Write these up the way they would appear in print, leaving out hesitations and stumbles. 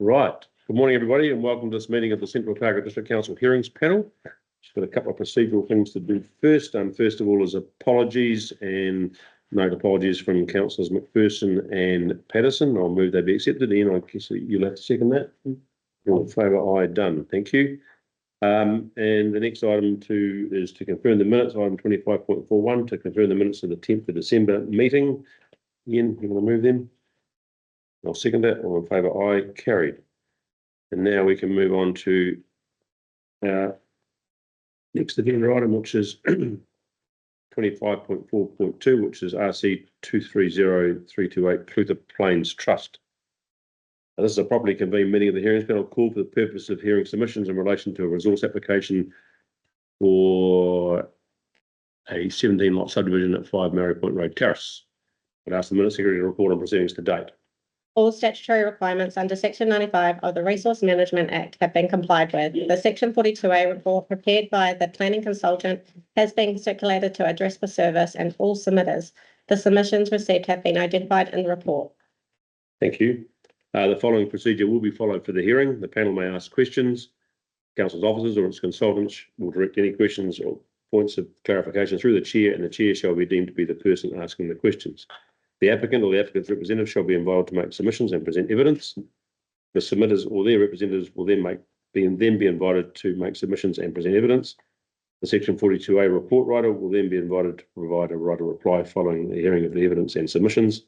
Right. Good morning, everybody, and welcome to this meeting of the Central Otago District Council Hearings Panel. Just got a couple of procedural things to do first. First of all is apologies, and note apologies from Councillors McPherson and Patterson. I'll move they be accepted. Ian, I guess you'll have to second that. All in favour, aye, done. Thank you. And the next item is to confirm the minutes, item 25.41, to confirm the minutes of the 10th of December meeting. Ian, you want to move them? I'll second that. All in favour, aye, carried. And now we can move on to our next agenda item, which is 25.4.2, which is RC 230328 Clutha Plains Trust. This is a properly convened meeting of the hearings panel called for the purpose of hearing submissions in relation to a resource application for a 17-lot subdivision at 5 Mary Point Road Terrace. I'd ask the Minute Secretary to report on proceedings to date. All statutory requirements under Section 95 of the Resource Management Act have been complied with. The Section 42A report prepared by the planning consultant has been circulated to address for service and all submitters. The submissions received have been identified in the report. Thank you. The following procedure will be followed for the hearing. The panel may ask questions. Council's officers or its consultants will direct any questions or points of clarification through the chair, and the chair shall be deemed to be the person asking the questions. The applicant or the applicant's representative shall be involved to make submissions and present evidence. The submitters or their representatives will then be invited to make submissions and present evidence. The Section 42A report writer will then be invited to provide a right of reply following the hearing of the evidence and submissions.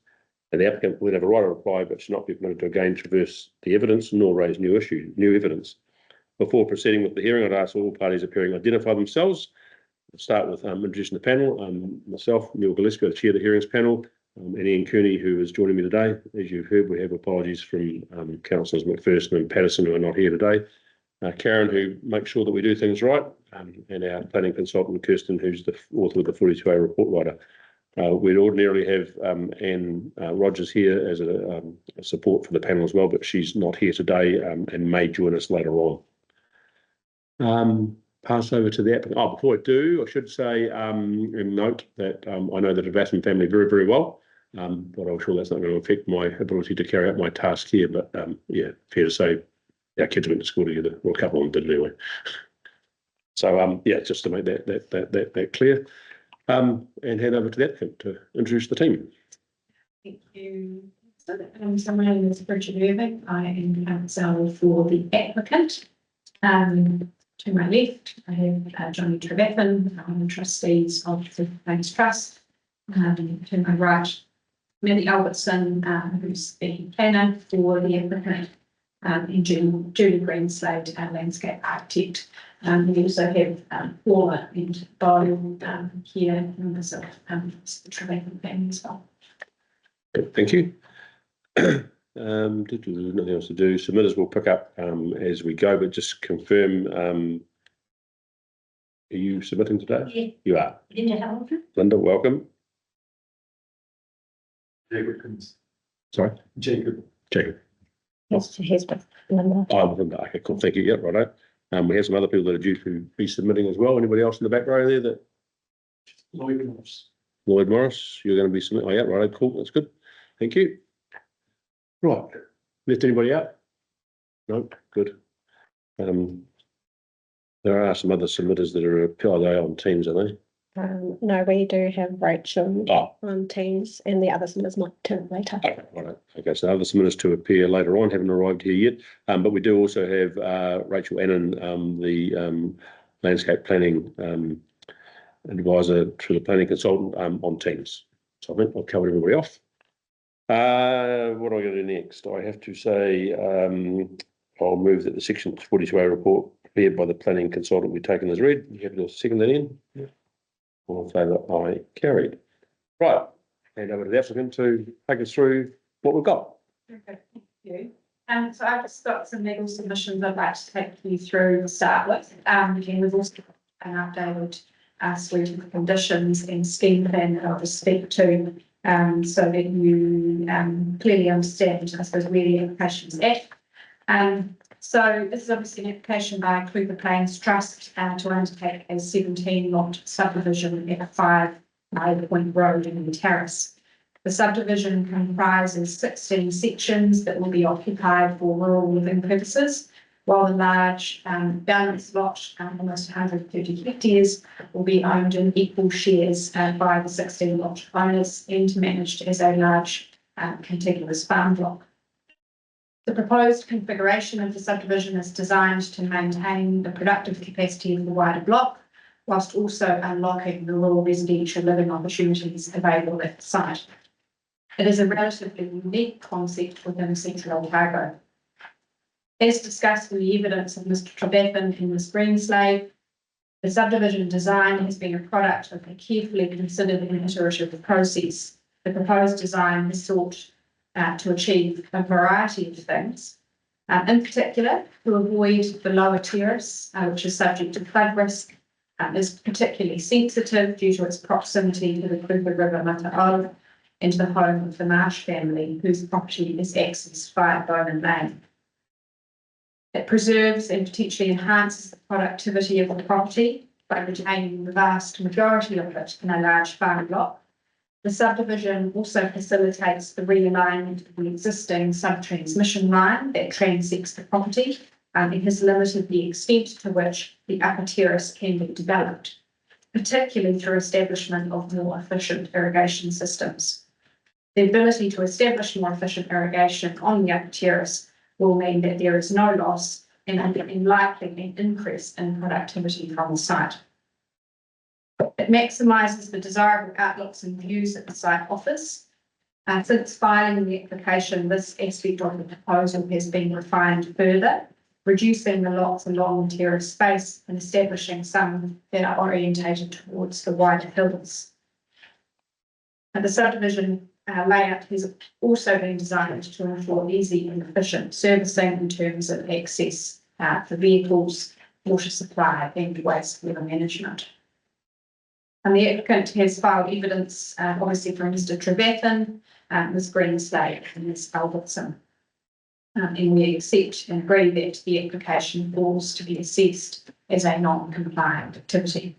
And the applicant will have a right of reply but should not be permitted to again traverse the evidence nor raise new evidence. Before proceeding with the hearing, I'd ask all parties appearing to identify themselves. I'll start with introducing the panel. Myself, Neil Gillespie, the chair of the hearings panel. And Ian Kearney, who is joining me today. As you've heard, we have apologies from Councillors McPherson and Patterson, who are not here today. Karen, who makes sure that we do things right, and our planning consultant, Kirsten, who's the author of the 42A report writer. We'd ordinarily have Anne Rogers here as a support for the panel as well, but she's not here today and may join us later on. Pass over to the applicant. Before I do, I should say and note that I know the Devassin family very, very well. But I'm sure that's not going to affect my ability to carry out my task here. But yeah, fair to say our kids went to school together. Well, a couple of them did anyway. So yeah, just to make that clear. And hand over to the applicant to introduce the team. Thank you. So my name is Bridget Irving. I am counsel for the applicant. To my left, I have Johnny Trevathan. I'm the trustees of the Plains Trust. To my right, Millie Albertson, who's the planner for the applicant, and Julie Greenslade, our landscape architect. We also have Paula and Bo here, and myself, the Trevathan family as well. Thank you. Nothing else to do. Submitters will pick up as we go, but just confirm. Are you submitting today? Yeah. You are. Linda Hamilton. Linda, welcome. Jacob. Sorry? Jacob. Yes, he's with Linda. Oh, Linda. Okay, cool. Thank you. Yeah, right. We have some other people that are due to be submitting as well. Anybody else in the back row there? That Lloyd Morris. Lloyd Morris, you're going to be submitting. Oh, yeah, right. Cool. That's good. Thank you. Right. Left anybody out? No. Good. There are some other submitters that are they on Teams, are they? No, we do have Rachel on Teams, and the other submitters might turn later. Right. Okay, so other submitters to appear later on haven't arrived here yet, but we do also have Rachel Annan, the landscape planning advisor to the planning consultant on Teams. So I think I've covered everybody off. What am I going to do next? I have to say I'll move that the Section 42A report prepared by the planning consultant be taken as read. You have to second that in? Yeah. All in favour, aye, carried. Right, hand over to the applicant to take us through what we've got. Okay, thank you. So I've just got some legal submissions I'd like to take you through to start with. Again, we've also got an updated suite of conditions and scheme plan that I'll just speak to so that you clearly understand, I suppose, where the application is at. So this is obviously an application by Clutha Plains Trust to undertake a 17-lot subdivision at 5 Mary Point Road in the Terrace. The subdivision comprises 16 sections that will be occupied for rural living purposes, while the large balance lot, almost 130 hectares, will be owned in equal shares by the 16 lot owners and managed as a large contiguous farm block. The proposed configuration of the subdivision is designed to maintain the productive capacity of the wider block, whilst also unlocking the rural residential living opportunities available at the site. It is a relatively unique concept within Central Otago. As discussed in the evidence of Mr. Trevathan and Ms. Greenslade, the subdivision design has been a product of a carefully considered and iterative process. The proposed design has sought to achieve a variety of things, in particular to avoid the lower terrace, which is subject to flood risk, is particularly sensitive due to its proximity to the Kupa River Mata'o and to the home of the Marsh family, whose property is accessed via Bowman Lane. It preserves and potentially enhances the productivity of the property by retaining the vast majority of it in a large farm block. The subdivision also facilitates the realignment of the existing sub-transmission line that transects the property and has limited the extent to which the upper terrace can be developed, particularly through establishment of more efficient irrigation systems. The ability to establish more efficient irrigation on the upper terrace will mean that there is no loss and likely an increase in productivity from the site. It maximises the desirable outlooks and views that the site offers. Since filing the application, this aspect of the proposal has been refined further, reducing the lots along the terrace space and establishing some that are orientated towards the wider hills. And the subdivision layout has also been designed to ensure easy and efficient servicing in terms of access for vehicles, water supply and wastewater management. And the applicant has filed evidence, obviously from Mr. Trevathan, Ms. Greenslade and Ms. Albertson. And we accept and agree that the application falls to be assessed as a non-compliant activity.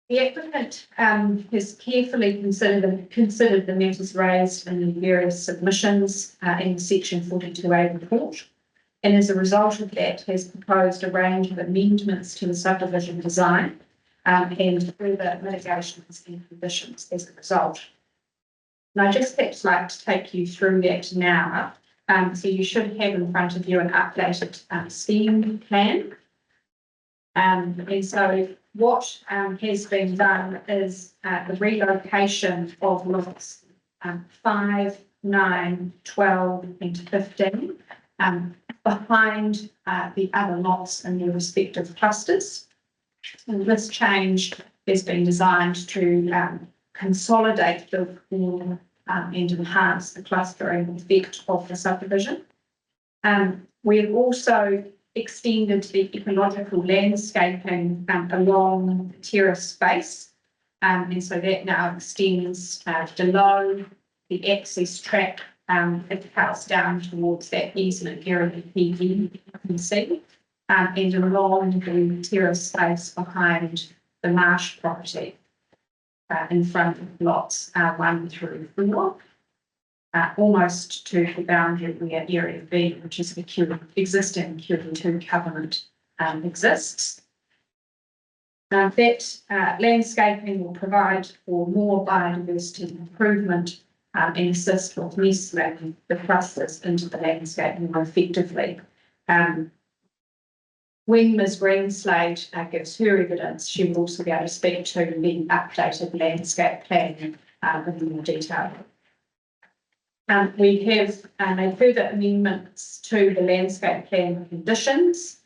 The applicant has carefully considered the matters raised in the various submissions in the Section 42A report, and as a result of that has proposed a range of amendments to the subdivision design and further mitigations and conditions as a result. And I'd just perhaps like to take you through that now. So you should have in front of you an updated scheme plan. And so what has been done is the relocation of lots 5, 9, 12 and 15 behind the other lots in their respective clusters. And this change has been designed to consolidate the form and enhance the clustering effect of the subdivision. We have also extended the ecological landscaping along the terrace space, and so that now extends below the access track. It cuts down towards that easement area PV you can see, and along the terrace space behind the Marsh property in front of lots 1 through 4, almost to the boundary where Area B, which is the existing QE2 covenant, exists. That landscaping will provide for more biodiversity improvement and assist with nestling the clusters into the landscape more effectively. When Ms. Greenslade gives her evidence, she will also be able to speak to the updated landscape plan in more detail. We have made further amendments to the landscape plan conditions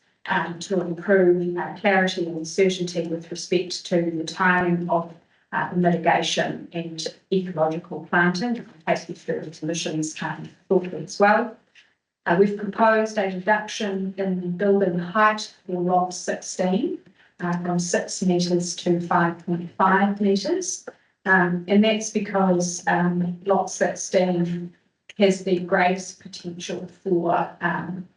to improve clarity and certainty with respect to the timing of mitigation and ecological planting. I'll take you through the conditions shortly as well. We've proposed a reduction in the building height for lot 16 from 6 metres to 5.5 metres. And that's because lot 16 has the greatest potential for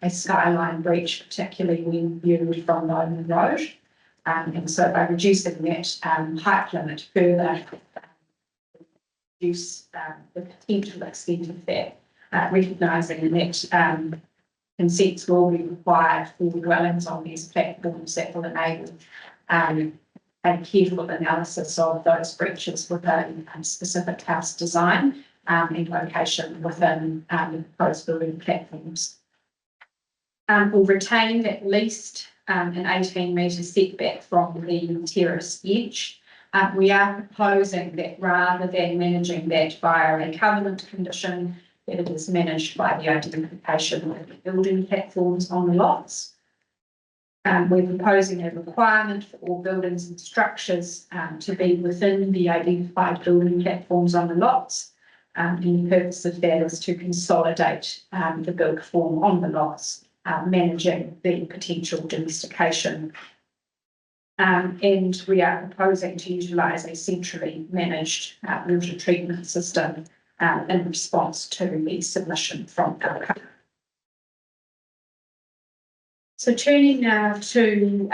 a skyline breach, particularly when viewed from Bowman Road. And so by reducing that height limit further, reduce the potential extent of that, recognising that consents will be required for dwellings on these platforms that will enable a careful analysis of those breaches within specific house design and location within the proposed building platforms. Will retain at least an 18-metre setback from the terrace edge. We are proposing that rather than managing that via a covenant condition, that it is managed by the identification of the building platforms on the lots. We're proposing a requirement for all buildings and structures to be within the identified building platforms on the lots. And the purpose of that is to consolidate the built form on the lots, managing the potential domestication. And we are proposing to utilise a centrally managed water treatment system in response to the submission from Alcoa. So turning now to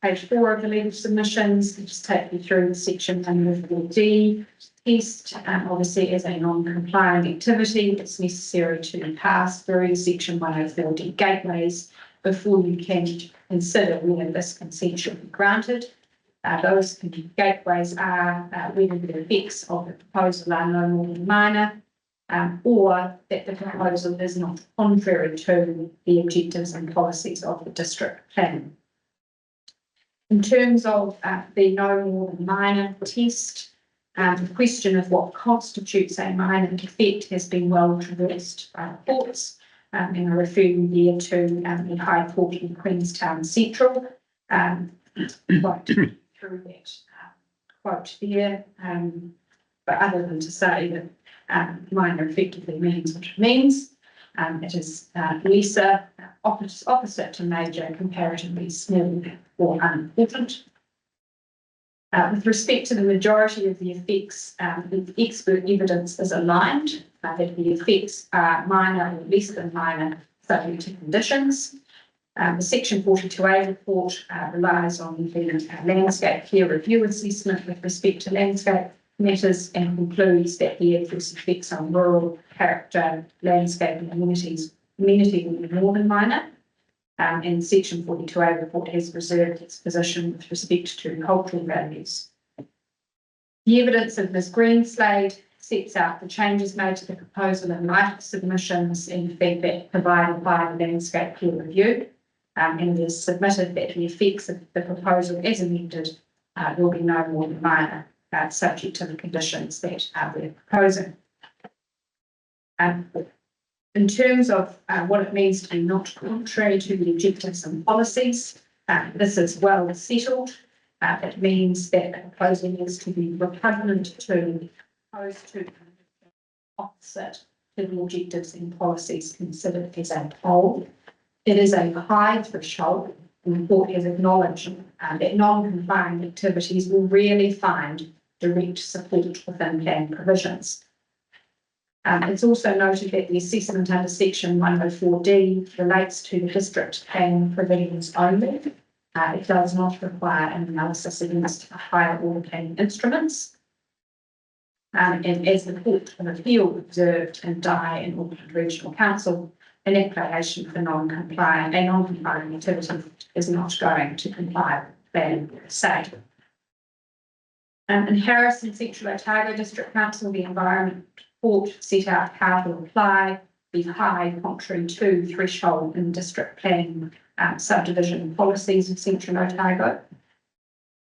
page 4 of the legal submissions, I'll just take you through the section 104D test. Obviously, as a non-compliant activity, it's necessary to pass through section 104D gateways before you can consider whether this consent should be granted. Those gateways are whether the effects of the proposal are no more than minor, or that the proposal is not contrary to the objectives and policies of the district plan. In terms of the no more than minor test, the question of what constitutes a minor defect has been well traversed by the courts, and I refer you there to the High Court in Queenstown Central. Quite through that quote there, but other than to say that minor effectively means what it means. It is lesser, opposite to major, comparatively small or unimportant. With respect to the majority of the effects, the expert evidence is aligned that the effects are minor or less than minor, subject to conditions. The Section 42A report relies on the landscape peer review assessment with respect to landscape matters and concludes that the adverse effects on rural character, landscape and amenity will be more than minor. And Section 42A report has reserved its position with respect to cultural values. The evidence of Ms Greenslade sets out the changes made to the proposal in light of submissions and feedback provided by the landscape peer review. And it is submitted that the effects of the proposal as amended will be no more than minor, subject to the conditions that we're proposing. In terms of what it means to be not contrary to the objectives and policies, this is well settled. It means that the proposal needs to be repugnant to, opposed to, opposite to the objectives and policies considered as a whole. It is a high threshold, and the court has acknowledged that non-compliant activities will rarely find direct support within plan provisions. It's also noted that the assessment under Section 104D relates to the district plan provisions only. It does not require an analysis against higher order planning instruments. And as the Court of Appeal observed in Dye and Auckland Regional Council, an application for non-compliant activity is not going to comply with the plan per se. In Harris and Central Otago District Council, the Environment Court set out how to apply the high contrary to threshold in district plan subdivision policies of Central Otago.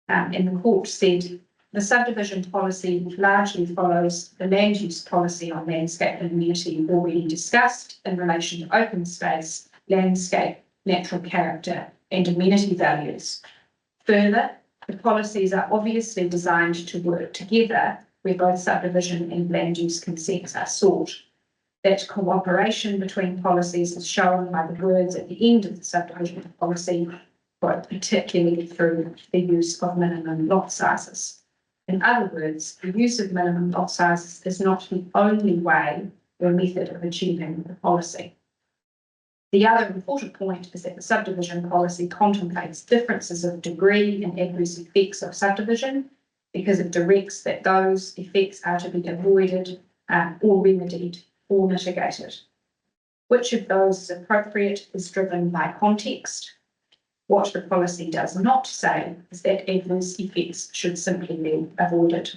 And the court said the subdivision policy largely follows the land use policy on landscape and amenity already discussed in relation to open space, landscape, natural character and amenity values. Further, the policies are obviously designed to work together where both subdivision and land use consents are sought. That cooperation between policies is shown by the words at the end of the subdivision policy, particularly through the use of minimum lot sizes. In other words, the use of minimum lot sizes is not the only way or method of achieving the policy. The other important point is that the subdivision policy contemplates differences of degree and adverse effects of subdivision, because it directs that those effects are to be avoided or remedied or mitigated. Which of those is appropriate is driven by context. What the policy does not say is that adverse effects should simply be avoided.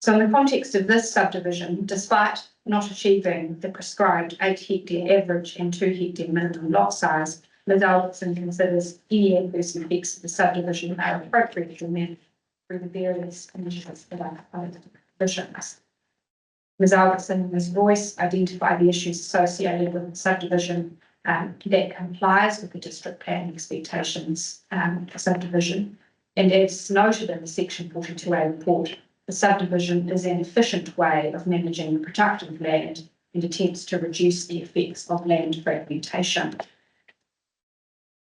So in the context of this subdivision, despite not achieving the prescribed 8 hectare average and 2 hectare minimum lot size, Ms Albertson considers any adverse effects of the subdivision are appropriately managed through the various initiatives that are proposed in the provisions. Ms Albertson and Ms Royce identify the issues associated with the subdivision that complies with the district plan expectations for subdivision. And as noted in the section 42A report, the subdivision is an efficient way of managing productive land and attempts to reduce the effects of land fragmentation.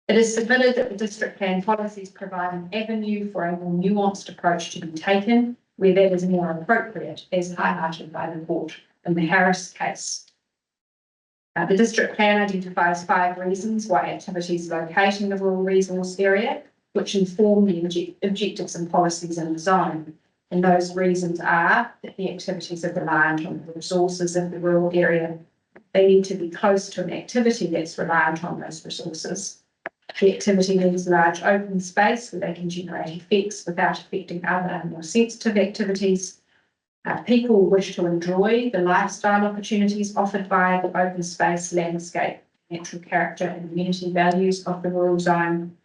It is submitted that the district plan policies provide an avenue for a more nuanced approach to be taken where that is more appropriate, as highlighted by the court in the Harris case. The district plan identifies 5 reasons why activities locate in the rural resource area, which inform the objectives and policies in the zone. And those reasons are that the activities are reliant on the resources of the rural area. They need to be close to an activity that's reliant on those resources. The activity needs large open space where they can generate effects without affecting other more sensitive activities. People wish to enjoy the lifestyle opportunities offered by the open space, landscape, natural character and amenity values of the rural zone,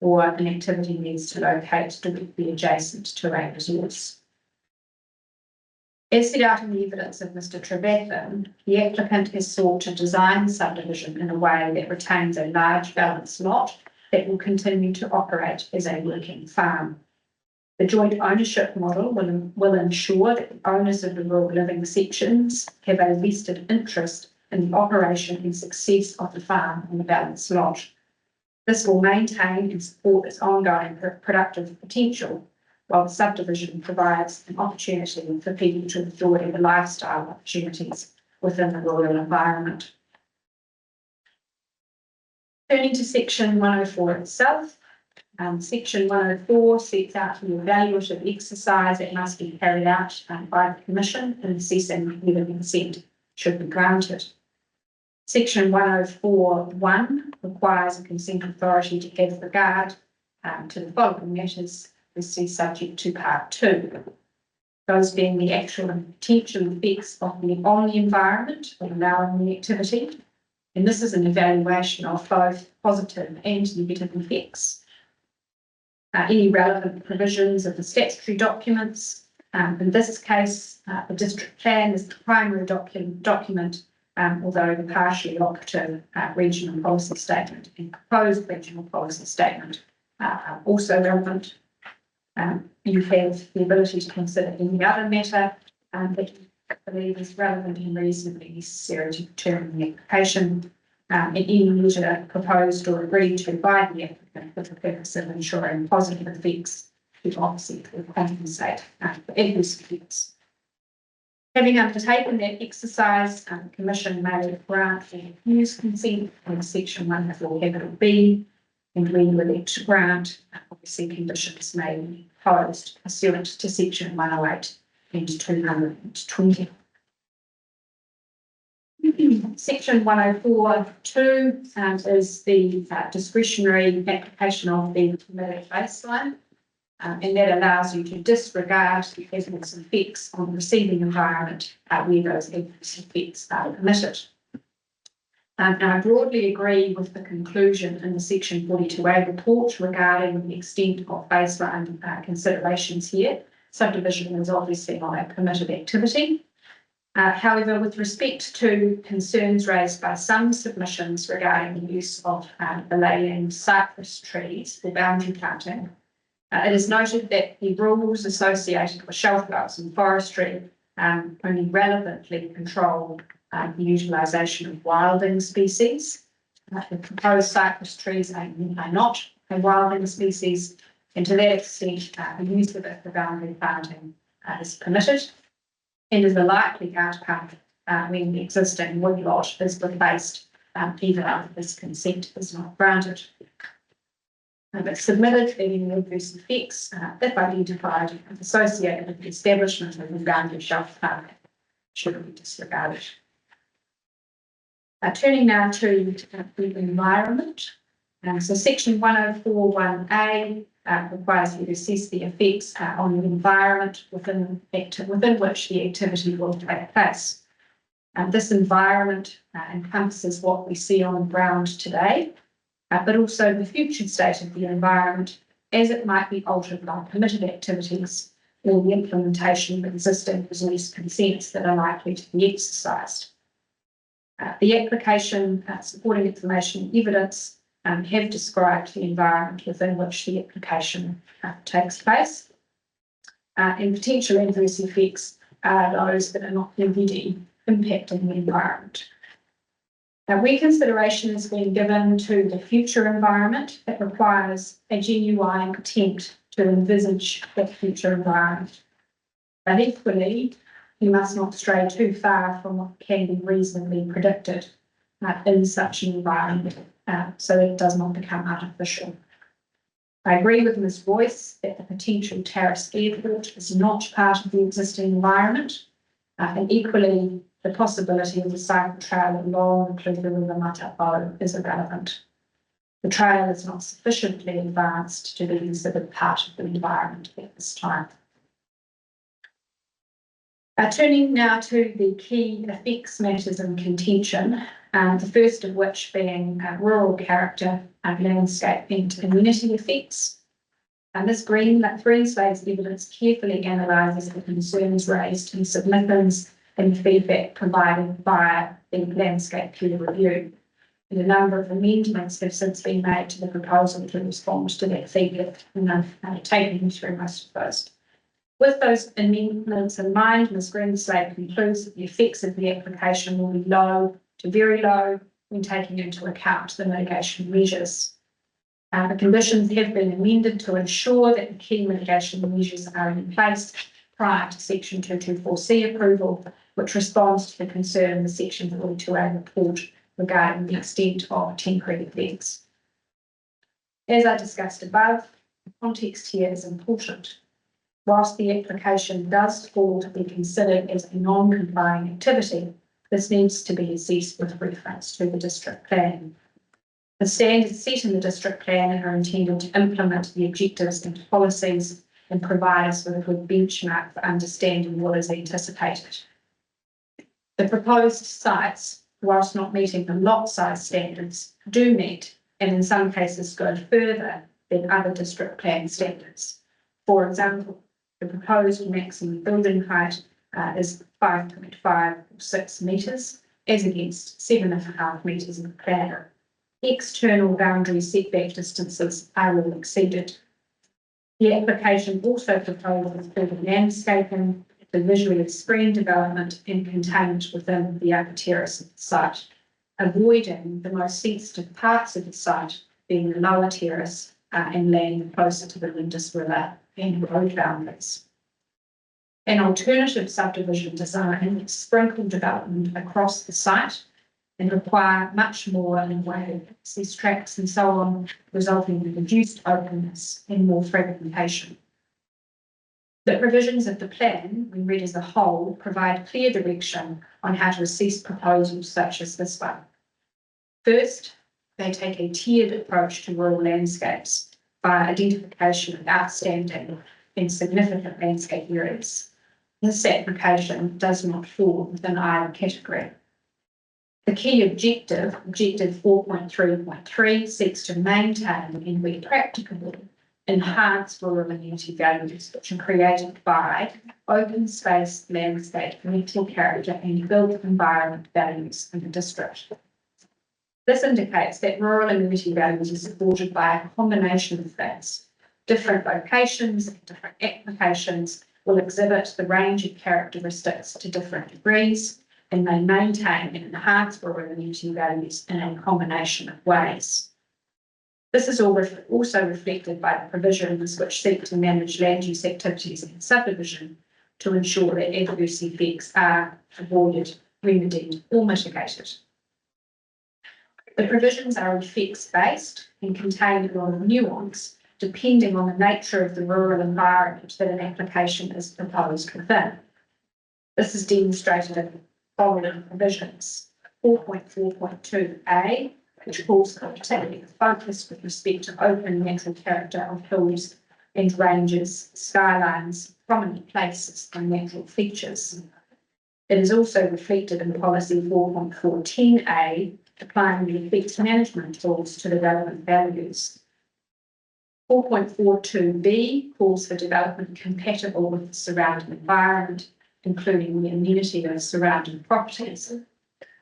or an activity needs to locate directly adjacent to a resource. As set out in the evidence of Mr. Trevathan, the applicant has sought to design the subdivision in a way that retains a large balanced lot that will continue to operate as a working farm. The joint ownership model will ensure that the owners of the rural living sections have a vested interest in the operation and success of the farm on the balanced lot. This will maintain and support its ongoing productive potential, while the subdivision provides an opportunity for people to enjoy the lifestyle opportunities within the rural environment. Turning to section 104 itself, section 104 sets out the evaluative exercise that must be carried out by the Commission in assessing whether consent should be granted. Section 104(1) requires a consent authority to have regard to the following matters is subject to part 2. Those being the actual and potential effects on the environment of allowing the activity. And this is an evaluation of both positive and negative effects. Any relevant provisions of the statutory documents. In this case, the district plan is the primary document, although the partially operative regional policy statement and proposed regional policy statement are also relevant. You have the ability to consider any other matter that you believe is relevant and reasonably necessary to determine the application, and any measure proposed or agreed to by the applicant for the purpose of ensuring positive effects to offset or compensate for adverse effects. Having undertaken that exercise, the Commission may grant or refuse consent in section 104 capital B, and when you elect to grant, obviously conditions may be imposed pursuant to section 108 and 220. Section 104(2) is the discretionary application of the permitted baseline, and that allows you to disregard the adverse effects on the receiving environment where those adverse effects are permitted. And I broadly agree with the conclusion in the section 42A report regarding the extent of baseline considerations here. Subdivision is obviously not a permitted activity. However, with respect to concerns raised by some submissions regarding the use of the leyland cypress trees for boundary planting, it is noted that the rules associated with shelf wells and forestry only relevantly control the utilisation of wilding species. The proposed cypress trees are not a wilding species, and to that extent, the use of it for boundary planting is permitted, and is a likely outcome when the existing woodlot is replaced, even after this consent is not granted. but submitted any adverse effects, if identified and associated with the establishment of a boundary shelf park, should be disregarded. Turning now to the environment. So section 1041A requires you to assess the effects on the environment within which the activity will take place. This environment encompasses what we see on the ground today, but also the future state of the environment as it might be altered by permitted activities or the implementation of existing resource consents that are likely to be exercised. The application supporting information and evidence have described the environment within which the application takes place. And potential adverse effects are those that are not already impacting the environment. Now, where consideration is being given to the future environment, it requires a genuine attempt to envisage that future environment. But equally, you must not stray too far from what can be reasonably predicted in such an environment, so that it does not become artificial. I agree with Ms. Boyce that the potential terrace airport is not part of the existing environment, and equally, the possibility of a cycle trail along the Clutha River Matapo is irrelevant. The trail is not sufficiently advanced to be considered part of the environment at this time. Turning now to the key effects matters in contention, the first of which being rural character, landscape and amenity effects. This Greenslave's evidence carefully analyses the concerns raised in submissions and feedback provided by the landscape peer review. And a number of amendments have since been made to the proposal to respond to that feedback, and I've taken you through most of those. With those amendments in mind, Ms. Greenslave concludes that the effects of the application will be low to very low when taking into account the mitigation measures. The conditions have been amended to ensure that the key mitigation measures are in place prior to Section 224C approval, which responds to the concern in the Section 42A report regarding the extent of temporary effects. As I discussed above, the context here is important. Whilst the application does fall to be considered as a non-complying activity, this needs to be assessed with reference to the district plan. The standards set in the district plan are intended to implement the objectives and policies and provide us with a good benchmark for understanding what is anticipated. The proposed sites, whilst not meeting the lot size standards, do meet, and in some cases go further than other district plan standards. For example, the proposed maximum building height is 5.56 metres, as against 7.5 metres in the plan. External boundary setback distances are all exceeded. The application also proposes further landscaping to visually screen development and containment within the upper terrace of the site, avoiding the most sensitive parts of the site, being the lower terrace and land closer to the Lindis River and road boundaries. An alternative subdivision design sprinkle development across the site and require much more in the way of access tracks and so on, resulting in reduced openness and more fragmentation. The provisions of the plan, when read as a whole, provide clear direction on how to assess proposals such as this one. First, they take a tiered approach to rural landscapes by identification of outstanding and significant landscape areas. This application does not fall within either category. The key objective 4.3.3, seeks to maintain and, where practicable, enhance rural amenity values which are created by open space, landscape, natural character and built environment values in the district. This indicates that rural amenity values are supported by a combination of things. Different locations and different applications will exhibit the range of characteristics to different degrees, and may maintain and enhance rural amenity values in a combination of ways. This is also reflected by the provisions which seek to manage land use activities in subdivision to ensure that adverse effects are avoided, remedied or mitigated. The provisions are effects-based and contain a lot of nuance, depending on the nature of the rural environment that an application is proposed within. This is demonstrated in the following provisions. 4.4.2a, which calls for a particular focus with respect to open natural character of hills and ranges, skylines, prominent places and natural features. It is also reflected in policy 4.410a, applying the effects management tools to development values. 4.42b calls for development compatible with the surrounding environment, including the amenity of surrounding properties.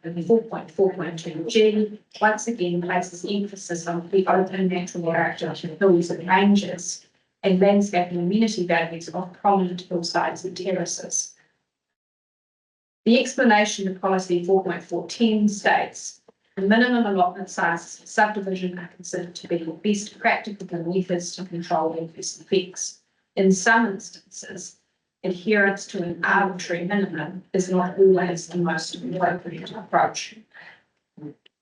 And 4.4.2g once again places emphasis on the open natural character of hills and ranges and landscape and amenity values of prominent hillsides and terraces. The explanation of policy 4.410 states the minimum allotment sizes for subdivision are considered to be the best practical methods to control adverse effects. In some instances, adherence to an arbitrary minimum is not always the most appropriate approach.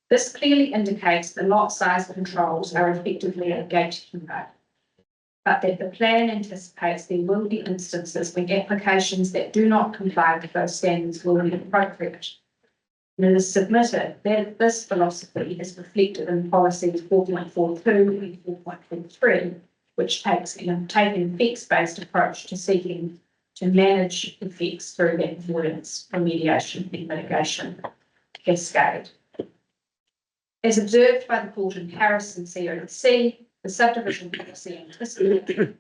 This clearly indicates that lot size controls are effectively a gatekeeper, but that the plan anticipates there will be instances when applications that do not comply with those standards will be appropriate. And it is submitted that this philosophy is reflected in policies 4.42 and 4.43, which takes an effects-based approach to seeking to manage effects through that avoidance, remediation and mitigation cascade. As observed by the court in Harrison COC, the subdivision policy anticipates direct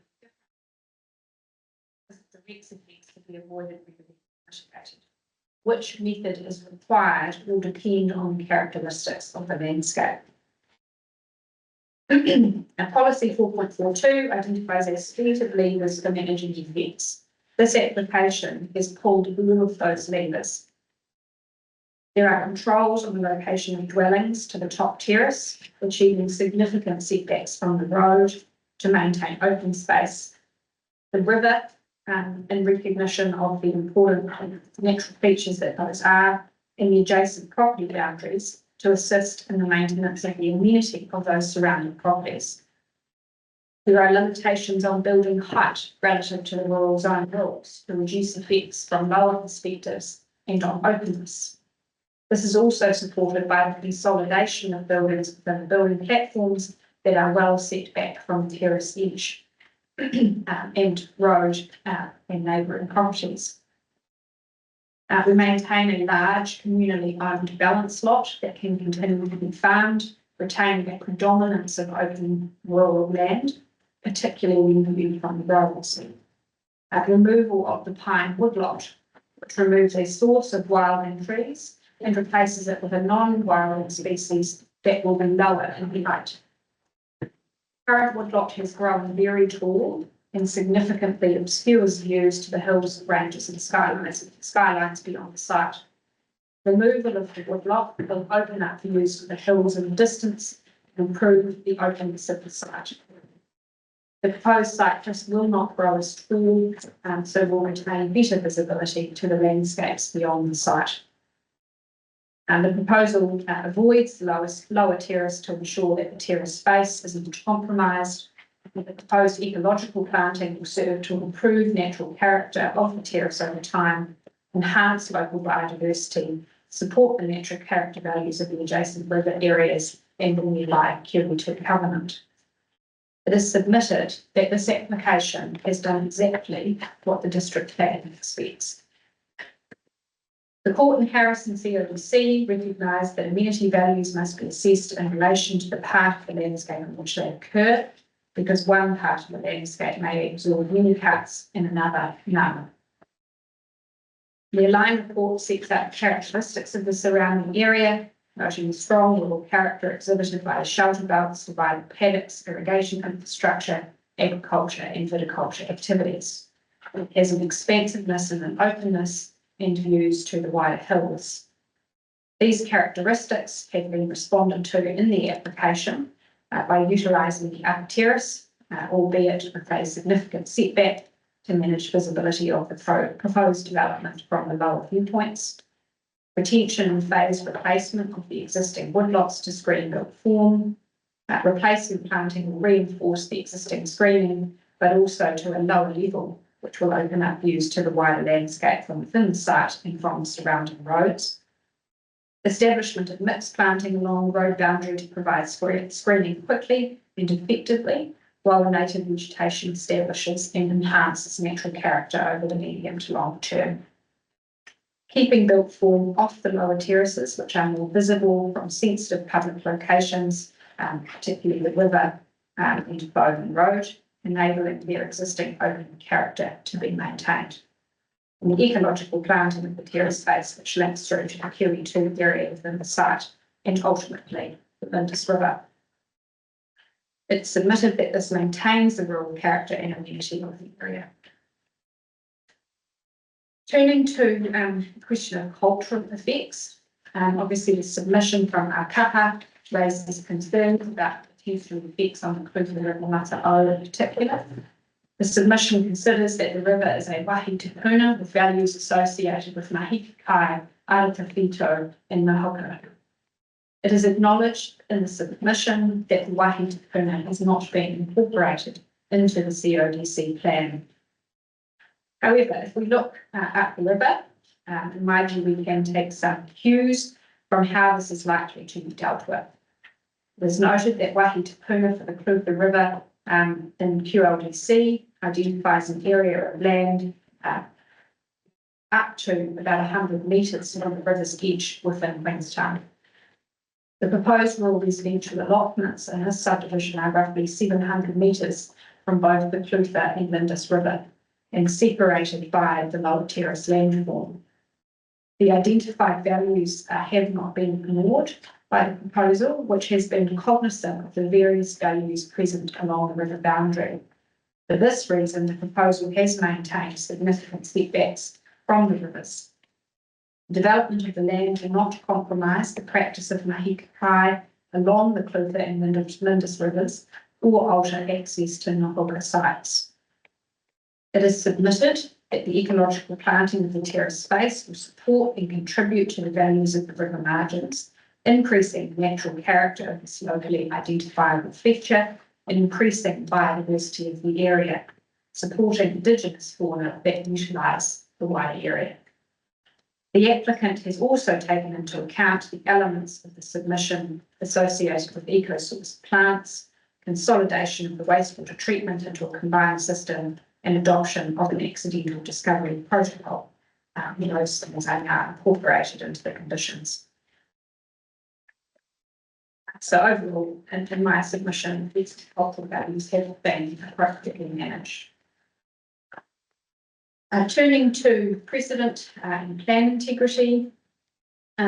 effects to be avoided and mitigated. Which method is required will depend on the characteristics of the landscape. Now, policy 4.42 identifies a suite of levers for managing effects. This application has pulled all of those levers. There are controls on the location of dwellings to the top terrace, achieving significant setbacks from the road to maintain open space. The river, in recognition of the important natural features that those are, and the adjacent property boundaries to assist in the maintenance of the amenity of those surrounding properties. There are limitations on building height relative to the rural zone rules to reduce effects from lower perspectives and on openness. This is also supported by the consolidation of buildings within the building platforms that are well set back from the terrace edge. And road and neighbouring properties. We maintain a large communally owned balance lot that can continue to be farmed, retaining a predominance of open rural land, particularly when viewed from the roads. Removal of the pine woodlot, which removes a source of wildland trees and replaces it with a non-wildland species that will be lower in height. Current woodlot has grown very tall and significantly obscures views to the hills, ranges and skylines beyond the site. Removal of the woodlot will open up views to the hills in the distance and improve the openness of the site. The proposed cypress will not grow as tall, so will retain better visibility to the landscapes beyond the site. And the proposal avoids the lower terrace to ensure that the terrace space isn't compromised. The proposed ecological planting will serve to improve natural character of the terrace over time, enhance local biodiversity, support the natural character values of the adjacent river areas and the nearby Kiwi2 Covenant. It is submitted that this application has done exactly what the district plan expects. The court in Harrison CODC recognised that amenity values must be assessed in relation to the part of the landscape in which they occur, because one part of the landscape may absorb many cuts and another none. The aligned report sets out characteristics of the surrounding area, noting the strong rural character exhibited by the shelter belts, divided paddocks, irrigation infrastructure, agriculture and viticulture activities. It has an expansiveness and an openness and views to the wider hills. These characteristics have been responded to in the application by utilising the upper terrace, albeit with a significant setback to manage visibility of the proposed development from the lower viewpoints. retention and phased replacement of the existing woodlots to screen built form. Replacement planting will reinforce the existing screening, but also to a lower level, which will open up views to the wider landscape from within the site and from surrounding roads. Establishment of mixed planting along the road boundary to provide screening quickly and effectively, while the native vegetation establishes and enhances natural character over the medium to long term. Keeping built form off the lower terraces, which are more visible from sensitive public locations, particularly the river and Bowden Road, enabling their existing open character to be maintained. And the ecological planting of the terrace space, which links through to the QE2 area within the site and ultimately the Lindis River. It's submitted that this maintains the rural character and amenity of the area. Turning to the question of cultural effects, obviously the submission from our kapa raises concerns about potential effects on the Clutha River Mata'o in particular. The submission considers that the river is a wahi te puna with values associated with Mahika Kai, Arata Whito, and Mahoka. It is acknowledged in the submission that the wahi te puna has not been incorporated into the CODC plan. However, if we look at the river, in my view, we can take some cues from how this is likely to be dealt with. It is noted that wahi te puna for the Clutha River in QLDC identifies an area of land up to about 100 metres from the river's edge within Queenstown. The proposed rural residential allotments in this subdivision are roughly 700 metres from both the Clutha and Lindis River and separated by the lower terrace landform. The identified values have not been ignored by the proposal, which has been cognizant of the various values present along the river boundary. For this reason, the proposal has maintained significant setbacks from the rivers. Development of the land will not compromise the practice of Mahika Kai along the Clutha and Lindis rivers or alter access to Nahoka sites. It is submitted that the ecological planting of the terrace space will support and contribute to the values of the river margins, increasing the natural character of this locally identifiable feature and increasing biodiversity of the area, supporting Indigenous fauna that utilise the wider area. The applicant has also taken into account the elements of the submission associated with eco-source plants, consolidation of the wastewater treatment into a combined system, and adoption of an accidental discovery protocol. Those things are now incorporated into the conditions. So overall, in my submission, these cultural values have been appropriately managed. Turning to precedent and plan integrity.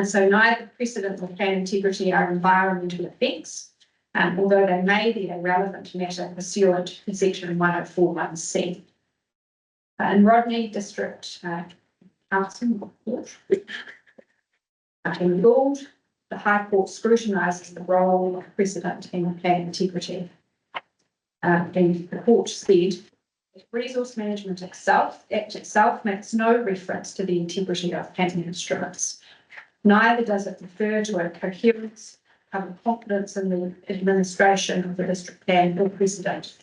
So neither precedent or plan integrity are environmental effects, although they may be a relevant matter pursuant to section 1041C. In Rodney District Council in Gould, the High Court scrutinises the role of precedent in plan integrity. And the court said that resource management act itself makes no reference to the integrity of planning instruments. Neither does it refer to a coherence, confidence in the administration of the district plan or precedent.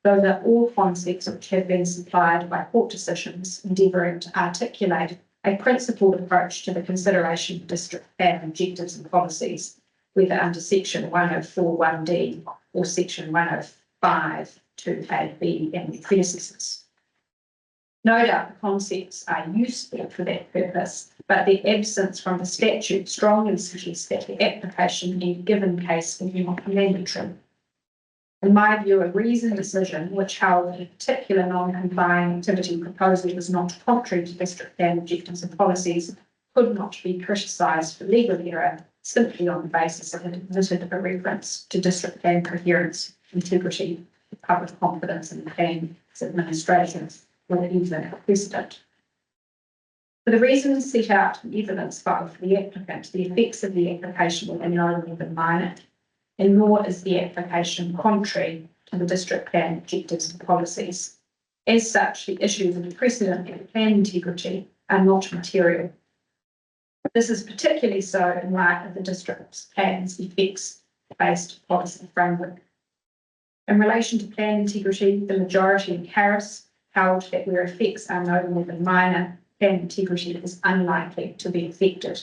Those are all concepts which have been supplied by court decisions endeavouring to articulate a principled approach to the consideration of district plan objectives and policies, whether under section 1041D or section 105(2)(a)(b) and their predecessors. No doubt the concepts are useful for that purpose, but their absence from the statute strongly suggests that the application in a given case is not mandatory. In my view, a reasoned decision which held a particular non-complying activity proposal was not contrary to district plan objectives and policies could not be criticised for legal error simply on the basis of it omitted a reference to district plan coherence, integrity, public confidence in the plan's administration, or even precedent. For the reasons set out in evidence filed for the applicant, the effects of the application were no more than minor, and nor is the application contrary to the district plan objectives and policies. As such, the issues of precedent and plan integrity are not material. This is particularly so in light of the district's plans effects-based policy framework. In relation to plan integrity, the majority in Harris held that where effects are no more than minor, plan integrity is unlikely to be affected.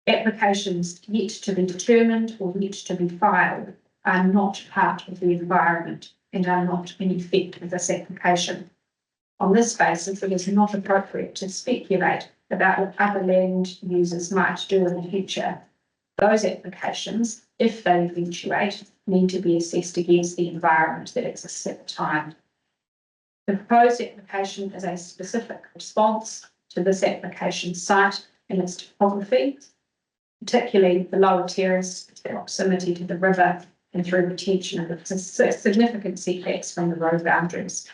Applications yet to be determined or yet to be filed are not part of the environment and are not in effect of this application. On this basis, it is not appropriate to speculate about what other land users might do in the future. Those applications, if they eventuate, need to be assessed against the environment that exists at the time. The proposed application is a specific response to this application site and its topography, particularly the lower terrace, proximity to the river, and through retention of significant setbacks from the road boundaries,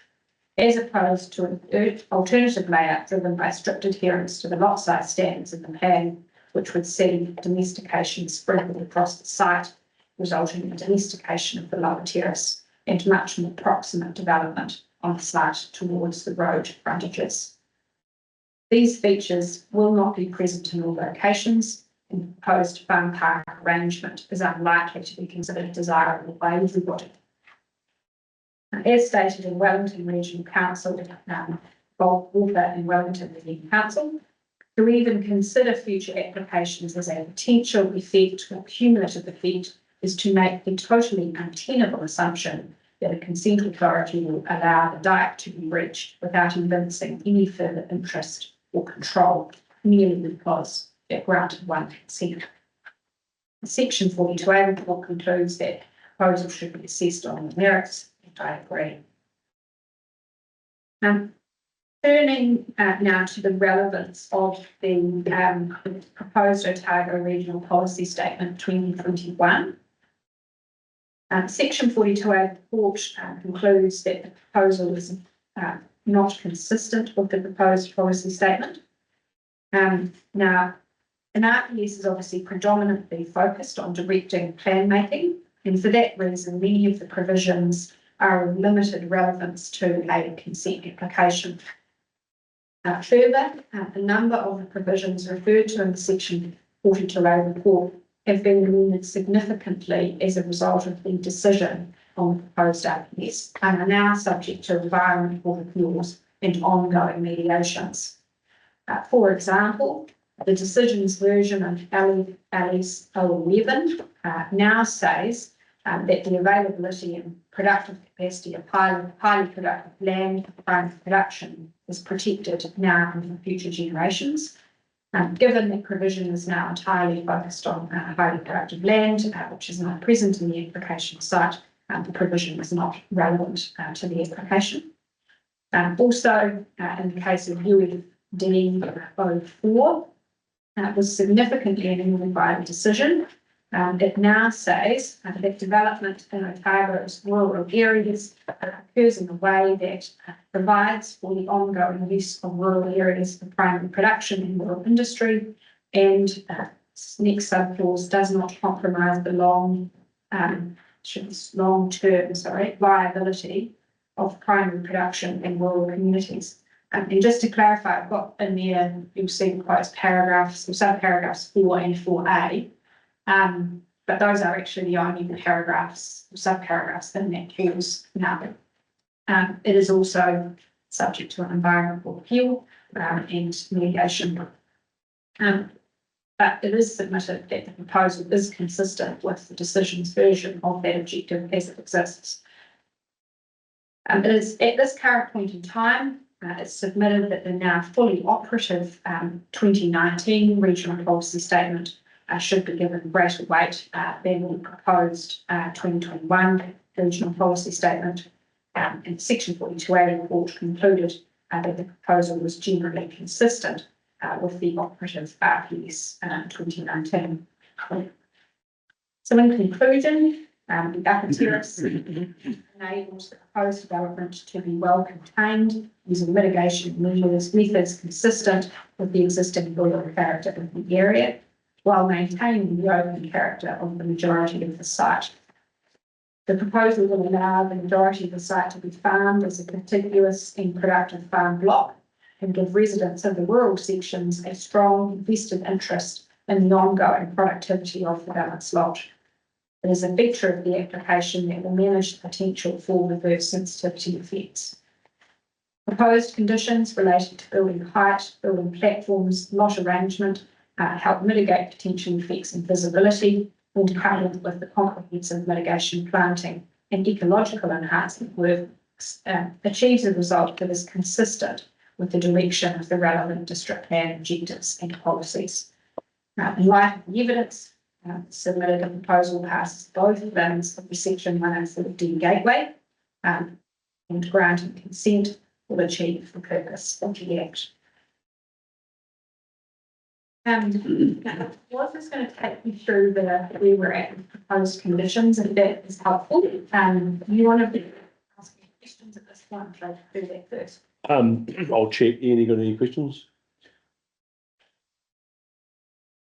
as opposed to an alternative layout driven by strict adherence to the lot size standards of the plan, which would see domestication sprinkled across the site, resulting in domestication of the lower terrace and much more proximate development on the site towards the road frontages. These features will not be present in all locations, and the proposed farm park arrangement is unlikely to be considered desirable by everybody. As stated in Wellington Regional Council, Bob Walker and Wellington Regional Council, to even consider future applications as a potential effect or cumulative effect is to make the totally untenable assumption that a consent authority will allow the dike to be reached without evincing any further interest or control, merely because it granted one consent. Section 42A report concludes that proposals should be assessed on the merits, and I agree. Turning now to the relevance of the proposed Otago Regional Policy Statement 2021. Section 42A report concludes that the proposal is not consistent with the proposed policy statement. Now, an RPS is obviously predominantly focused on directing plan making, and for that reason, many of the provisions are of limited relevance to a consent application. Further, a number of the provisions referred to in the Section 42A report have been amended significantly as a result of the decision on the proposed RPS and are now subject to Environment Court appeals and ongoing mediations. For example, the decision's version of LS 011 now says that the availability and productive capacity of highly productive land for primary production is protected now and for future generations. Given that provision is now entirely focused on highly productive land, which is not present in the application site, the provision is not relevant to the application. Also, in the case of UFD 04, was significantly amended by the decision. It now says that development in Otago's rural areas occurs in a way that provides for the ongoing use of rural areas for primary production and rural industry, and next subclause does not compromise the long-term viability of primary production in rural communities. And just to clarify, I've got in there, you'll see the quotes paragraphs, or subparagraphs 4 and 4A. But those are actually the only paragraphs, subparagraphs in that clause now. It is also subject to an environmental appeal and mediation. But it is submitted that the proposal is consistent with the decision's version of that objective as it exists. It is at this current point in time, it's submitted that the now fully operative 2019 regional policy statement should be given greater weight than the proposed 2021 regional policy statement. And Section 42A report concluded that the proposal was generally consistent with the operative RPS 2019. So in conclusion, the upper terrace enables the proposed development to be well contained using mitigation methods consistent with the existing rural character of the area, while maintaining the open character of the majority of the site. The proposal will allow the majority of the site to be farmed as a contiguous and productive farm block, and give residents of the rural sections a strong vested interest in the ongoing productivity of the balanced lot. It is a feature of the application that will manage the potential for reverse sensitivity effects. Proposed conditions related to building height, building platforms, lot arrangement help mitigate potential effects and visibility when coupled with the comprehensive mitigation planting and ecological enhancement work achieves a result that is consistent with the direction of the relevant district plan objectives and policies. In light of the evidence submitted, the proposal passes both limbs of the section 114 gateway and granting consent will achieve the purpose of the act. Now, I was just going to take you through where we're at with proposed conditions, if that is helpful. You want to be asking questions at this point, I'll do that first. I'll check. Ian, you got any questions?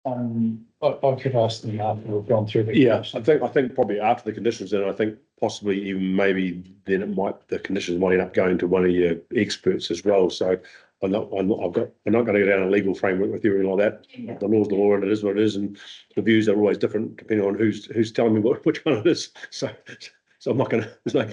I could ask them after we've gone through the. Yeah, I think probably after the conditions, and I think possibly even maybe then the conditions might end up going to one of your experts as well. So I'm not going to go down a legal framework with you and like that. Yeah. The law's the law, and it is what it is, and the views are always different depending on who's telling me which one it is. So I'm not going to. There's no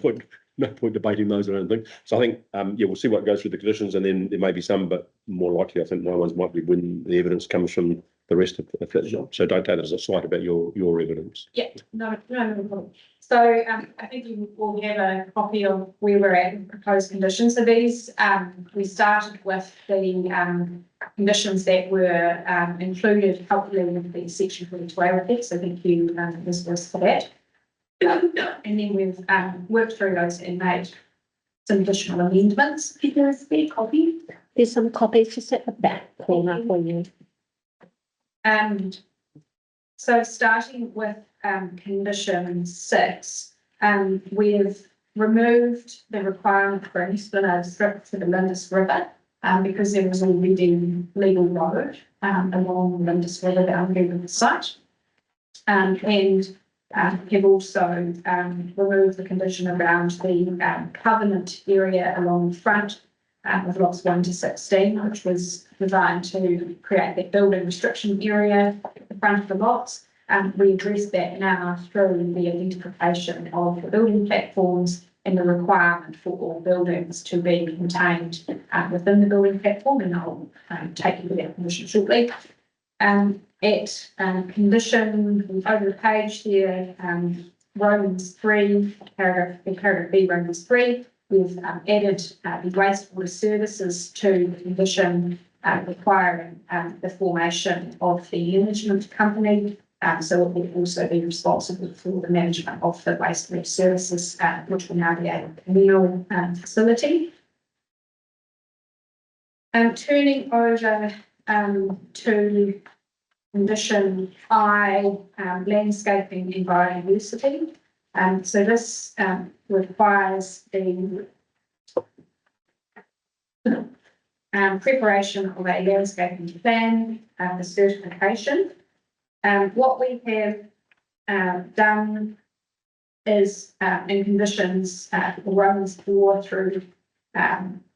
point debating those. I don't think. So I think yeah, we'll see what goes through the conditions, and then there may be some, but more likely I think my ones might be when the evidence comes from the rest of it. So don't take that as a slight about your evidence. Yeah, no problem. So I think you will have a copy of where we're at with proposed conditions. So these, we started with the conditions that were included helpfully with the section 42A report. So thank you, Ms. Willis, for that. And then we've worked through those and made some additional amendments. Is there a spare copy? There's some copies just at the back corner for you. And so starting with condition 6, we've removed the requirement for an esplanade strip to the Lindis River because there was already legal road along the Lindis River boundary with the site. And have also removed the condition around the covenant area along the front of lots 1 to 16, which was designed to create that building restriction area at the front of the lots. We address that now through the identification of the building platforms and the requirement for all buildings to be contained within the building platform, and I'll take you through that condition shortly. At condition over the page there, Romans 3, paragraph B, Romans 3, we've added the wastewater services to the condition requiring the formation of the management company. So it will also be responsible for the management of the wastewater services, which will now be a communal facility. Turning over to condition I, landscaping and biodiversity. So this requires the preparation of a landscaping plan for certification. What we have done is in conditions Romans 4 through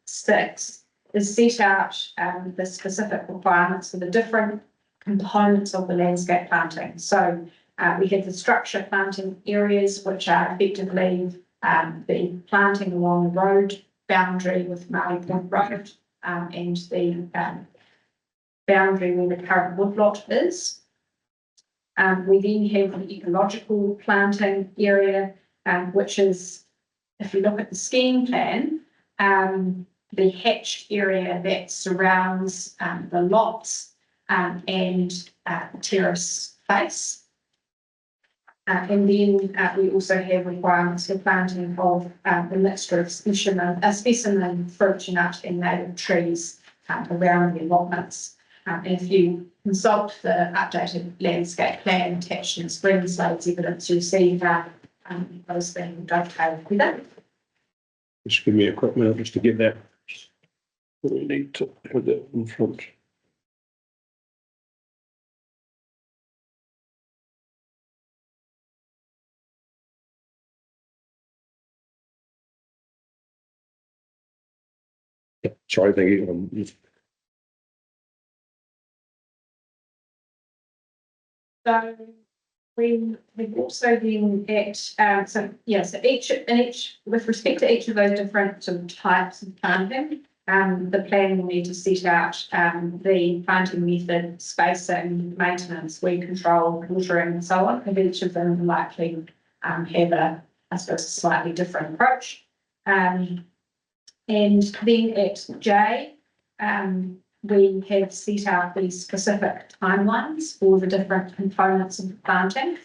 6 is set out the specific requirements for the different components of the landscape planting. So we have the structure planting areas, which are effectively the planting along the road boundary with Maui Point Road and the boundary where the current woodlot is. We then have the ecological planting area, which is, if you look at the scheme plan, the hatched area that surrounds the lots and terrace face. And then we also have requirements for planting of the mixture of specimen fruit, nut and native trees around the allotments. And if you consult the updated landscape plan attached in the spring slides evidence, you'll see that those things dovetail with it. Just give me a quick minute just to get that. We need to put that in front. Sorry, thank you. So we've also been at, so each, with respect to each of those different sort of types of planting, the plan will need to set out, the planting method, spacing, maintenance, weed control, watering and so on, and each of them will likely, have I suppose, a slightly different approach. And then at J, we have set out these specific timelines for the different components of the planting.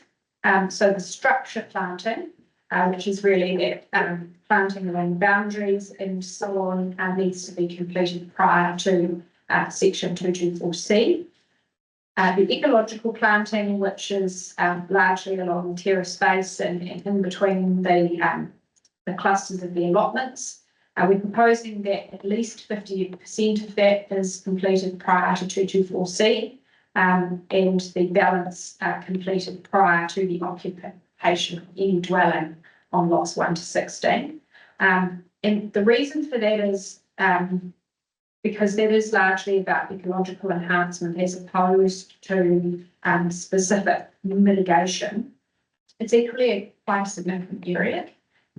So the structure planting, which is really that planting along boundaries and so on, needs to be completed prior to section 224C. The ecological planting, which is largely along terrace space and in between the clusters of the allotments. We're proposing that at least 50% of that is completed prior to 224C, and the balance completed prior to the occupation of any dwelling on lots 1 to 16. And the reason for that is because that is largely about ecological enhancement as opposed to specific mitigation. It's equally quite a significant area.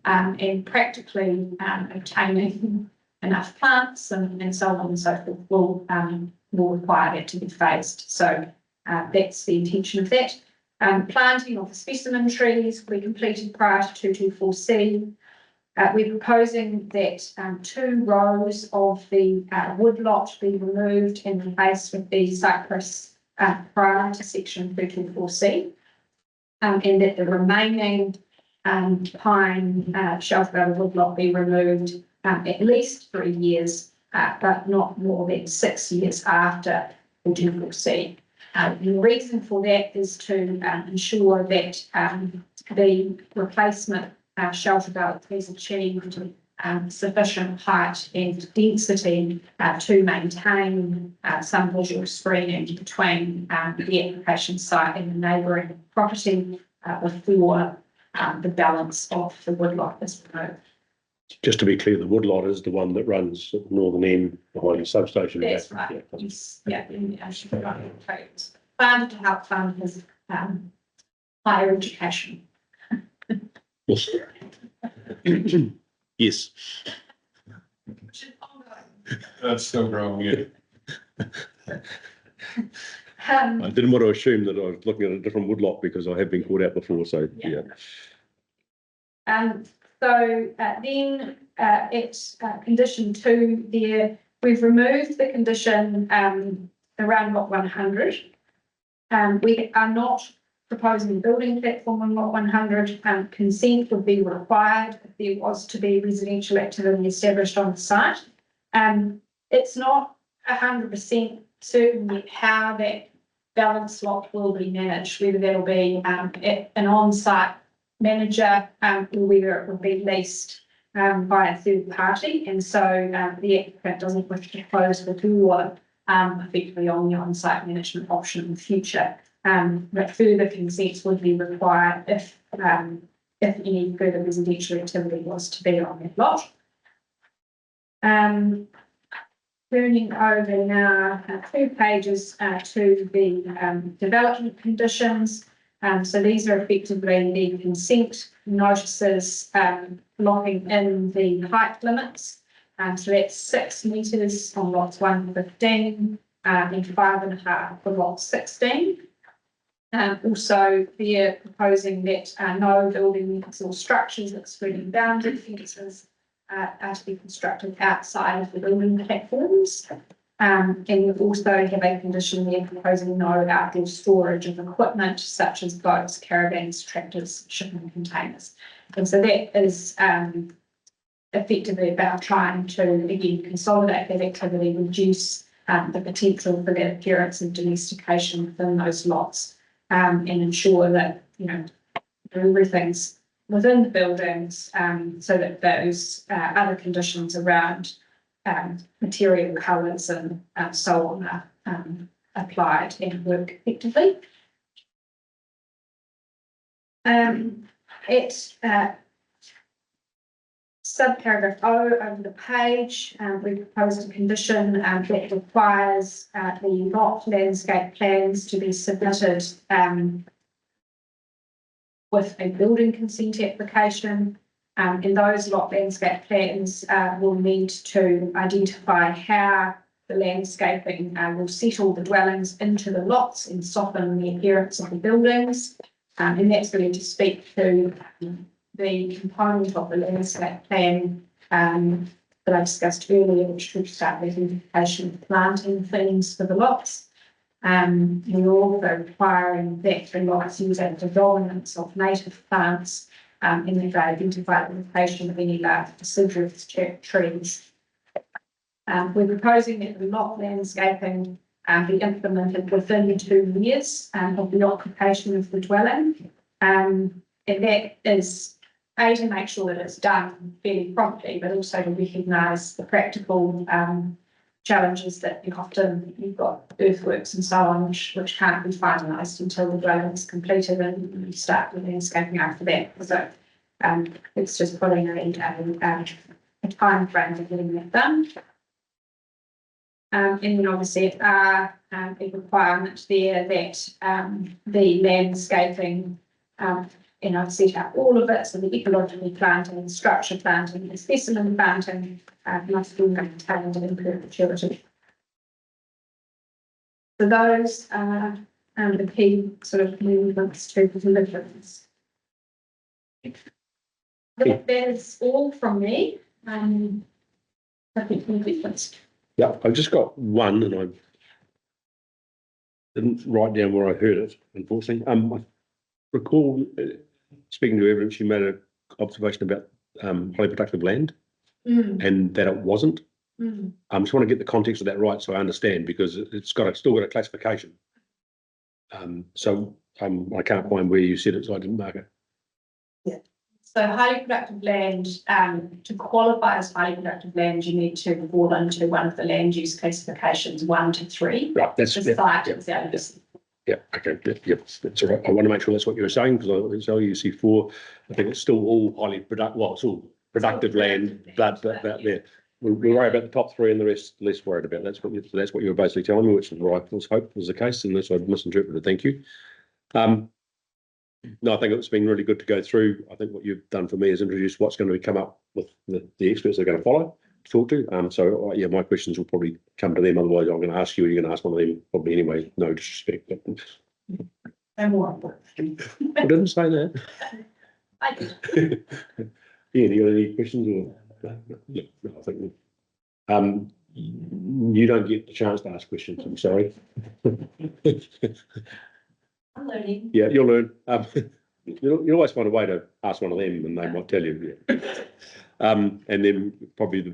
And practically obtaining enough plants and so on and so forth will require that to be phased. So that's the intention of that. Planting of the specimen trees will be completed prior to 224C. We're proposing that 2 rows of the woodlot be removed and replaced with the cypress prior to section 224C, and that the remaining pine shelf-bearing woodlot be removed at least 3 years, but not more than 6 years after 224C. The reason for that is to ensure that the replacement shelter-belt has achieved sufficient height and density to maintain some visual screening between the application site and the neighbouring property before the balance of the woodlot is removed. Just to be clear, the woodlot is the one that runs at the northern end behind the substation. That's right. Yes. Yeah. Funded to help fund his higher education. Yes. Yes. That's still growing, yeah. I didn't want to assume that I was looking at a different woodlot because I have been caught out before, so yeah. So then it's condition 2 there. We've removed the condition around lot 100. We are not proposing a building platform on lot 100. Consent would be required if there was to be residential activity established on the site. It's not 100% certain yet how that balance lot will be managed, whether that'll be an on-site manager or whether it will be leased by a third party. And so the applicant doesn't wish to close the door effectively on the on-site management option in the future. But further consents would be required if any further residential activity was to be on that lot. Turning over now 2 pages to the development conditions. So these are effectively the consent notices locking in the height limits. So that's 6 metres on lots 1 to 15 and 5.5 for lot 16. Also, they're proposing that no buildings or structures excluding boundary fences are to be constructed outside of the building platforms. And we've also have a condition there proposing no outdoor storage of equipment such as boats, caravans, tractors, shipping containers. And so that is effectively about trying to, again, consolidate that activity, reduce the potential for that appearance of domestication within those lots, and ensure that, you know, everything's within the buildings, so that those other conditions around material colours and so on are applied and work effectively. At subparagraph O over the page, we proposed a condition that requires the lot landscape plans to be submitted with a building consent application. And those lot landscape plans will need to identify how the landscaping will settle the dwellings into the lots and soften the appearance of the buildings. And that's really to speak to the component of the landscape plan that I discussed earlier, which should start with identification of planting themes for the lots. We're also requiring that the lots use a predominance of native plants and that they identify the location of any large deciduous trees. We're proposing that the lot landscaping be implemented within 2 years of the occupation of the dwelling. And that is to make sure that it's done fairly promptly, but also to recognise the practical challenges that you've got earthworks and so on, which can't be finalised until the dwelling is completed, and you start the landscaping after that. So it's just putting a time frame for getting that done. And then obviously it are a requirement there that the landscaping set out all of it, so the ecologically planting, structure planting, and specimen planting must be maintained in perpetuity. So those are the key sort of movements to the deliverance. That's all from me. I think we'll be finished. Yeah, I've just got one, and I didn't write down where I heard it, unfortunately. I recall speaking to evidence, you made an observation about highly productive land and that it wasn't. I just want to get the context of that right so I understand, because it's still got a classification. So I can't find where you said it, so I didn't mark it. So highly productive land, to qualify as highly productive land, you need to fall into one of the land use classifications 1 to 3. Right, that's The site is the only. yeah, okay, yep, that's all right. I want to make sure that's what you were saying, because I tell you, C4, I think it's still all highly productive, well, it's all productive land, but there. We worry about the top 3 and the rest less worried about. That's what you were basically telling me, which is what I was hoping was the case, unless I'd misinterpreted. Thank you. No, I think it's been really good to go through. I think what you've done for me is introduce what's going to come up with the experts they're going to follow, talk to. So yeah, my questions will probably come to them. Otherwise, I'm going to ask you. You're going to ask one of them probably anyway. No disrespect, but And more. I didn't say that. I did. Yeah, do you got any questions or? No, I think you don't get the chance to ask questions. I'm sorry. I'm learning. Yeah, you'll learn. You'll always find a way to ask one of them, and they might tell you. Yeah. And then probably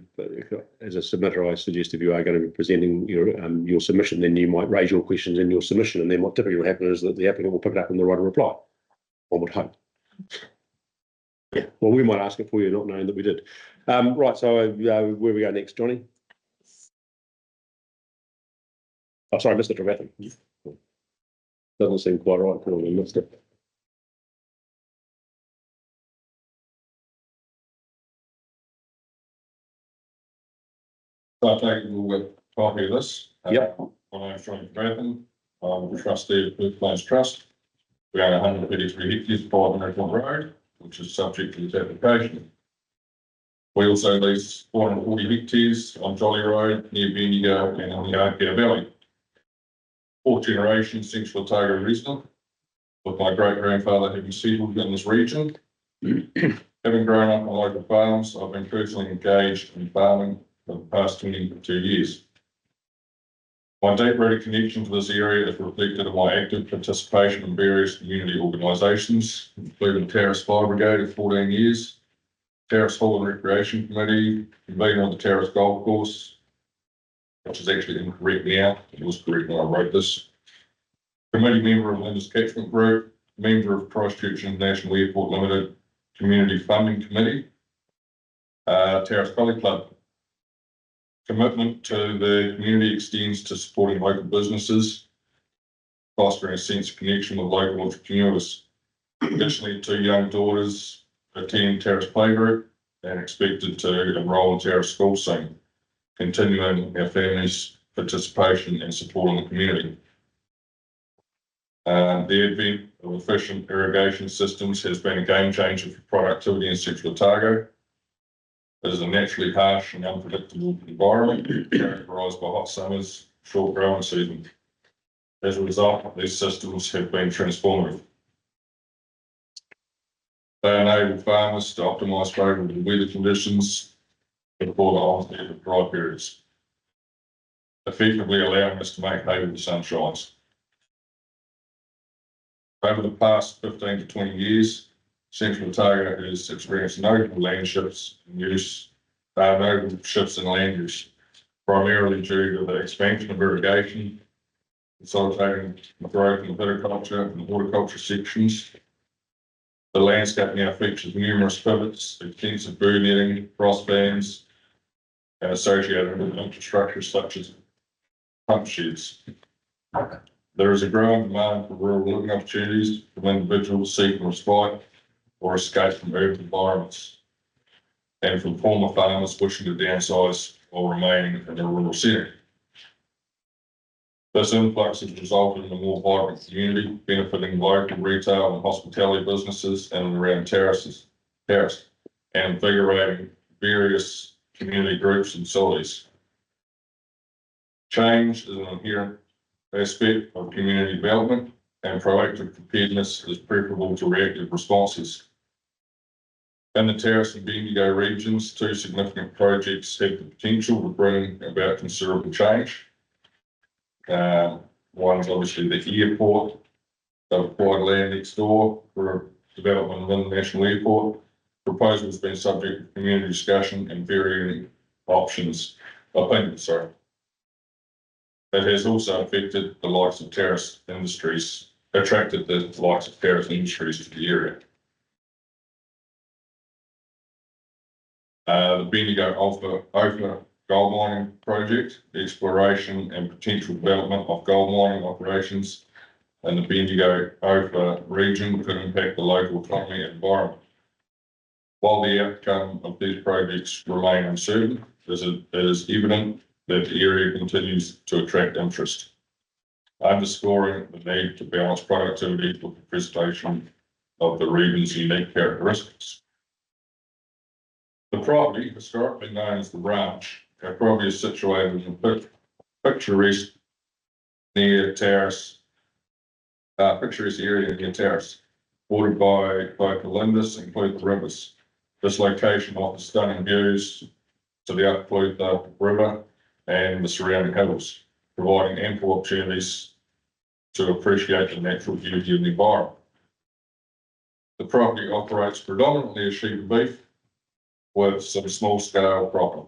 as a submitter, I suggest if you are going to be presenting your submission, then you might raise your questions in your submission, and then what typically will happen is that the applicant will pick it up in the right reply. One would hope. Yeah. Well, we might ask it for you, not knowing that we did. Right. So where we go next, Johnny? Oh, sorry, Mr. Trevathan. Doesn't seem quite right. I missed it. So I take it with a copy of this. Yep. My name's John Trevathan. I'm the trustee of Perth Plains Trust. We own 133 hectares of private national road, which is subject to this application. We also lease 440 hectares on Jolly Road near Bendigo and in the Arcare Valley. 4th generation Central Otago resident, with my great grandfather having settled in this region. Having grown up on local farms, I've been personally engaged in farming for the past 22 years. My deep-rooted connection to this area is reflected in my active participation in various community organisations, including Terrace Fire Brigade of 14 years, Terrace Hall and Recreation Committee, convener of the Terrace Golf Course, which is actually incorrect now. It was correct when I wrote this. Committee member of Linda's Catchment Group, member of Christchurch International Airport Limited Community Funding Committee, Terrace Valley Club. Commitment to the community extends to supporting local businesses, fostering a sense of connection with local entrepreneurs. Additionally, 2 young daughters attend Terrace Playgroup, and expected to enrol in Terrace School soon, continuing our family's participation and support in the community. The advent of efficient irrigation systems has been a game changer for productivity in Central Otago. It is a naturally harsh and unpredictable environment characterised by hot summers, short growing season. As a result, these systems have been transformative. They enable farmers to optimise favourable weather conditions before the onset of dry periods, effectively allowing us to make hay when the sun shines. Over the past 15 to 20 years, Central Otago has experienced notable land shifts in use, notable shifts in land use, primarily due to the expansion of irrigation, consolidating the growth in viticulture and horticulture sections. The landscape now features numerous pivots, extensive bird netting, cross bands, and associated infrastructure such as pump sheds. There is a growing demand for rural living opportunities from individuals seeking respite or escape from urban environments, and from former farmers wishing to downsize while remaining in a rural setting. This influx has resulted in a more vibrant community, benefiting local retail and hospitality businesses in and around Terrace, and invigorating various community groups and facilities. Change is an inherent aspect of community development, and proactive preparedness is preferable to reactive responses. In the Terrace and Bendigo regions, two significant projects have the potential to bring about considerable change. One is obviously the airport. They've acquired land next door for development of an international airport. Proposal has been subject to community discussion and varying opinions. It has also affected the likes of Terrace Industries, attracted the likes of Terrace Industries to the area. The Bendigo Opha gold mining project, the exploration and potential development of gold mining operations in the Bendigo Opha region could impact the local economy and environment. While the outcome of these projects remain uncertain, it is evident that the area continues to attract interest, underscoring the need to balance productivity with the preservation of the region's unique characteristics. The property, historically known as the Ranch, our property is situated in picturesque near Terrace, picturesque area near Terrace, bordered by both the Lindis and Clutha rivers. This location offers stunning views to the Upper Clutha River and the surrounding hills, providing ample opportunities to appreciate the natural beauty of the environment. The property operates predominantly as sheep and beef, with some small-scale cropping,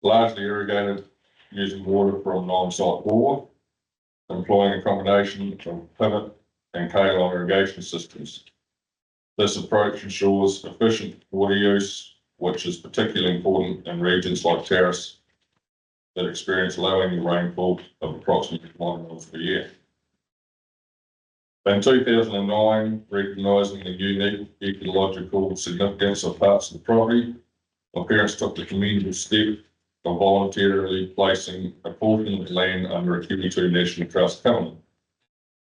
largely irrigated using water from on-site bore, employing a combination of pivot and K-line irrigation systems. This approach ensures efficient water use, which is particularly important in regions like Terrace that experience low annual rainfall of approximately 1 mil per year. In 2009, recognising the unique ecological significance of parts of the property, my parents took the commendable step of voluntarily placing a portion of land under a Kiwi2 National Trust covenant.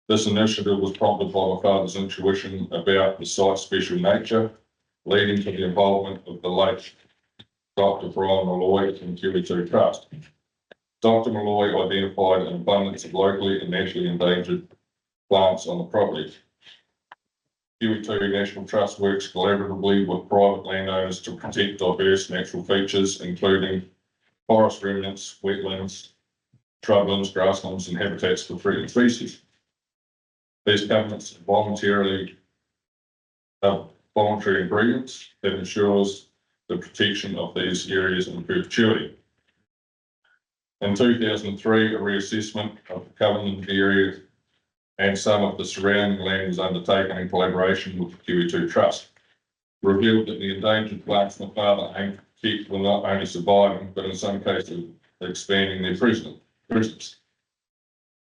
This initiative was prompted by my father's intuition about the site's special nature, leading to the involvement of the late Dr. Brian Malloy in Kiwi2 Trust. Dr. Malloy identified an abundance of locally and naturally endangered plants on the property. Kiwi2 National Trust works collaboratively with private landowners to protect diverse natural features, including forest remnants, wetlands, shrublands, grasslands, and habitats for threatened species. These covenants are voluntary agreements that ensures the protection of these areas in perpetuity. In 2003, a reassessment of the covenant area and some of the surrounding land was undertaken in collaboration with the Kiwi2 Trust, revealed that the endangered plants my father aimed to protect were not only surviving, but in some cases expanding their presence.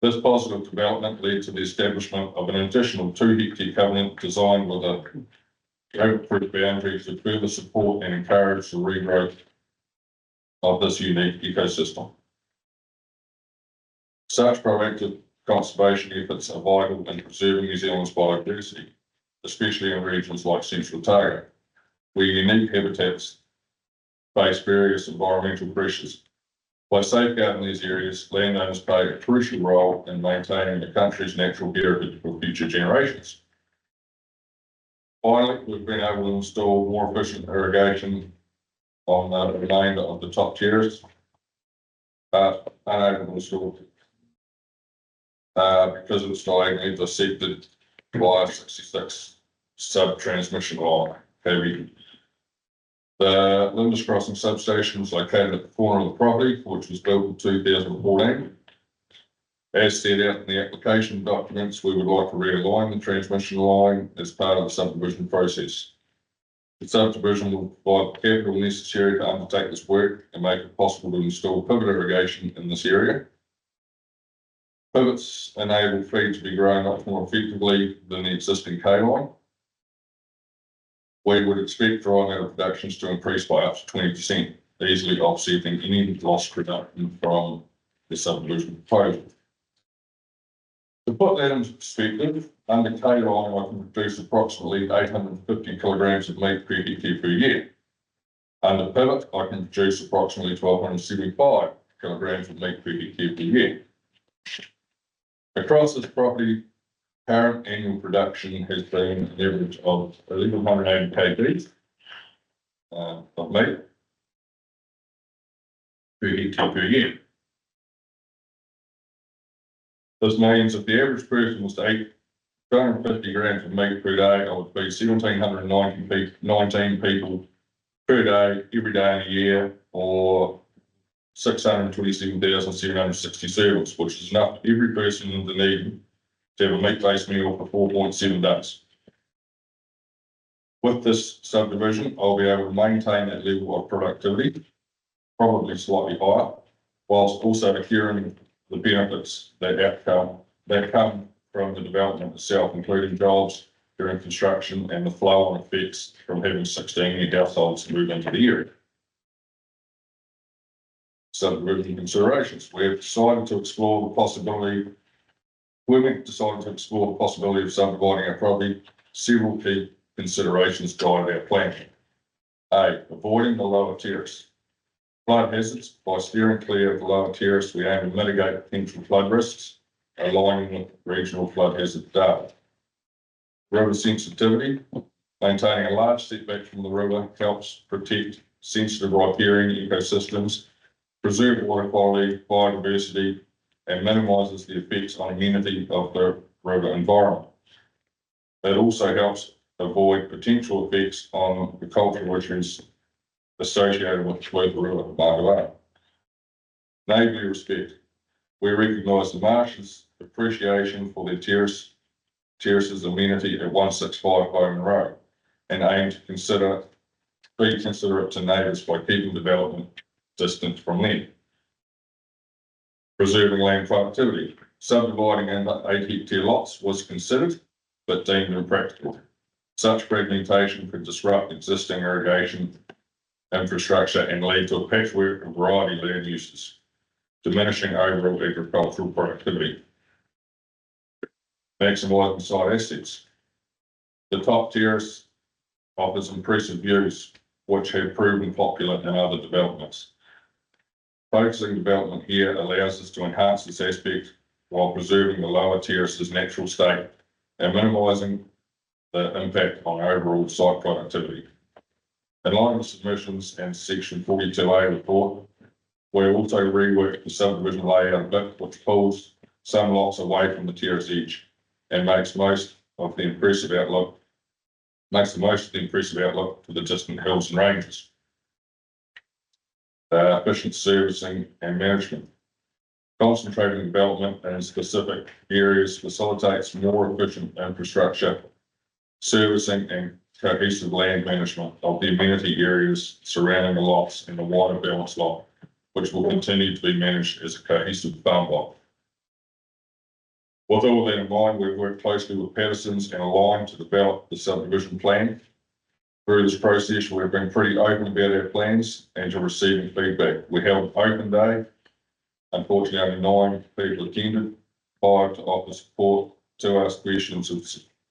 This positive development led to the establishment of an additional 2 hectare covenant designed with a oak boundaries to further support and encourage the regrowth of this unique ecosystem. Such proactive conservation efforts are vital in preserving New Zealand's biodiversity, especially in regions like Central Otago, where unique habitats face various environmental pressures. By safeguarding these areas, landowners play a crucial role in maintaining the country's natural heritage for future generations. Finally, we've been able to install more efficient irrigation on the remainder of the top tiers, but unable to install because of its diagonally dissected by a 66 sub-transmission line. The Lindis Crossing substation was located at the corner of the property, which was built in 2014. As set out in the application documents, we would like to realign the transmission line as part of the subdivision process. The subdivision will provide the capital necessary to undertake this work and make it possible to install pivot irrigation in this area. Pivots enable feed to be grown much more effectively than the existing K line. We would expect dry matter productions to increase by up to 20%, easily offsetting any lost production from the subdivision proposal. To put that into perspective, under K line, I can produce approximately 850 kilograms of meat per hectare per year. Under pivot, I can produce approximately 1,275 kilograms of meat per hectare per year. Across this property, current annual production has been an average of 1,180 kg of meat per hectare per year. This means if the average person was to eat 250 grams of meat per day, I would feed 1,719 people per day, every day in a year, or 627,760 servings, which is enough for every person in the need to have a meat-based meal for 4.7 days. With this subdivision, I'll be able to maintain that level of productivity, probably slightly higher, whilst also adhering the benefits that come from the development itself, including jobs during construction and the flow-on effects from having 16 new households move into the area. Subdivision considerations. We've decided to explore the possibility of subdividing our property. Several key considerations guided our planning. A, avoiding the lower terrace. Flood hazards. By steering clear of the lower terrace, we aim to mitigate potential flood risks, aligning with regional flood hazard data. River sensitivity. Maintaining a large setback from the river helps protect sensitive riparian ecosystems, preserve water quality, biodiversity, and minimises the effects on amenity of the river environment. It also helps avoid potential effects on the cultural issues associated with the river Margaret. Neighbourly respect. We recognise the Marshes' appreciation for their terraces amenity at 165 Bowman Road and aim to be considerate to neighbours by keeping development distant from them. Preserving land productivity. Subdividing into 8 hectare lots was considered, but deemed impractical. Such fragmentation could disrupt existing irrigation infrastructure and lead to a patchwork of variety land uses, diminishing overall agricultural productivity. Maximising site assets. The top terrace offers impressive views, which have proven popular in other developments. Focusing development here allows us to enhance this aspect while preserving the lower terrace's natural state and minimising the impact on overall site productivity. In line with submissions and section 42A report, we also reworked the subdivision layout a bit, which pulls some lots away from the terrace edge and makes the most of the impressive outlook to the distant hills and ranges. Efficient servicing and management. Concentrating development in specific areas facilitates more efficient infrastructure, servicing and cohesive land management of the amenity areas surrounding the lots and the wider balance lot, which will continue to be managed as a cohesive farm block. With all that in mind, we've worked closely with Patterson's and aligned to develop the subdivision plan. Through this process, we've been pretty open about our plans and to receiving feedback. We held an open day. Unfortunately, only 9 people attended, 5 to offer support, 2 ask questions of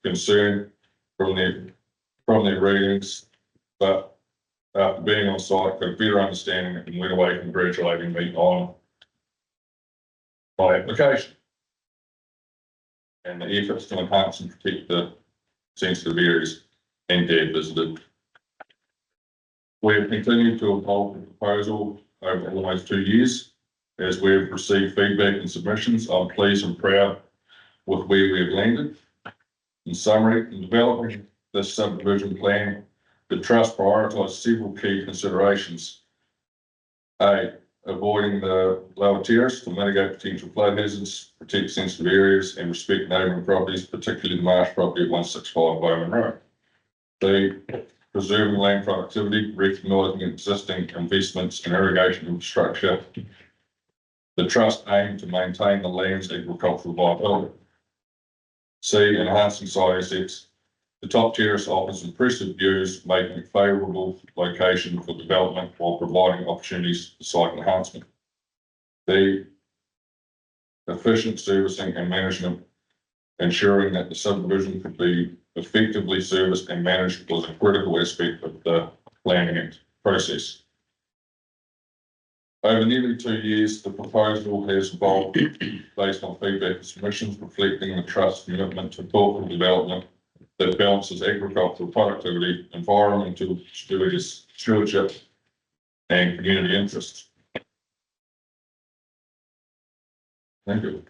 concern from their readings, but after being on site, got a better understanding and went away congratulating me on my application and the efforts to enhance and protect the sensitive areas and Dad visited. We have continued to evolve the proposal over almost 2 years. As we have received feedback and submissions, I'm pleased and proud with where we have landed. In summary, in developing this subdivision plan, the trust prioritised several key considerations. A, avoiding the lower terrace to mitigate potential flood hazards, protect sensitive areas and respect neighbouring properties, particularly the marsh property at 165 Bowman Road. B, preserving land productivity, recognising existing investments in irrigation infrastructure. The trust aimed to maintain the land's agricultural viability. C, enhancing site assets. The top terrace offers impressive views, making it favourable location for development while providing opportunities for site enhancement. D, efficient servicing and management, ensuring that the subdivision could be effectively serviced and managed was a critical aspect of the planning process. Over nearly 2 years, the proposal has evolved based on feedback and submissions reflecting the trust's commitment to thoughtful development that balances agricultural productivity, environmental stewardship, and community interests. Thank you.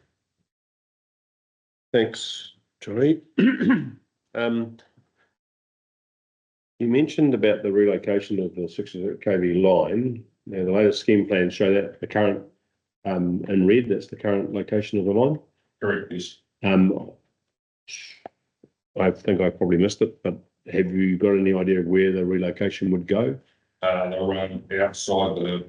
Thanks, Johnny. You mentioned about the relocation of the 600 kV line. Now, the latest scheme plans show that the current, in red, that's the current location of the line. Correct, yes. I think I probably missed it, but have you got any idea of where the relocation would go? They'll run outside the,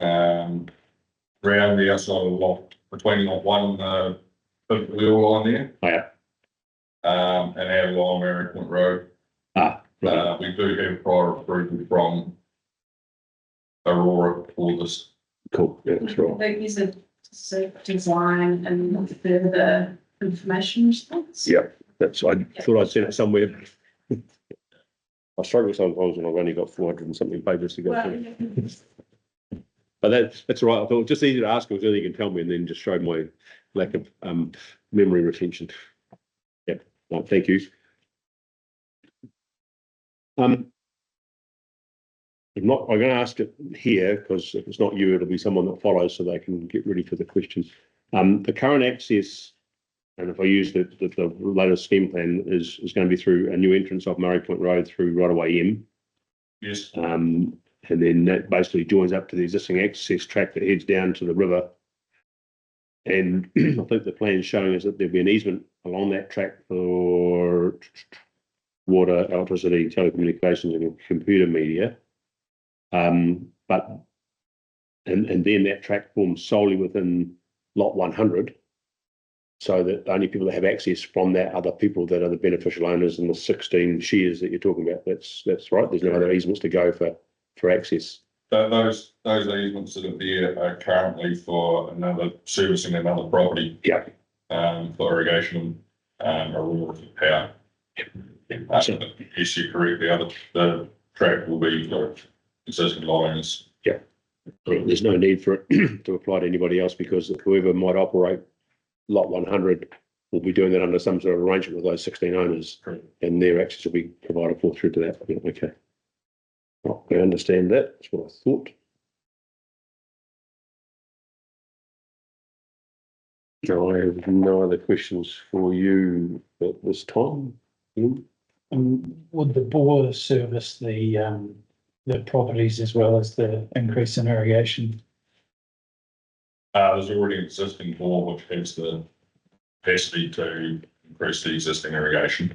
around the outside of the lot, between lot 1 and the fifth wheel line there. Oh, yeah. And out along Mary Point Road. Ah, right. We do have prior approval from Aurora for this. Cool. Yeah, that's right. There is a design and further information response. Yeah, that's. I thought I'd seen it somewhere. I struggle sometimes when I've only got 400 and something pages to go through. But that's all right. I thought it was just easy to ask, because then you can tell me, and then just show my lack of memory retention. Yeah, no, thank you. I'm going to ask it here, because if it's not you, it'll be someone that follows, so they can get ready for the questions. The current access, and if I use the latest scheme plan, is going to be through a new entrance off Murray Point Road through right away M. Yes. And then that basically joins up to the existing access track that heads down to the river. And I think the plan is showing us that there'll be an easement along that track for water, electricity, telecommunications, and computer media. But then that track forms solely within lot 100, so that the only people that have access from that are the people that are the beneficial owners in the 16 shares that you're talking about. That's right. There's no other easements to go for access. Those easements that are there are currently for another servicing another property. Yeah. For irrigation, or power. So, Yes, you're correct. The track will be for existing lines. there's no need for it to apply to anybody else, because whoever might operate lot 100 will be doing that under some sort of arrangement with those 16 owners. Correct. And their access will be provided for through to that. Yeah, okay. Well, I understand that. That's what I thought. No, I have no other questions for you at this time. Would the bore service the properties as well as the increase in irrigation? There's already an existing bore which has the capacity to increase the existing irrigation.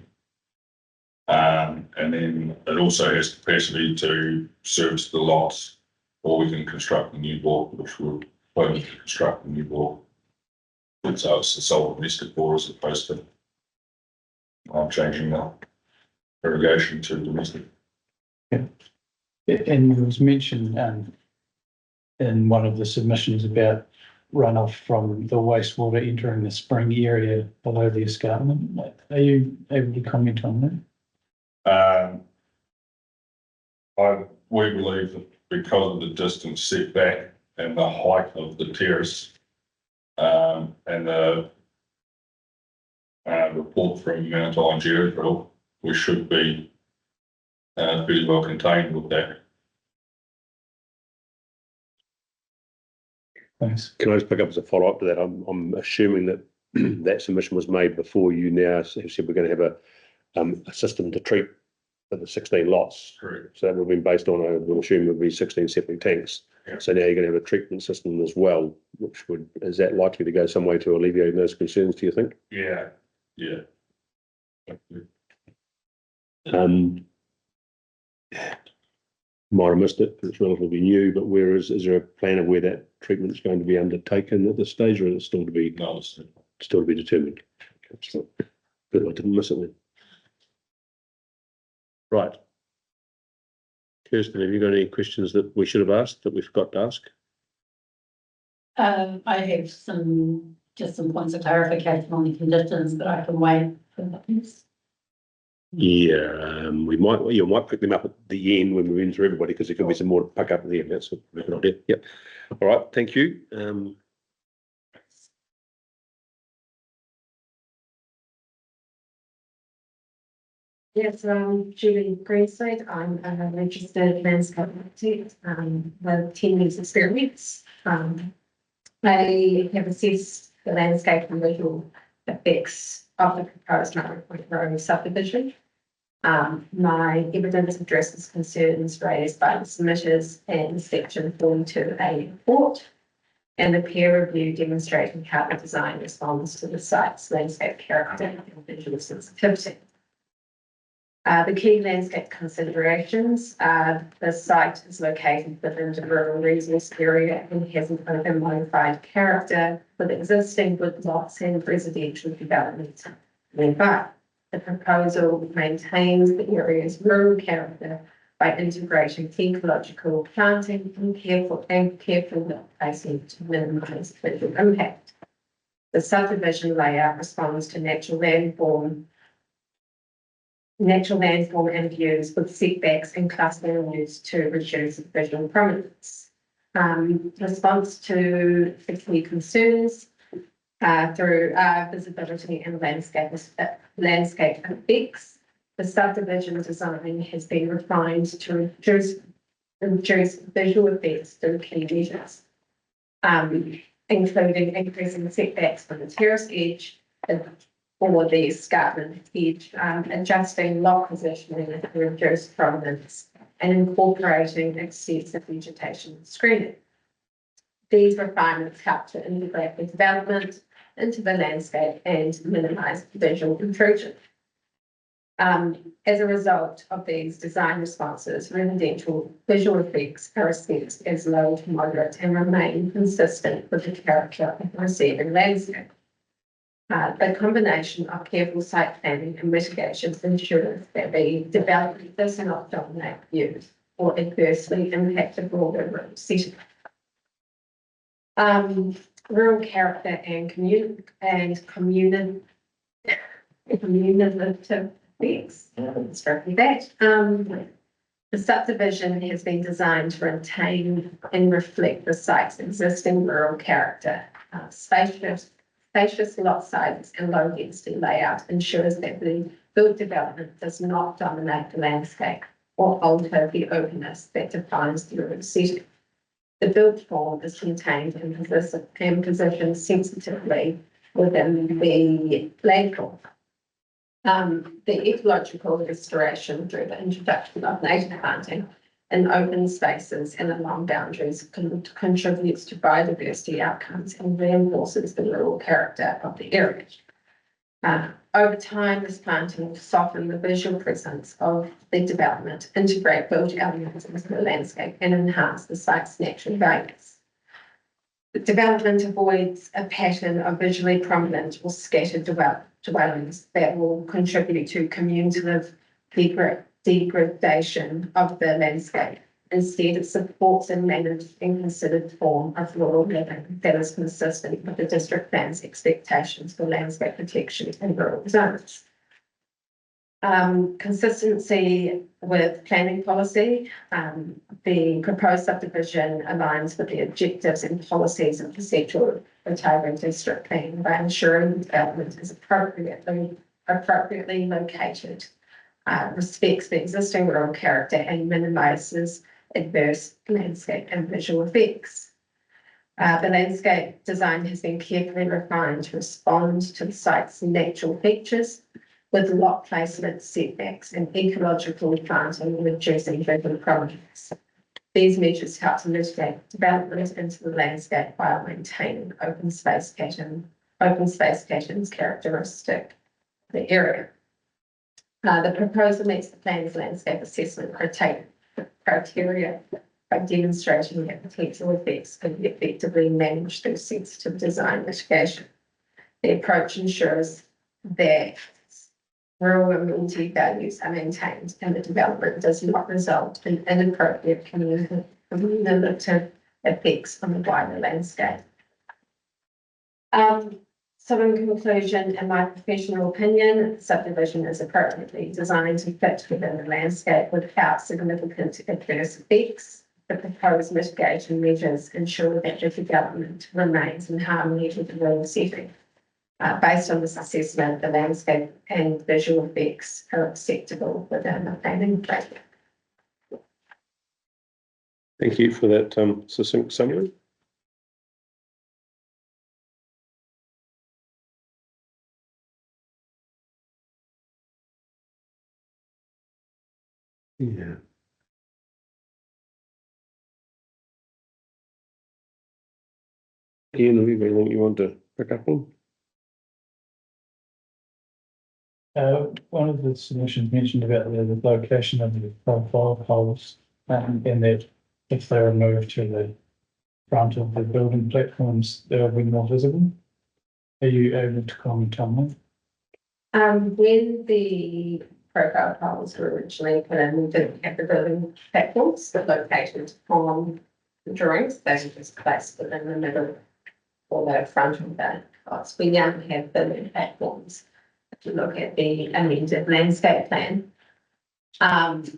And then it also has capacity to service the lots, or we can construct a new bore, which we're planning to construct a new bore. And so it's the sole domestic bore as opposed to changing the irrigation to domestic. And it was mentioned in one of the submissions about runoff from the wastewater entering the spring area below the escarpment. Are you able to comment on that? We believe that because of the distance setback and the height of the terrace, and the report from Mount Iron Geodrill, we should be pretty well contained with that. Thanks. Can I just pick up as a follow-up to that? I'm assuming that that submission was made before you now have said we're going to have a system to treat for the 16 lots. Correct. So that would have been based on, I would assume, would be 16 septic tanks. Yeah. So now you're going to have a treatment system as well, which is that likely to go some way to alleviating those concerns, do you think? Yeah, yeah. Might have missed it, it's relatively new, but is there a plan of where that treatment is going to be undertaken at this stage, or is it still to be determined? Good, I didn't miss it then. Right. Kirsten, have you got any questions that we should have asked that we forgot to ask? I have just some points of clarification on the conditions, but I can wait for those. Yeah, you might pick them up at the end when we're in through everybody, because there could be some more to pick up at the end. That's a good idea. Yep. All right, thank you. Yes, Julie Greenside. I'm a registered landscape architect with 10 years experience. I have assessed the landscape and visual effects of the proposed Murray Point Road subdivision. My evidence addresses concerns raised by the submitters and section 42A report, and the peer review demonstrating how the design responds to the site's landscape character and visual sensitivity. The key landscape considerations are the site is located within the rural resource area and has an open modified character with existing woodlots and residential development nearby. The proposal maintains the area's rural character by integrating ecological planting and careful placing to minimise visual impact. The subdivision layout responds to natural landform and views with setbacks and clustering used to reduce visual prominence. Response to the key concerns through visibility and landscape effects. The subdivision design has been refined to reduce visual effects through key measures, including increasing setbacks from the terrace edge or the escarpment edge, adjusting lot positioning to reduce prominence, and incorporating extensive vegetation screening. These refinements help to integrate the development into the landscape and minimise visual intrusion. As a result of these design responses, residential visual effects are assessed as low to moderate and remain consistent with the character of the receiving landscape. The combination of careful site planning and mitigation ensures that the development does not dominate views or adversely impact the broader rural setting. Rural character and community effects. Struggling that. The subdivision has been designed to retain and reflect the site's existing rural character. Spacious lot sizes and low density layout ensures that the built development does not dominate the landscape or alter the openness that defines the urban setting. The built form is contained and positioned sensitively within the landform. The ecological restoration through the introduction of native planting in open spaces and along boundaries contributes to biodiversity outcomes and reinforces the rural character of the area. Over time, this planting will soften the visual presence of the development, integrate built elements into the landscape, and enhance the site's natural values. The development avoids a pattern of visually prominent or scattered dwellings that will contribute to cumulative degradation of the landscape. Instead, it supports and managed in considered form of rural living that is consistent with the district plan's expectations for landscape protection in rural zones. Consistency with planning policy. The proposed subdivision aligns with the objectives and policies of the Central Otago District Plan by ensuring development is appropriately located, respects the existing rural character and minimises adverse landscape and visual effects. The landscape design has been carefully refined to respond to the site's natural features, with lot placement, setbacks, and ecological planting, reducing visual problems. These measures help to mitigate development into the landscape while maintaining open space patterns characteristic of the area. The proposal meets the plan's landscape assessment criteria by demonstrating that potential effects can be effectively managed through sensitive design mitigation. The approach ensures that rural amenity values are maintained and the development does not result in inappropriate cumulative effects on the wider landscape. So in conclusion, in my professional opinion, the subdivision is appropriately designed to fit within the landscape without significant adverse effects. The proposed mitigation measures ensure that the development remains in harmony with the rural setting. Based on this assessment, the landscape and visual effects are acceptable within the planning plan. Thank you for that succinct summary. Yeah. Ian, have you got anything you want to pick up on? One of the submissions mentioned about the location of the profile poles, and that if they were moved to the front of the building platforms, they will be more visible. Are you able to comment on that? When the profile poles were originally put in, we didn't have the building platforms that located on the drawings. They were just placed within the middle or the front of the house. We now have building platforms. If you look at the amended landscape plan. But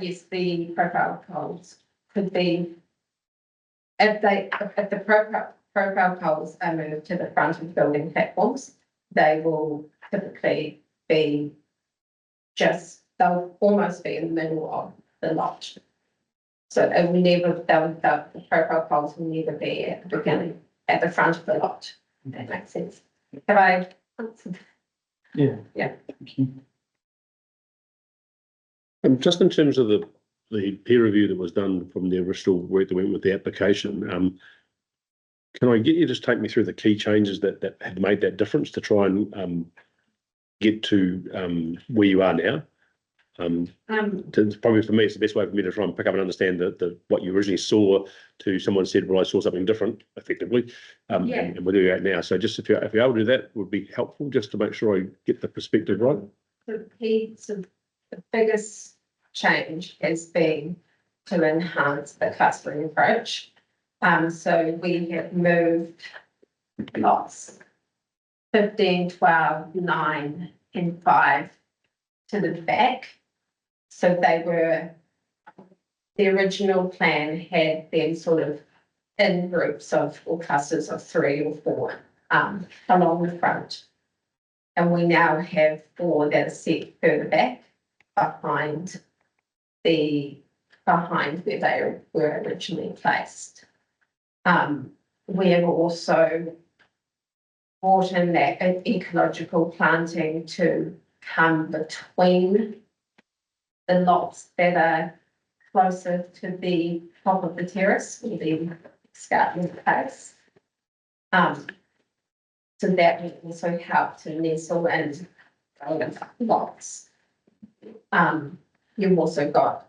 yes, the profile poles could be, if the profile poles are moved to the front of building platforms, they will typically be they'll almost be in the middle of the lot. So it will never, the profile poles will never be at the beginning, at the front of the lot. If that makes sense. Have I answered? Yeah. Yeah. Thank you. Just in terms of the peer review that was done from the original work that went with the application, can I get you to just take me through the key changes that had made that difference to try and get to where you are now? Probably for me, it's the best way for me to try and pick up and understand what you originally saw to someone said, well, I saw something different, effectively, and where you're at now. So just if you're able to do that, would be helpful just to make sure I get the perspective right. The biggest change has been to enhance the clustering approach. So we have moved lots 15, 12, 9, and 5 to the back. So the original plan had them sort of in groups or clusters of 3 or 4 along the front. And we now have 4 that are set further back behind where they were originally placed. We have also brought in that ecological planting to come between the lots that are closer to the top of the terrace or the escarpment place. So that will also help to nestle in lots. You've also got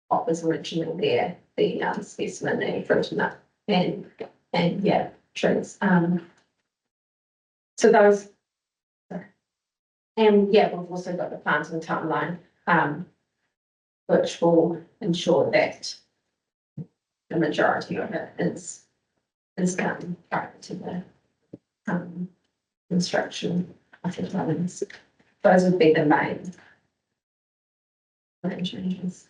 what was originally there, the specimen and fruit nut and yeah, trees. So those And yeah, we've also got the planting timeline, which will ensure that the majority of it is done prior to the construction of the dwellings. Those would be the main changes.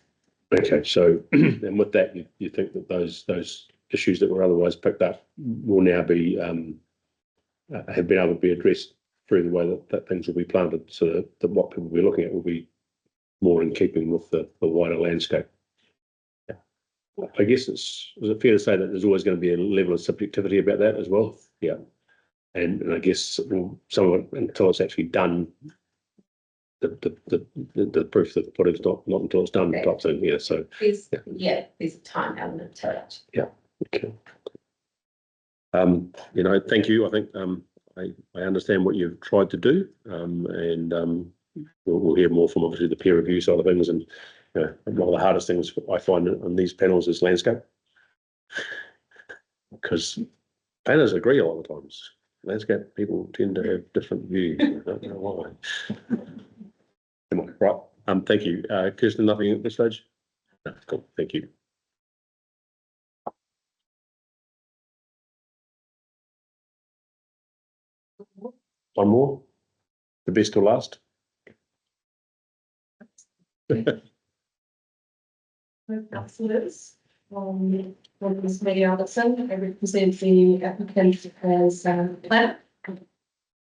Okay, so and with that, you think that those issues that were otherwise picked up will now be have been able to be addressed through the way that things will be planted, so that what people will be looking at will be more in keeping with the wider landscape. Yeah. I guess is it fair to say that there's always going to be a level of subjectivity about that as well? Yeah. And I guess some of it, until it's actually done, the proof that the pudding's not until it's done type thing. Yeah. So There's a time element to it. okay. Thank you. I think I understand what you've tried to do, and we'll hear more from obviously the peer review side of things. And one of the hardest things I find on these panels is landscape, because planners agree a lot of times. Landscape people tend to have different views. I don't know why. Come on, right. Thank you, Kirsten. Nothing at this stage. No, cool. Thank you. One more. The best till last. Councillors, my name is Maggie Alderson. I represent the applicant as planner.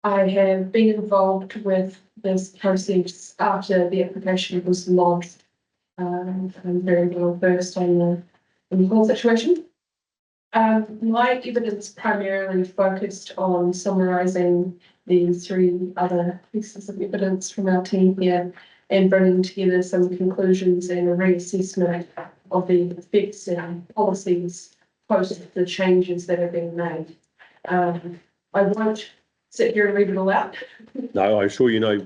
I have been involved with this process after the application was lodged. I'm very well versed on the whole situation. My evidence primarily focused on summarising the three other pieces of evidence from our team here and bringing together some conclusions and a reassessment of the effects and policies post the changes that have been made. I won't sit here and read it all out. No, I'm sure you know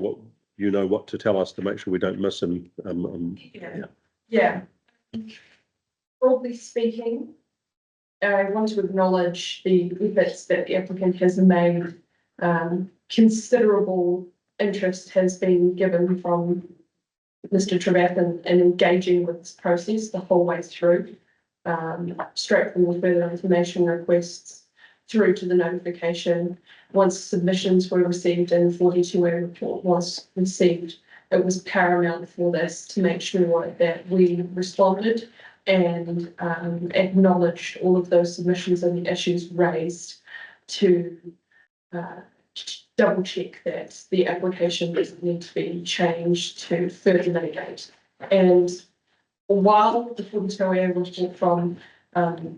what to tell us to make sure we don't miss them. Yeah. Broadly speaking, I want to acknowledge the efforts that the applicant has made. Considerable interest has been given from Mr. Trevathan in engaging with this process the whole way through, straight from the further information requests through to the notification. Once submissions were received and the 42A report was received, it was paramount for this to make sure that we responded and acknowledged all of those submissions and the issues raised to double check that the application doesn't need to be changed to further mitigate. And while the 42A report from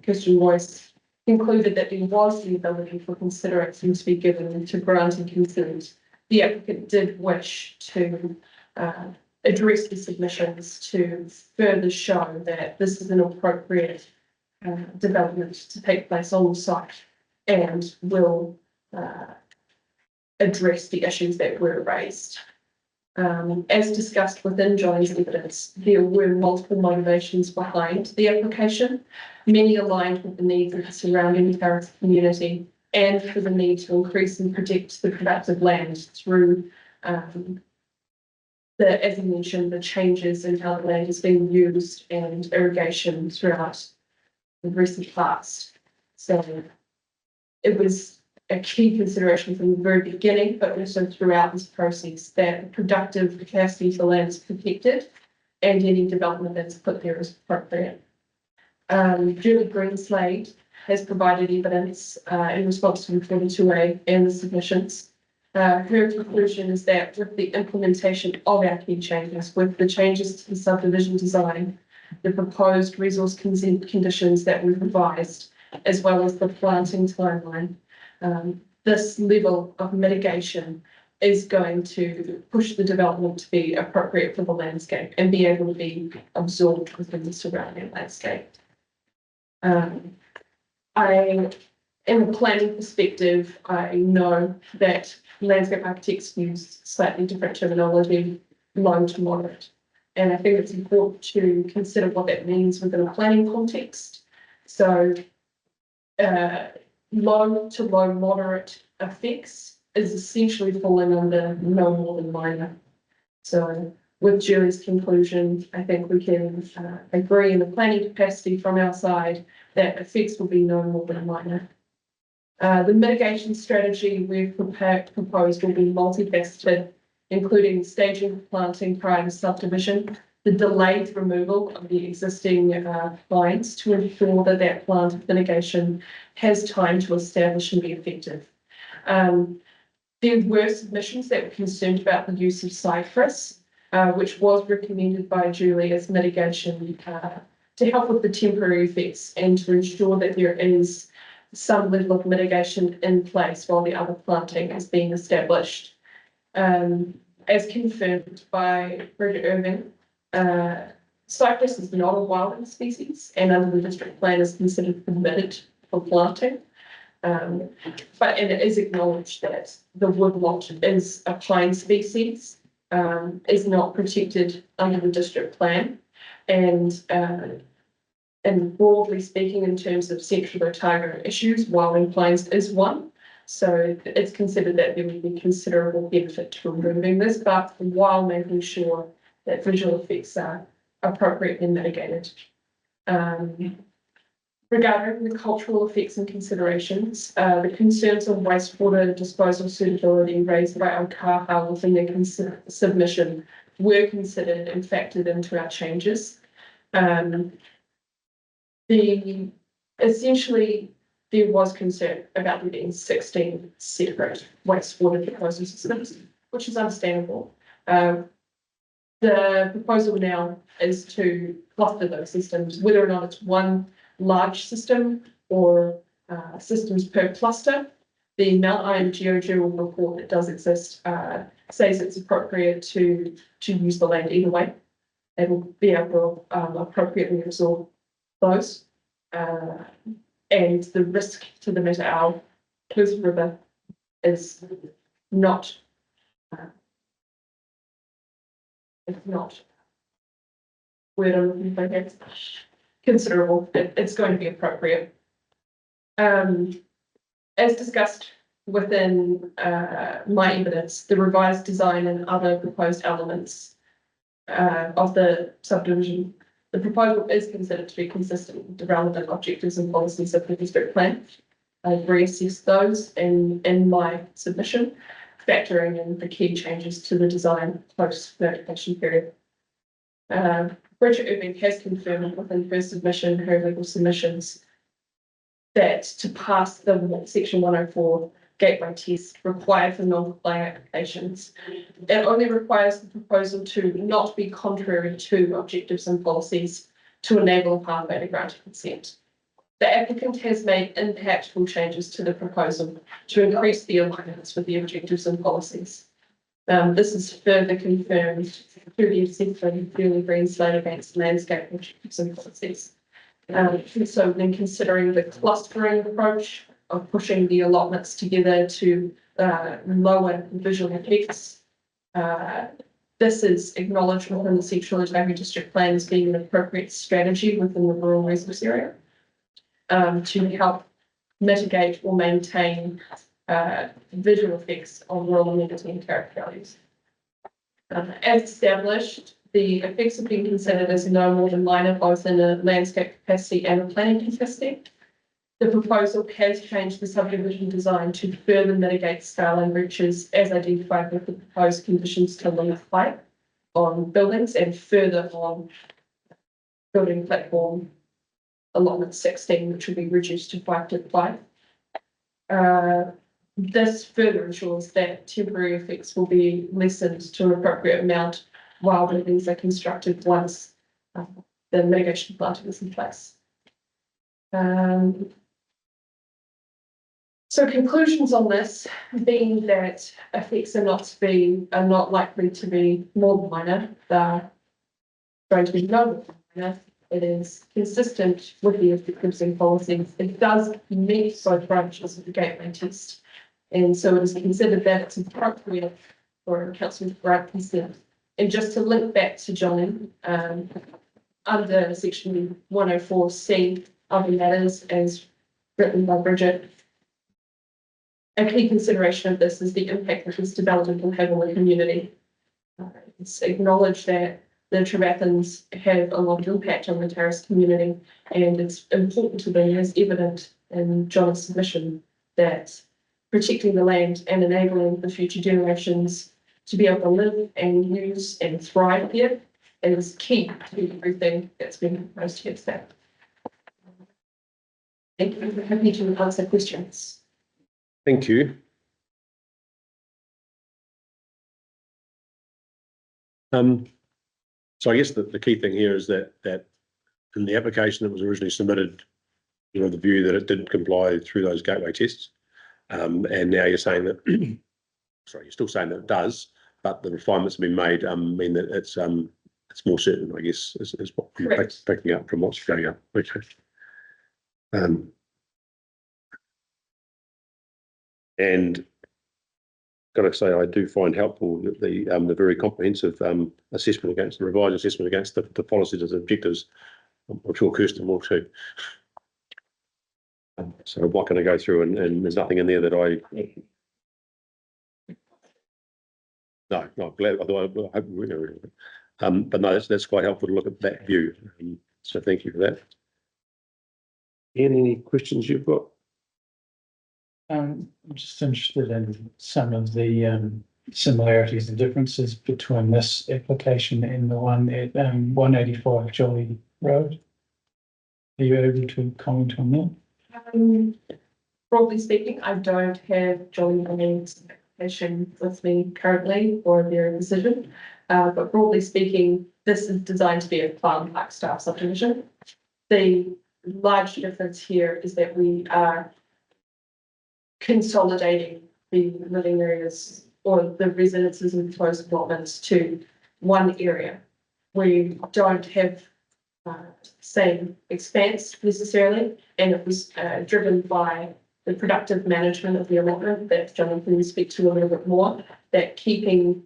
Kirsten Royce concluded that there was the ability for consideration to be given to granting consent, the applicant did wish to address the submissions to further show that this is an appropriate development to take place on the site and will address the issues that were raised. As discussed within Johnny's evidence, there were multiple motivations behind the application, many aligned with the needs of the surrounding Tararuas community and for the need to increase and protect the productive land through as I mentioned, the changes in how the land is being used and irrigation throughout the recent past. So it was a key consideration from the very beginning, but also throughout this process, that the productive capacity for land is protected and any development that's put there is appropriate. Julie Greenslade has provided evidence in response to the 42A and the submissions. Her conclusion is that with the implementation of our key changes, with the changes to the subdivision design, the proposed resource consent conditions that we've revised, as well as the planting timeline, this level of mitigation is going to push the development to be appropriate for the landscape and be able to be absorbed within the surrounding landscape. In a planning perspective, I know that landscape architects use slightly different terminology, low to moderate. And I think it's important to consider what that means within a planning context. So low to low moderate effects is essentially falling under no more than minor. So with Julie's conclusion, I think we can agree in the planning capacity from our side that effects will be no more than minor. The mitigation strategy we've proposed will be multifaceted, including staging planting prior to subdivision, the delayed removal of the existing pines to ensure that that plant mitigation has time to establish and be effective. There were submissions that were concerned about the use of cypress, which was recommended by Julie as mitigation to help with the temporary effects and to ensure that there is some level of mitigation in place while the other planting is being established. As confirmed by Bridget Irving, cypress is not a wildland species and under the district plan is considered permitted for planting. And it is acknowledged that the woodlot is a pine species, is not protected under the district plan. And broadly speaking, in terms of central Otago issues, wildland pines is one. So it's considered that there would be considerable benefit to removing this, but while making sure that visual effects are appropriately mitigated. Regarding the cultural effects and considerations, the concerns on wastewater disposal suitability raised by Ōkaha within their submission were considered and factored into our changes. Essentially, there was concern about there being 16 separate wastewater disposal systems, which is understandable. The proposal now is to cluster those systems, whether or not it's one large system or systems per cluster. The Mount Iron GeoGeol report that does exist says it's appropriate to use the land either way. It will be able to appropriately absorb those. And the risk to the Meta Owl Clutha River is not it's not considerable. It's going to be appropriate. As discussed within my evidence, the revised design and other proposed elements of the subdivision, the proposal is considered to be consistent with the relevant objectives and policies of the district plan. I've reassessed those in my submission, factoring in the key changes to the design post notification period. Bridget Irving has confirmed within her submission, her legal submissions, that to pass the section 104 gateway test required for non-compliant applications, it only requires the proposal to not be contrary to objectives and policies to enable a pathway to grant consent. The applicant has made impactful changes to the proposal to increase the alignments with the objectives and policies. This is further confirmed through the assessment of Julie Green slate against landscape objectives and policies. So then considering the clustering approach of pushing the allotments together to lower visual effects, this is acknowledged within the Central Otago District Plan as being an appropriate strategy within the rural resource area to help mitigate or maintain visual effects on rural amenity and character values. As established, the effects have been considered as no more than minor, both in a landscape capacity and a planning capacity. The proposal has changed the subdivision design to further mitigate scale and reaches as identified with the proposed conditions to limit height on buildings and further on building platform allotment 16, which will be reduced to 5 to 5. This further ensures that temporary effects will be lessened to an appropriate amount while buildings are constructed once the mitigation planting is in place. So conclusions on this being that effects are not likely to be more than minor. They're going to be no more than minor. It is consistent with the objectives and policies. It does meet both branches of the gateway test. And so it is considered that it's appropriate for council to grant consent. And just to link back to John, under section 104C of the matters as written by Bridget, a key consideration of this is the impact that this development will have on the community. It's acknowledged that the Trevathans have a lot of impact on the Terrace community, and it's important to be as evident in John's submission that protecting the land and enabling the future generations to be able to live and use and thrive here is key to everything that's been proposed here today. Thank you. I'm happy to answer questions. Thank you. So I guess the key thing here is that in the application that was originally submitted, you know, the view that it didn't comply through those gateway tests. And now you're saying that, sorry, you're still saying that it does, but the refinements have been made mean that it's more certain, I guess, is what I'm Correct. picking up from what's going up. Okay. And got to say, I do find helpful that the very comprehensive assessment against the revised assessment against the policies and objectives. I'm sure Kirsten will too. So I'm not going to go through and there's nothing in there that no, not glad. Although I hope we know. But no, that's quite helpful to look at that view. So thank you for that. Ian, any questions you've got? I'm just interested in some of the similarities and differences between this application and the one at 185 Jolly Road. Are you able to comment on that? Broadly speaking, I don't have Jolly Road's application with me currently or their decision. But broadly speaking, this is designed to be a farm park style subdivision. The large difference here is that we are consolidating the living areas or the residences and proposed developments to one area. We don't have same expanse necessarily, and it was driven by the productive management of the allotment that John can speak to a little bit more, that keeping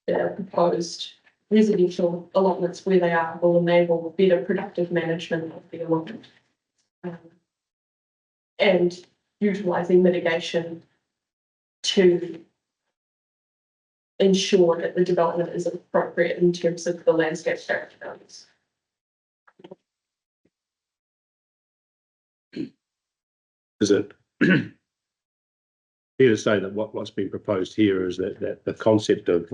the proposed residential allotments where they are will enable better productive management of the allotment. And utilising mitigation to ensure that the development is appropriate in terms of the landscape character values. Is it fair to say that what's being proposed here is that the concept of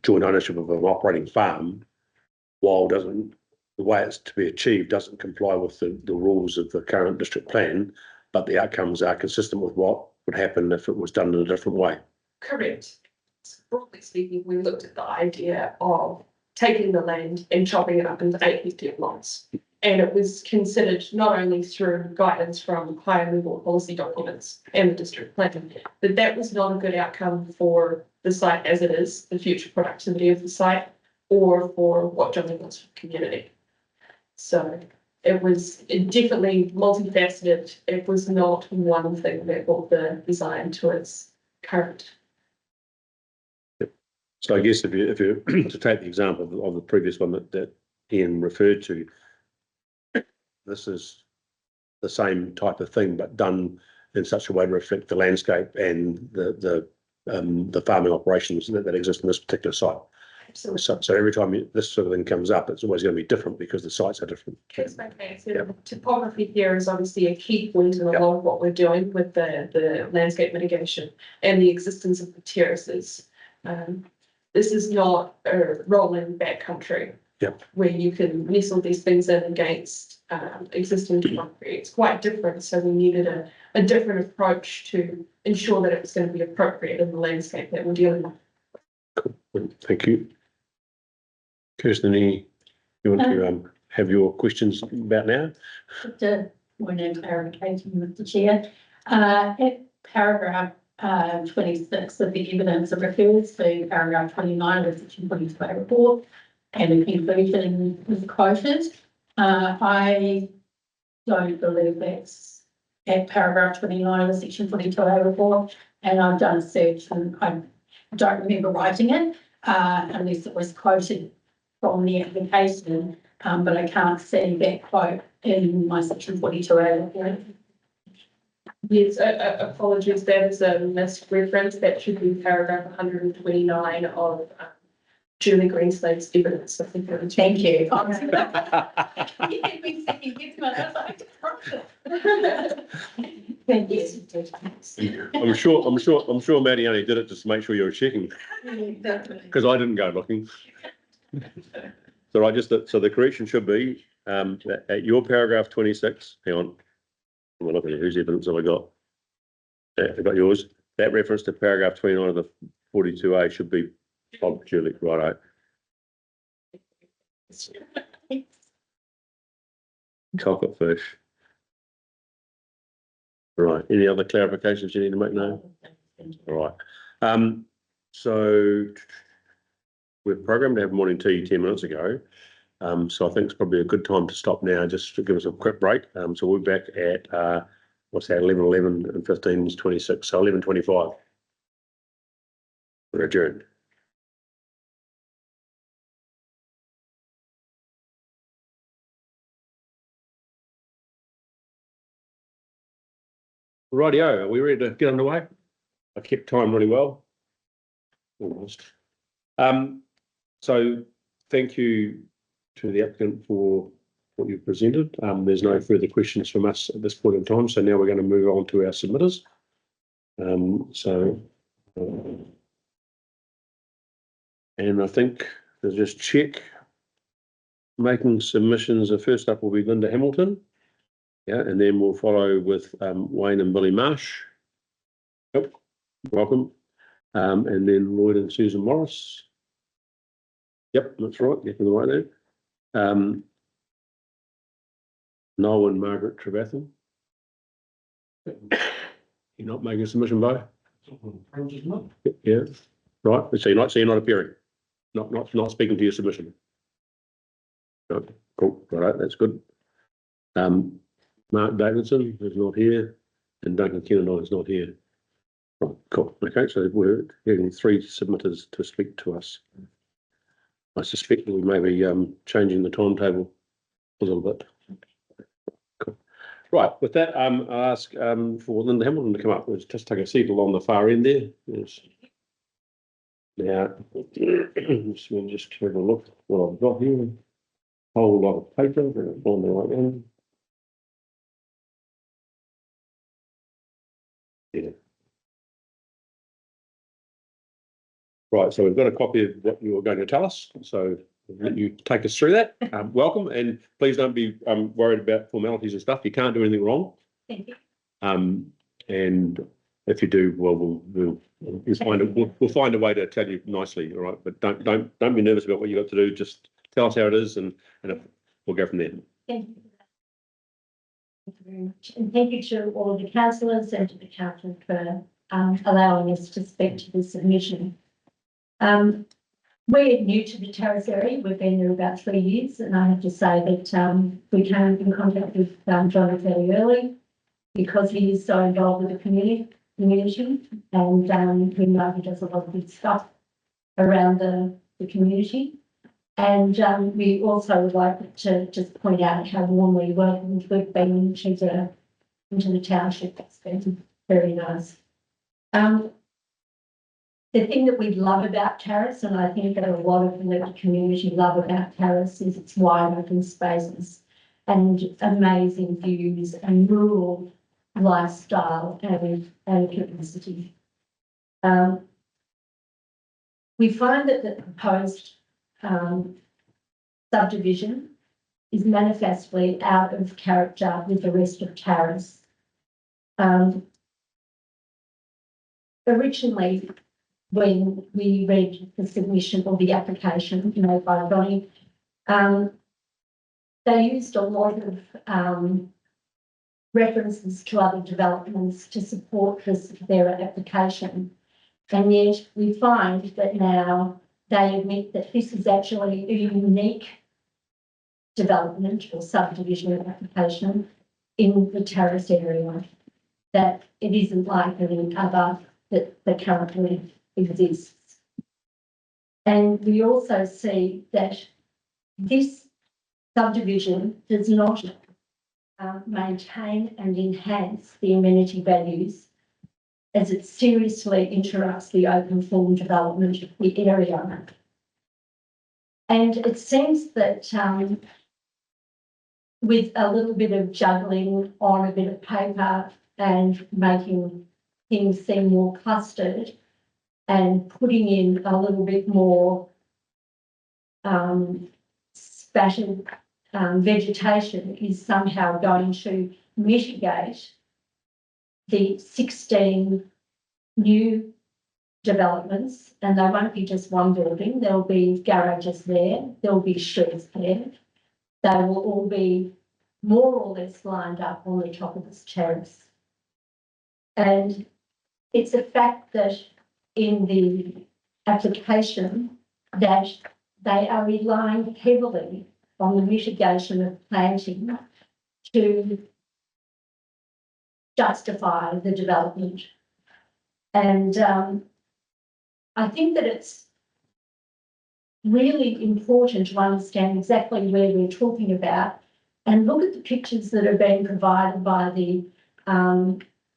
joint ownership of an operating farm, while the way it's to be achieved doesn't comply with the rules of the current district plan, but the outcomes are consistent with what would happen if it was done in a different way? Correct. Broadly speaking, we looked at the idea of taking the land and chopping it up into 8 hectare lots. And it was considered not only through guidance from higher level policy documents and the district plan, but that was not a good outcome for the site as it is, the future productivity of the site, or for what Johnny wants for the community. So it was definitely multifaceted. It was not one thing that brought the design to its current. So I guess if you to take the example of the previous one that Ian referred to, this is the same type of thing, but done in such a way to reflect the landscape and the farming operations that exist in this particular site. Absolutely. So every time this sort of thing comes up, it's always going to be different because the sites are different. That's okay. So topography here is obviously a key point in a lot of what we're doing with the landscape mitigation and the existence of the terraces. This is not a rolling backcountry where you can nestle these things in against existing topography. It's quite different. So we needed a different approach to ensure that it was going to be appropriate in the landscape that we're dealing with. Cool. Thank you. Kirsten, you want to have your questions about now? Point in clarification, Mr. Chair. At paragraph 26 of the evidence, it refers to paragraph 29 of the section 42A report, and the conclusion is quoted. I don't believe that's at paragraph 29 of the section 42A report, and I've done a search and I don't remember writing it unless it was quoted from the application, but I can't see that quote in my section 42A report. Yes, apologies, that is a misreference. That should be paragraph 129 of Julie Greenslade's evidence. I think. Thank you. Thank you. I'm sure Maddie only did it just to make sure you were checking, because I didn't go looking. So the correction should be, at your paragraph 26, hang on. I'm looking at whose evidence have I got? Yeah, I got yours. That reference to paragraph 29 of the 42A should be Bob Julie, righto. Chocolate fish. Right, any other clarifications you need to make now? All right. So we're programmed to have morning tea 10 minutes ago. So I think it's probably a good time to stop now, just to give us a quick break. So we're back at, what's that, 11:11 and 15 is 26, so 11:25. We're adjourned. Rightio, are we ready to get underway? I kept time really well. Almost. So thank you to the applicant for what you've presented. There's no further questions from us at this point in time, so now we're going to move on to our submitters. And I think there's just check making submissions. The first up will be Linda Hamilton. Yeah, and then we'll follow with Wayne and Billy Marsh. Yep, welcome. And then Lloyd and Susan Morris. Yep, that's right. Get in the right there. Noel and Margaret Trevathan. You're not making a submission, Bo? Yeah, right. So you're not appearing, not speaking to your submission. No, cool. Right, that's good. Mark Davidson is not here, and Duncan Kennedy is not here. Right, cool. Okay, so we're getting 3 submitters to speak to us. I suspect that we may be changing the timetable a little bit. Cool. Right, with that, I'll ask for Linda Hamilton to come up. Let's just take a seat along the far end there. Yes. Now, we'll just have a look at what I've got here. Whole lot of paper on the right end. Yeah. Right, so we've got a copy of what you were going to tell us. So I'll let you take us through that. Welcome, and please don't be worried about formalities and stuff. You can't do anything wrong. Thank you. And if you do, well, we'll find a way to tell you nicely. All right, but don't be nervous about what you got to do. Just tell us how it is, and we'll go from there. Thank you. Thank you very much. And thank you to all of the councillors and to the council for allowing us to speak to this submission. We're new to the terrace area. We've been there about 3 years, and I have to say that we came in contact with John fairly early because he is so involved with the community, and we know he does a lot of good stuff around the community. And we also would like to just point out how warmly welcomed we've been into the township. It's been very nice. The thing that we love about Terrace, and I think that a lot of the community love about Terrace, is its wide open spaces and amazing views and rural lifestyle and capacity. We find that the proposed subdivision is manifestly out of character with the rest of Terrace. Originally, when we read the submission or the application made by Ronnie, they used a lot of references to other developments to support their application. And yet we find that now they admit that this is actually a unique development or subdivision application in the Terrace area, that it isn't like any other that currently exists. And we also see that this subdivision does not maintain and enhance the amenity values as it seriously interrupts the open form development of the area. And it seems that with a little bit of juggling on a bit of paper and making things seem more clustered and putting in a little bit more spattered vegetation is somehow going to mitigate the 16 new developments, and there won't be just one building. There'll be garages there, there'll be sheds there. They will all be more or less lined up on the top of this terrace. And it's a fact that in the application that they are relying heavily on the mitigation of planting to justify the development. And I think that it's really important to understand exactly where we're talking about and look at the pictures that are being provided by the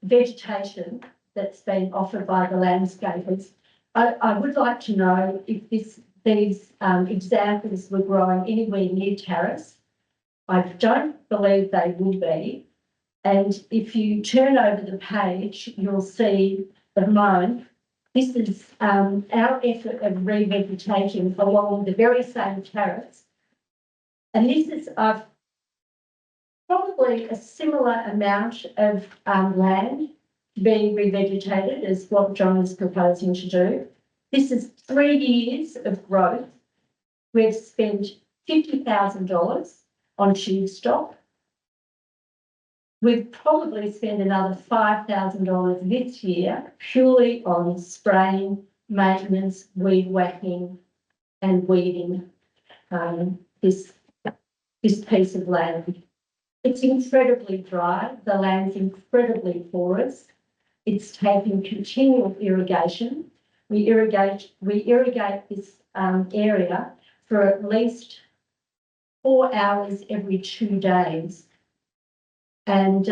vegetation that's been offered by the landscapers. I would like to know if these examples were growing anywhere near terrace. I don't believe they will be. And if you turn over the page, you'll see of mine. This is our effort of revegetating along the very same terrace. And this is probably a similar amount of land being revegetated as what John is proposing to do. This is 3 years of growth. We've spent $50,000 on tube stock. We've probably spent another $5,000 this year purely on spraying, maintenance, weed whacking and weeding this piece of land. It's incredibly dry. The land's incredibly porous. It's taking continual irrigation. We irrigate this area for at least 4 hours every 2 days. And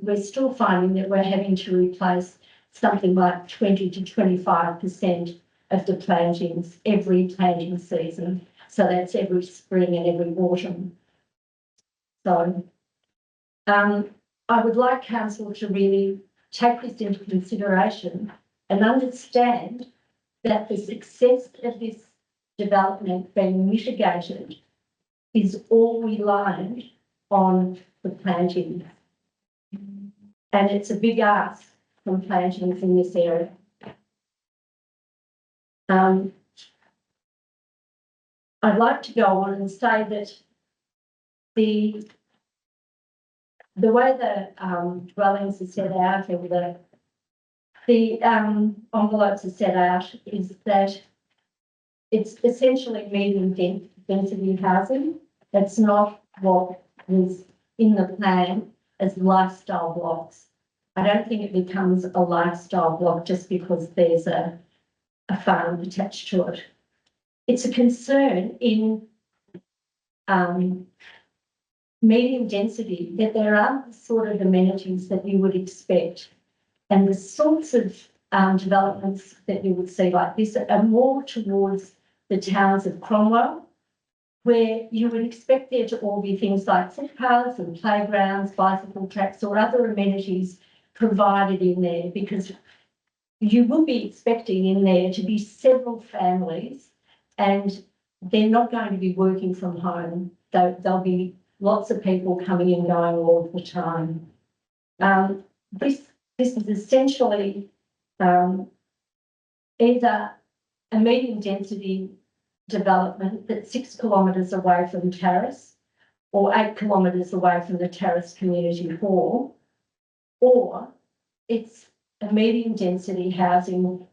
we're still finding that we're having to replace something like 20 to 25% of the plantings every planting season. So that's every spring and every autumn. So I would like council to really take this into consideration and understand that the success of this development being mitigated is all reliant on the plantings. And it's a big ask from plantings in this area. I'd like to go on and say that the way the dwellings are set out or the envelopes are set out is that it's essentially medium density housing. That's not what was in the plan as lifestyle blocks. I don't think it becomes a lifestyle block just because there's a farm attached to it. It's a concern in medium density that there aren't the sort of amenities that you would expect. And the sorts of developments that you would see like this are more towards the towns of Cromwell, where you would expect there to all be things like footpaths and playgrounds, bicycle tracks or other amenities provided in there, because you will be expecting in there to be several families and they're not going to be working from home. There'll be lots of people coming and going all the time. This is essentially either a medium density development that's 6 kilometres away from Terrace or 8 kilometres away from the Terrace Community Hall, or it's a medium density housing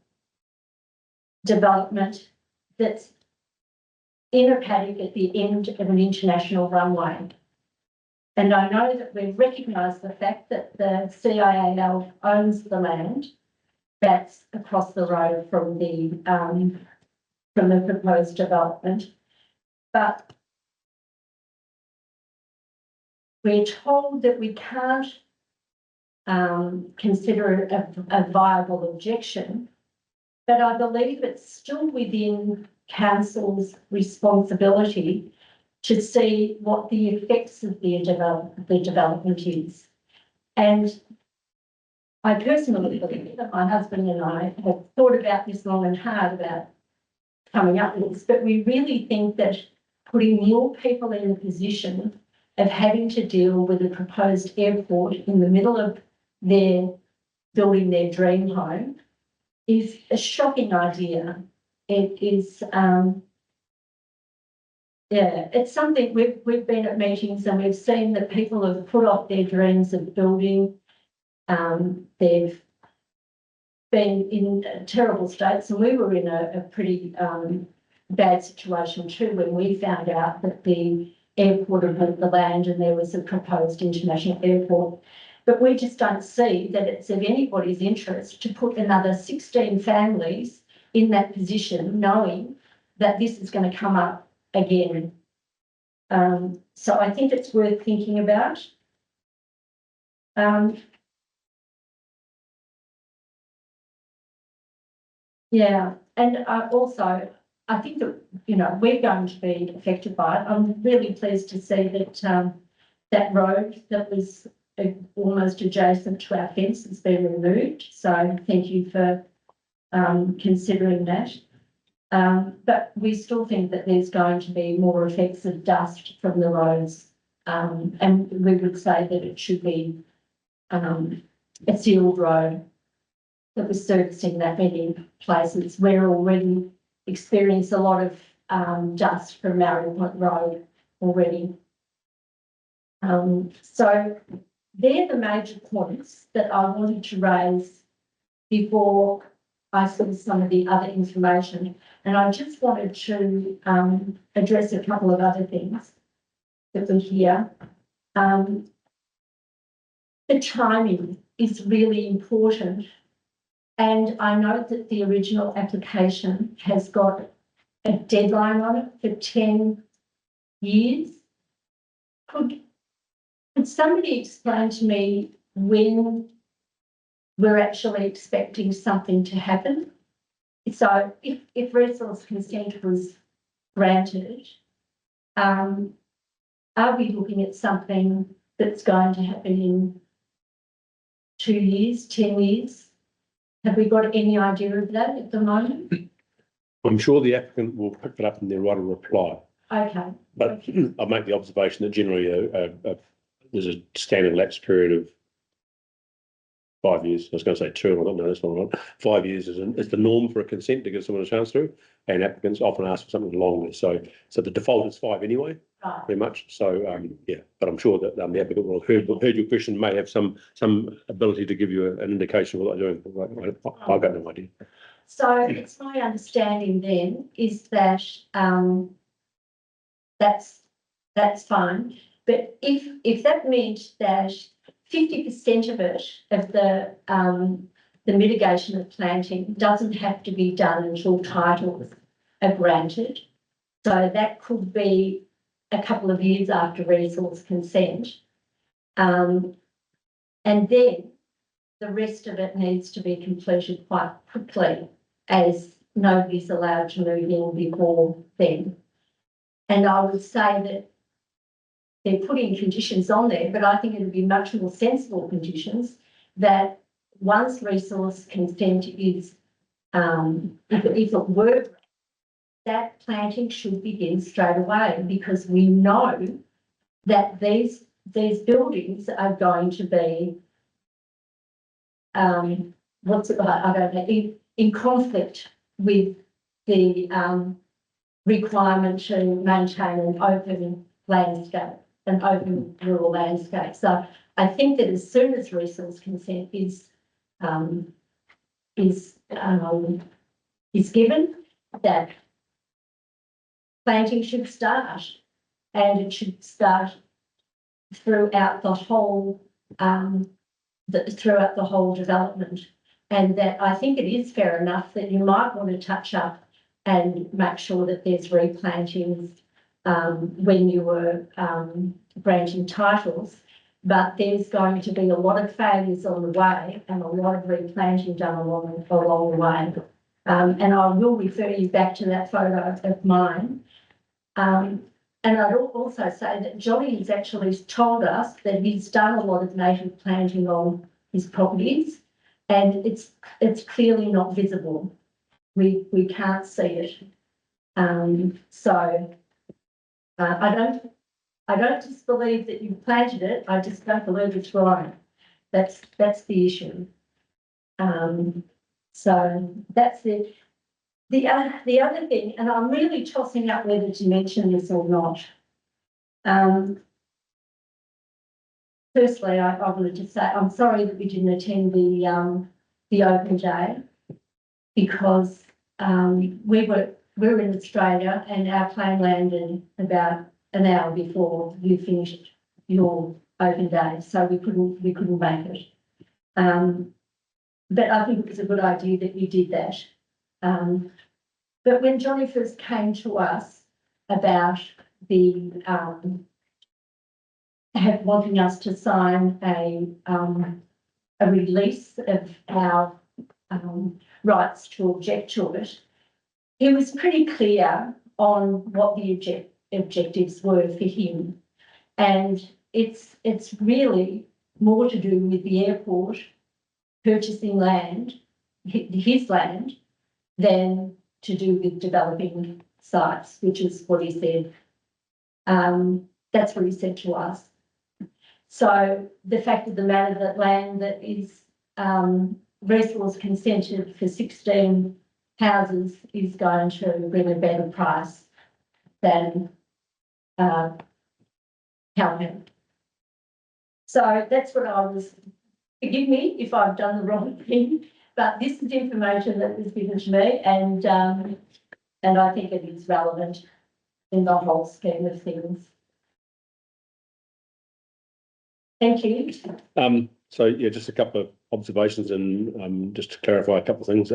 development that's in a paddock at the end of an international runway. And I know that we've recognised the fact that the CIAL owns the land that's across the road from the proposed development, but we're told that we can't consider it a viable objection, but I believe it's still within council's responsibility to see what the effects of the development is. And I personally believe that my husband and I have thought about this long and hard about coming up with this, but we really think that putting more people in a position of having to deal with a proposed airport in the middle of their building their dream home is a shocking idea. It is, it's something we've been at meetings and we've seen that people have put off their dreams of building. They've been in terrible states, and we were in a pretty bad situation too when we found out that the airport had bought the land and there was a proposed international airport. But we just don't see that it's of anybody's interest to put another 16 families in that position, knowing that this is going to come up again. So I think it's worth thinking about. Yeah, and also, I think that, you know, we're going to be affected by it. I'm really pleased to see that that road that was almost adjacent to our fence has been removed. So thank you for considering that. But we still think that there's going to be more effects of dust from the roads. And we would say that it should be a sealed road that was servicing that many places. We're already experiencing a lot of dust from Maori Point Road already. So they're the major points that I wanted to raise before I saw some of the other information. And I just wanted to address a couple of other things that were here. The timing is really important. And I know that the original application has got a deadline on it for 10 years. Could somebody explain to me when we're actually expecting something to happen? So if resource consent was granted, are we looking at something that's going to happen in 2 years, 10 years? Have we got any idea of that at the moment? I'm sure the applicant will pick it up in their right of reply. Okay. But I'll make the observation that generally there's a standard lapse period of 5 years. I was going to say 2, I don't know, that's not right. 5 years is the norm for a consent to give someone a chance through, and applicants often ask for something longer. So the default is 5 anyway, Right. very much. So yeah, but I'm sure that the applicant will have heard your question, may have some ability to give you an indication of what they're doing. I've got no idea. So it's my understanding then is that that's fine. But if that meant that 50% of it, of the mitigation of planting doesn't have to be done until titles are granted. So that could be a couple of years after resource consent. And then the rest of it needs to be completed quite quickly, as nobody's allowed to move in before then. And I would say that they're putting conditions on there, but I think it would be much more sensible conditions that once resource consent is, if it were, that planting should begin straight away, because we know that these buildings are going to be, I don't know, in conflict with the requirement to maintain an open landscape, an open rural landscape. So I think that as soon as resource consent is given, that planting should start, and it should start throughout the whole development. And that I think it is fair enough that you might want to touch up and make sure that there's replantings when you were granting titles, but there's going to be a lot of failures on the way and a lot of replanting done along the way. And I will refer you back to that photo of mine. And I'd also say that Johnny has actually told us that he's done a lot of native planting on his properties, and it's clearly not visible. We can't see it. So I don't disbelieve that you've planted it. I just don't believe it's right. That's the issue. So that's it. The other thing, and I'm really tossing up whether to mention this or not. Firstly, I wanted to say I'm sorry that we didn't attend the open day, because we were in Australia and our plane landed about an hour before you finished your open day, so we couldn't make it. But I think it was a good idea that you did that. But when Johnny first came to us about the wanting us to sign a release of our rights to object to it, he was pretty clear on what the objectives were for him, and it's really more to do with the airport purchasing land, his land, than to do with developing sites, which is what he said. That's what he said to us. So the fact of the matter that land that is resource consented for 16 houses is going to bring a better price than Calhoun. So that's what I was. Forgive me if I've done the wrong thing, but this is information that was given to me, and I think it is relevant in the whole scheme of things. Thank you. So yeah, just a couple of observations and just to clarify a couple of things.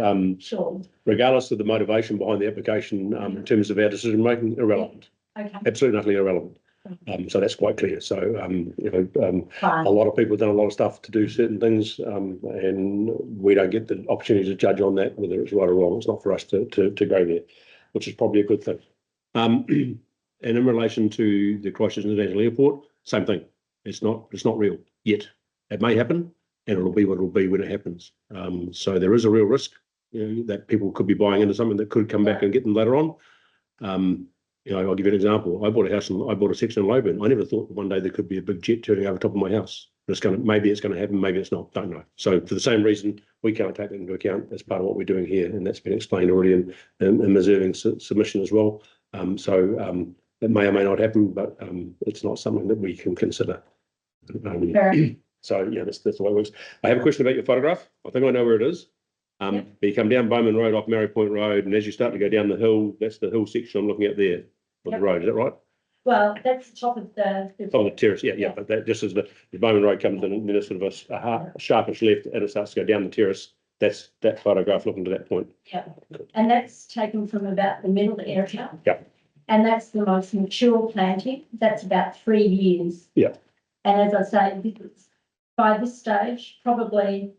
Sure. Regardless of the motivation behind the application, in terms of our decision making, irrelevant. Okay. Absolutely nothing irrelevant. So that's quite clear. So Fine. a lot of people have done a lot of stuff to do certain things, and we don't get the opportunity to judge on that, whether it's right or wrong. It's not for us to go there, which is probably a good thing. And in relation to the Christchurch International Airport, same thing. It's not real yet. It may happen, and it'll be what it'll be when it happens. So there is a real risk, that people could be buying into something that could come back and get them later on. I'll give you an example. I bought a section in Loburn. I never thought that one day there could be a big jet turning over top of my house. Maybe it's going to happen, maybe it's not, don't know. So for the same reason, we can't take that into account as part of what we're doing here, and that's been explained already in Ms. Irving's submission as well. It may or may not happen, but it's not something that we can consider. So yeah, that's the way it works. I have a question about your photograph. I think I know where it is. But you come down Bowman Road off Mary Point Road, and as you start to go down the hill, that's the hill section I'm looking at there on the road. Is that right? Well, that's the top of the On the terrace, yeah. But that just as the Bowman Road comes in, and then it's sort of a sharpish left, and it starts to go down the terrace. That's that photograph looking to that point. Yeah, and that's taken from about the middle area. Yeah. And that's the most mature planting. That's about 3 years. Yeah. And as I say, by this stage, probably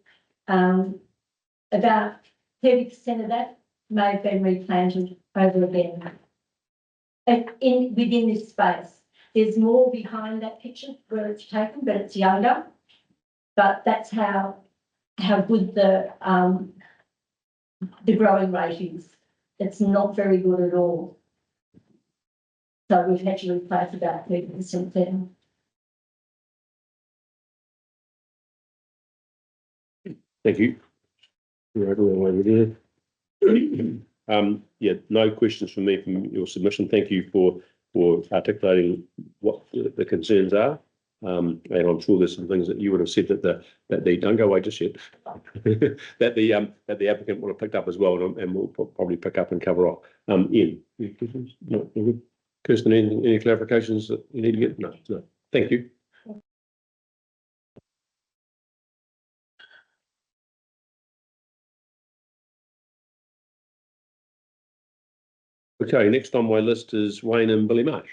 about 30% of that may have been replanted over again. Within this space, there's more behind that picture where it's taken, but it's younger. But that's how good the growing rate is. It's not very good at all. So we've had to replace about 30% there. Thank you. Right, all the way over there. Yeah, no questions from me from your submission. Thank you for articulating what the concerns are. And I'm sure there's some things that you would have said that the don't go away just yet, that the applicant would have picked up as well, and will probably pick up and cover off. Ian, any questions? No. Kirsten, any clarifications that you need to get? No. Thank you. Okay, next on my list is Wayne and Billy Marsh.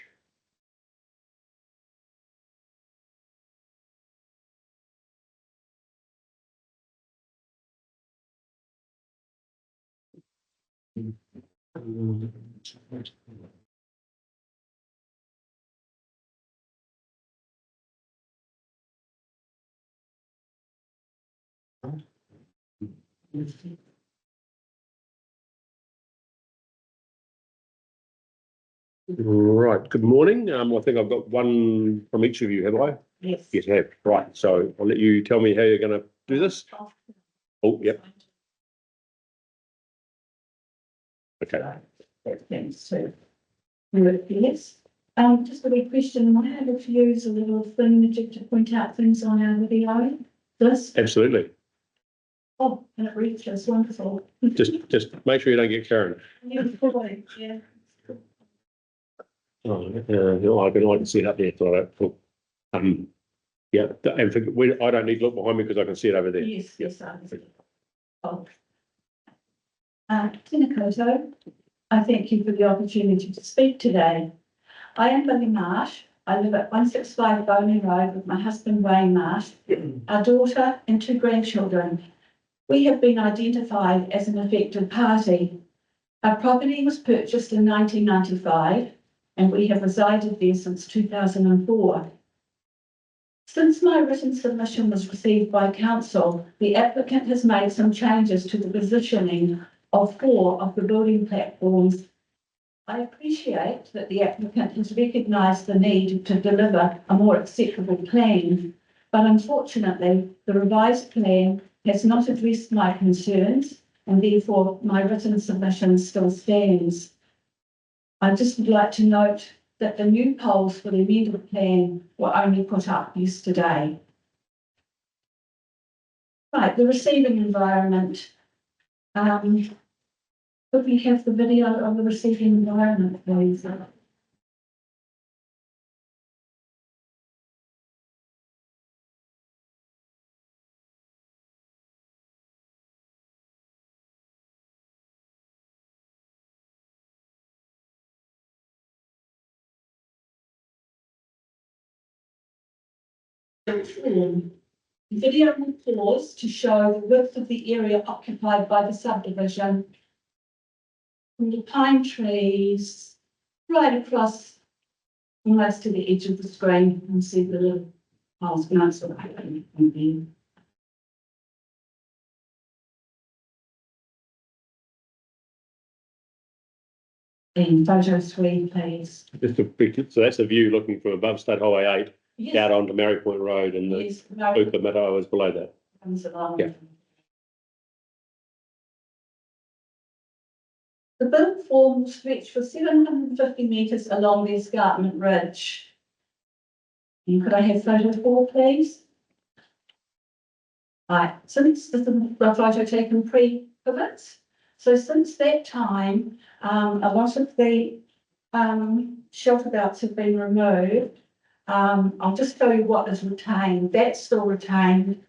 Right, good morning. I think I've got one from each of you, have I? Yes. Yes, I have. Right, so I'll let you tell me how you're going to do this. Oh, yep, okay. Thanks, so. Yes, just a wee question, I have a few, a little thing that to point out things on our video. This, Absolutely. oh, and it reads, that's wonderful. Just make sure you don't get Karen. Yeah, probably, yeah. Oh, I can see it up there. So cool. Yeah, and I don't need to look behind me because I can see it over there. Yes, Yep. yes, I see. Oh. Tina Koto, I thank you for the opportunity to speak today. I am Billy Marsh. I live at 165 Bowman Road with my husband Wayne Marsh, our daughter and 2 grandchildren. We have been identified as an affected party. Our property was purchased in 1995 and we have resided there since 2004. Since my written submission was received by council, the applicant has made some changes to the positioning of 4 of the building platforms. I appreciate that the applicant has recognised the need to deliver a more acceptable plan, but unfortunately, the revised plan has not addressed my concerns and therefore my written submission still stands. I just would like to note that the new poles for the amended plan were only put up yesterday. Right, the receiving environment. Could we have the video of the receiving environment, please? Video will pause to show the width of the area occupied by the subdivision. From the pine trees right across almost to the edge of the screen. You can see the little piles of notes that I have. And photo 3, please. So that's the view looking from above State Highway 8 Yes, out onto Mary Point Road, and the yes, no, Bupa Meadow is below that. comes along. Yeah. The built form will stretch for 750 metres along the escarpment ridge. And could I have photo 4, please? Right, since this is a photo taken pre-COVID, so since that time, a lot of the shelter belts have been removed. I'll just show you what is retained. That's still retained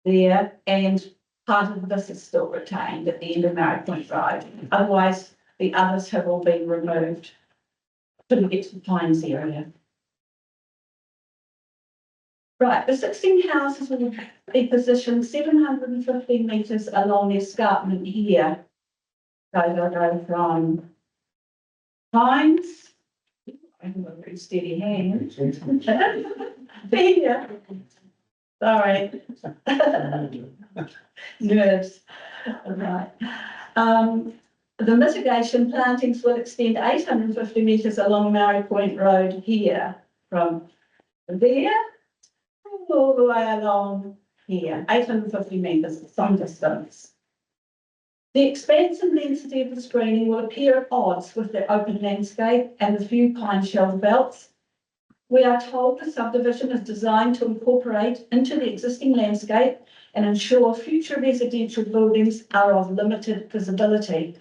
there, and part of this is still retained at the end of Mary Point Road. Otherwise, the others have all been removed to get to the Pines area. Right, the 16 houses will be positioned 750 metres along the escarpment here. So they'll go from Pines. I have a very steady hand. There. Sorry. Nerves. Right. The mitigation plantings will extend 850 metres along Mary Point Road here from there all the way along here, 850 metres, some distance. The expanse and density of the screening will appear at odds with the open landscape and the few pine shelter belts. We are told the subdivision is designed to incorporate into the existing landscape and ensure future residential buildings are of limited visibility.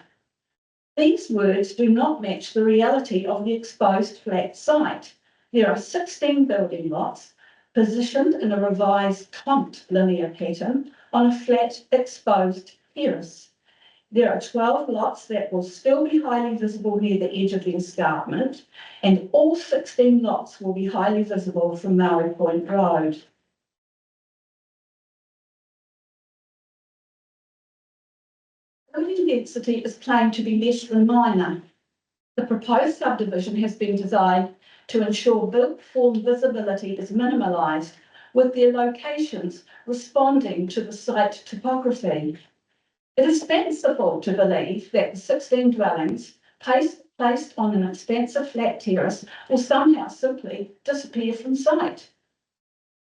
These words do not match the reality of the exposed flat site. There are 16 building lots positioned in a revised clumped linear pattern on a flat exposed terrace. There are 12 lots that will still be highly visible near the edge of the escarpment, and all 16 lots will be highly visible from Mary Point Road. building density is claimed to be less than minor. The proposed subdivision has been designed to ensure built form visibility is minimalised, with their locations responding to the site topography. It is fanciful to believe that the 16 dwellings placed on an expansive flat terrace will somehow simply disappear from sight.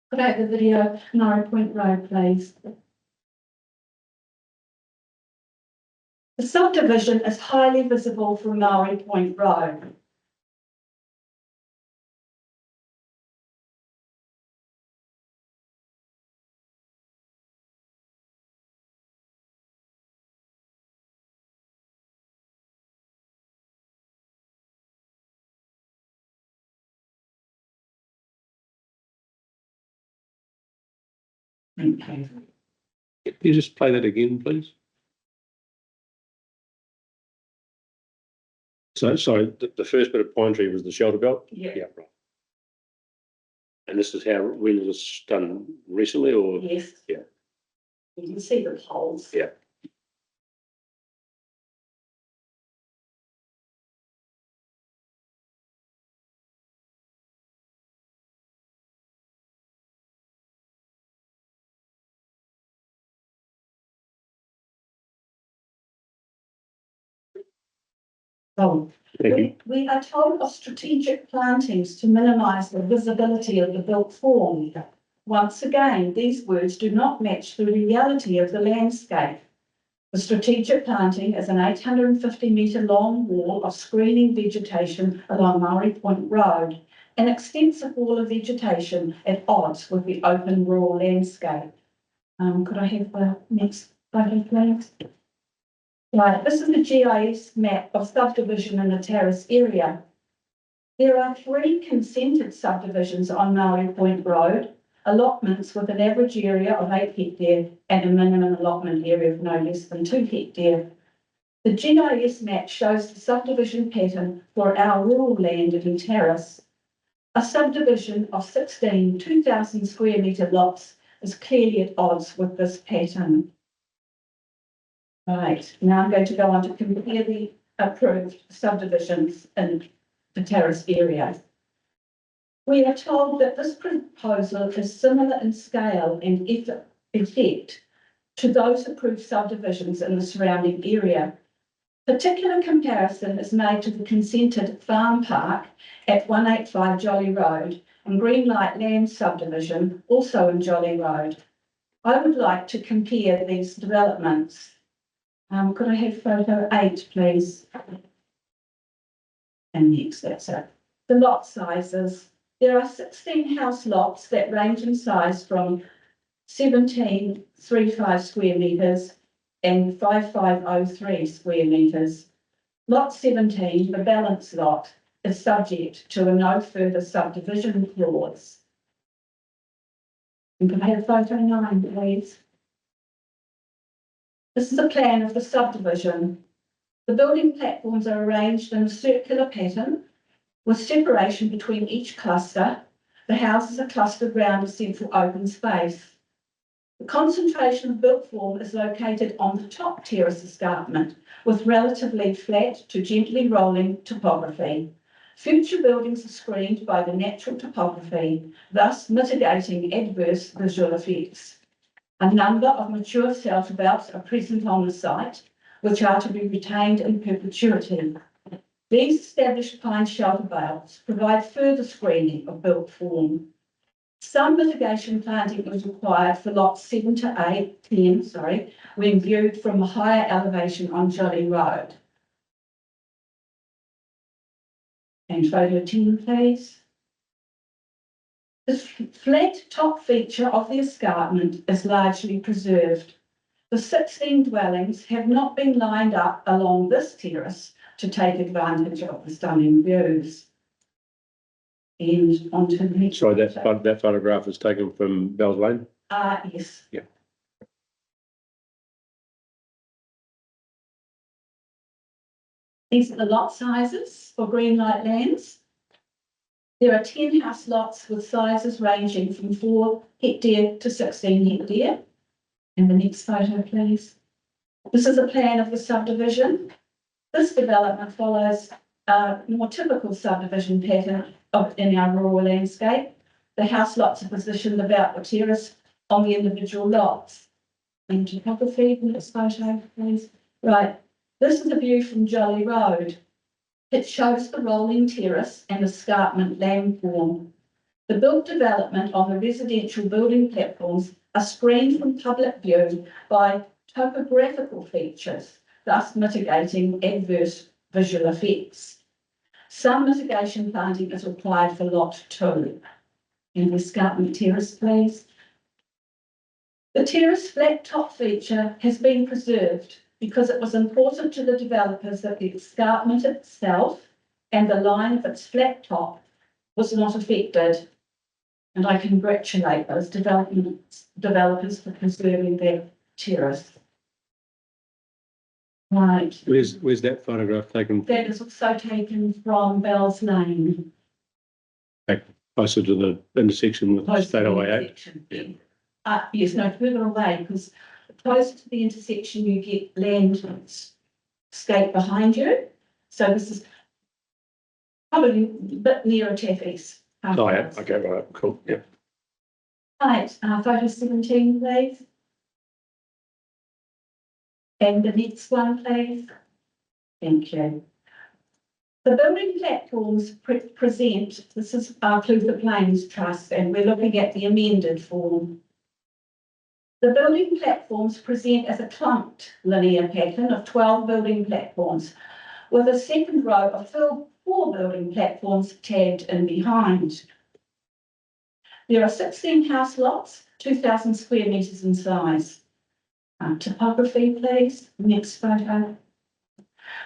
Could I have the video, Norrie Point Road, please? The subdivision is highly visible from Norrie Point Road. Thank you. Can you just play that again, please? So, sorry, the first bit of pine tree was the shelter belt? Yeah. Yeah, right. And this is how, when was this done recently or? Yes. Yeah. You can see the poles. Yeah. Oh, Thank you. we are told of strategic plantings to minimise the visibility of the built form. Once again, these words do not match the reality of the landscape. The strategic planting is an 850 metre long wall of screening vegetation along Murray Point Road, an extensive wall of vegetation at odds with the open rural landscape. Could I have the next photo, please? Right, this is the GIS map of subdivision in a terrace area. There are 3 consented subdivisions on Murray Point Road, allotments with an average area of 8 hectare and a minimum allotment area of no less than 2 hectare. The GIS map shows the subdivision pattern for our rural land in terrace. A subdivision of 16 2,000 square metre lots is clearly at odds with this pattern. Right, now I'm going to go on to compare the approved subdivisions in the terrace area. We are told that this proposal is similar in scale and effect to those approved subdivisions in the surrounding area. Particular comparison is made to the consented farm park at 185 Jolly Road and Greenlight Land subdivision, also in Jolly Road. I would like to compare these developments. Could I have photo 8, please? And next, that's it. The lot sizes. There are 16 house lots that range in size from 1735 square metres and 5503 square metres. Lot 17, the balance lot, is subject to a no further subdivision clause. And can I have photo 9, please? This is a plan of the subdivision. The building platforms are arranged in a circular pattern with separation between each cluster. The houses are clustered around a central open space. The concentration of built form is located on the top terrace escarpment with relatively flat to gently rolling topography. Future buildings are screened by the natural topography, thus mitigating adverse visual effects. A number of mature shelter belts are present on the site, which are to be retained in perpetuity. These established pine shelter belts provide further screening of built form. Some mitigation planting is required for lots 7 to 10, when viewed from a higher elevation on Jolly Road. And photo 10, please. The flat top feature of the escarpment is largely preserved. The 16 dwellings have not been lined up along this terrace to take advantage of the stunning views. And onto the next. Sorry, that photograph is taken from Bells Lane? Yes. Yeah. These are the lot sizes for Greenlight Lands. There are 10 house lots with sizes ranging from 4 hectare to 16 hectare. And the next photo, please. This is a plan of the subdivision. This development follows a more typical subdivision pattern in our rural landscape. The house lots are positioned about the terrace on the individual lots. And topography, next photo, please. Right, this is a view from Jolly Road. It shows the rolling terrace and escarpment landform. The built development on the residential building platforms are screened from public view by topographical features, thus mitigating adverse visual effects. Some mitigation planting is required for lot 2. And the escarpment terrace, please. The terrace flat top feature has been preserved because it was important to the developers that the escarpment itself and the line of its flat top was not affected. And I congratulate those developers for preserving their terrace. Right. Where's that photograph taken? That is also taken from Bell's Lane. Closer to the intersection with Close to State the Highway 8. intersection. Yes, no, further away, because closer to the intersection, you get landscape behind you. So this is probably a bit nearer Taffy's. Oh, yeah, okay, right, cool, yeah. Right, photo 17, please. And the next one, please. Thank you. The building platforms present, this is our Clutha Plains Trust, and we're looking at the amended form. The building platforms present as a clumped linear pattern of 12 building platforms, with a second row of 4 building platforms tagged in behind. There are 16 house lots, 2,000 square metres in size. Topography, please. Next photo.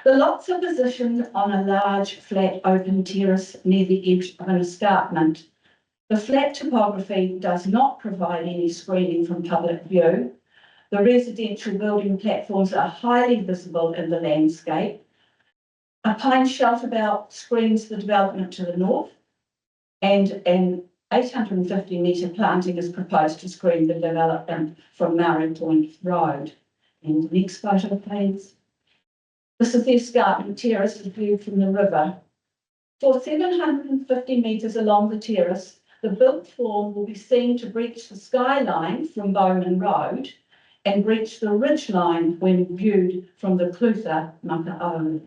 The lots are positioned on a large, flat, open terrace near the edge of an escarpment. The flat topography does not provide any screening from public view. The residential building platforms are highly visible in the landscape. A pine shelter belt screens the development to the north, and an 850 metre planting is proposed to screen the development from Maori Point Road. And next photo, please. This is the escarpment terrace view from the river. For 750 metres along the terrace, the built form will be seen to breach the skyline from Bowman Road and breach the ridge line when viewed from the Clutha Makaau.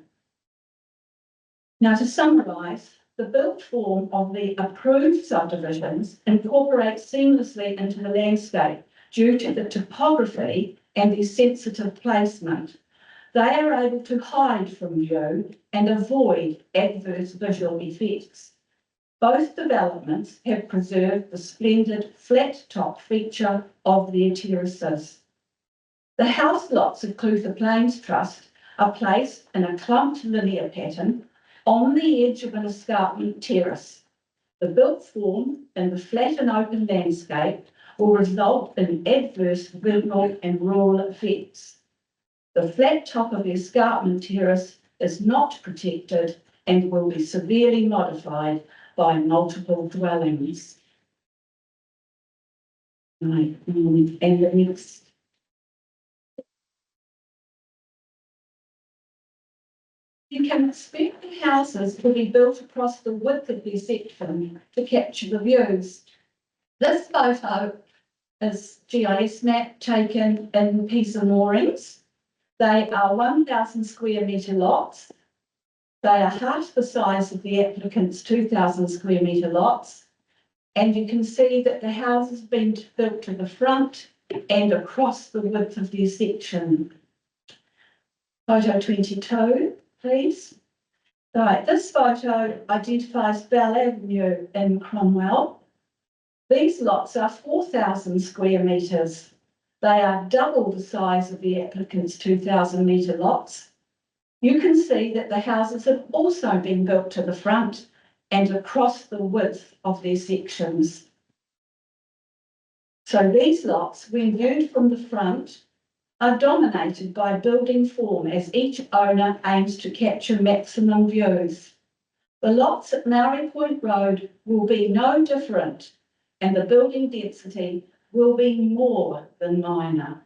Now, to summarise, the built form of the approved subdivisions incorporates seamlessly into the landscape due to the topography and the sensitive placement. They are able to hide from view and avoid adverse visual effects. Both developments have preserved the splendid flat top feature of their terraces. The house lots of Clutha Plains Trust are placed in a clumped linear pattern on the edge of an escarpment terrace. The built form in the flat and open landscape will result in adverse visual and rural effects. The flat top of the escarpment terrace is not protected and will be severely modified by multiple dwellings. Right, and the next. You can expect the houses to be built across the width of their section to capture the views. This photo is GIS map taken in Pisa moorings. They are 1,000 square metre lots. They are half the size of the applicant's 2,000 square metre lots. And you can see that the house has been built to the front and across the width of their section. Photo 22, please. Right, this photo identifies Bell Avenue in Cromwell. These lots are 4,000 square metres. They are double the size of the applicant's 2,000 metre lots. You can see that the houses have also been built to the front and across the width of their sections. So these lots, when viewed from the front, are dominated by building form as each owner aims to capture maximum views. The lots at Maori Point Road will be no different, and the building density will be more than minor.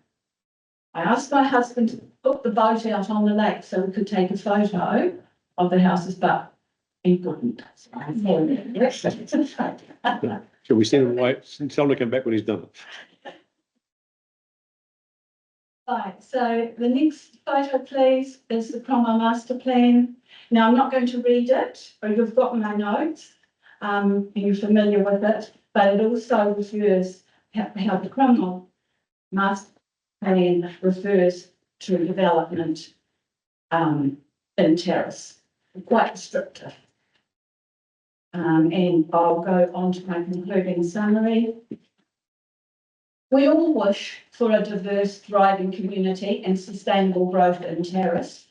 I asked my husband put the boat out on the lake so we could take a photo of the houses, but he wouldn't. Shall we send him away? Tell him to come back when he's done it. Right, so the next photo, please, is the Cromwell Master Plan. Now, I'm not going to read it, but you've got my notes, and you're familiar with it, but it also refers how the Cromwell Master Plan refers to development in terrace, quite restrictive. And I'll go on to my concluding summary. We all wish for a diverse, thriving community and sustainable growth in terrace.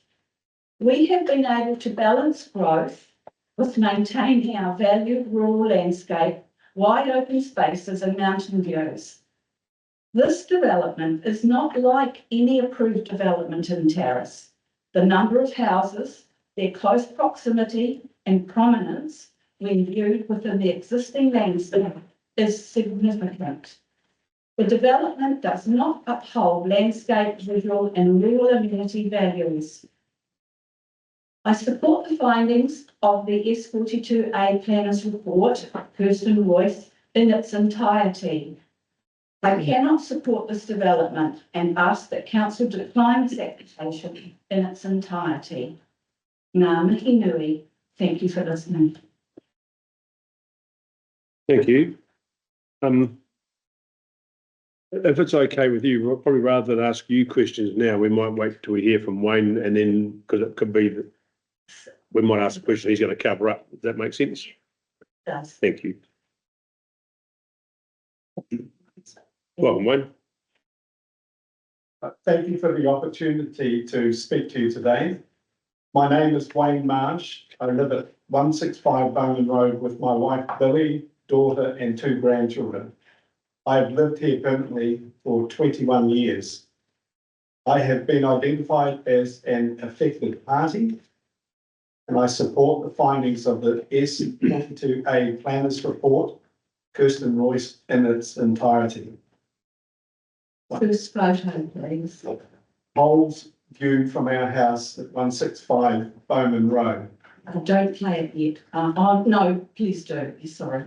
We have been able to balance growth with maintaining our valued rural landscape, wide open spaces and mountain views. This development is not like any approved development in terrace. The number of houses, their close proximity and prominence when viewed within the existing landscape is significant. The development does not uphold landscape, visual and rural amenity values. I support the findings of the S42A Planners Report, Kirsten Royce, in its entirety. I cannot support this development and ask that council decline this application in its entirety. Ngā mihi nui. Thank you for listening. Thank you. If it's okay with you, probably rather than ask you questions now, we might wait till we hear from Wayne and then, because it could be that we might ask a question he's going to cover up. Does that make sense? Does. Thank you. Welcome, Wayne. Thank you for the opportunity to speak to you today. My name is Wayne Marsh. I live at 165 Bowman Road with my wife Billy, daughter and 2 grandchildren. I've lived here permanently for 21 years. I have been identified as an affected party and I support the findings of the S42A Planners Report, Kirsten Royce, in its entirety. First photo, please. Poles viewed from our house at 165 Bowman Road. Don't play it yet. Oh, no, please do. Sorry.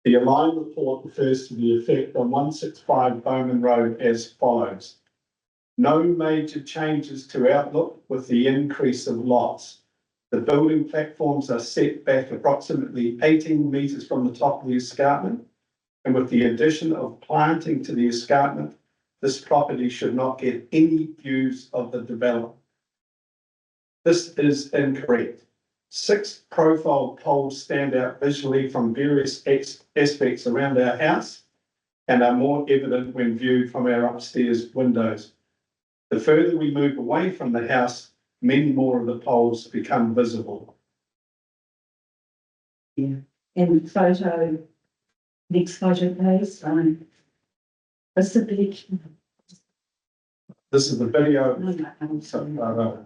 The Align report refers to the effect on 165 Bowman Road as follows. No major changes to outlook with the increase of lots. The building platforms are set back approximately 18 metres from the top of the escarpment. And with the addition of planting to the escarpment, this property should not get any views of the development. This is incorrect. 6 profile poles stand out visually from various aspects around our house and are more evident when viewed from our upstairs windows. The further we move away from the house, many more of the poles become visible. Yeah. And photo, next photo, please. What's the big? This is the video. No.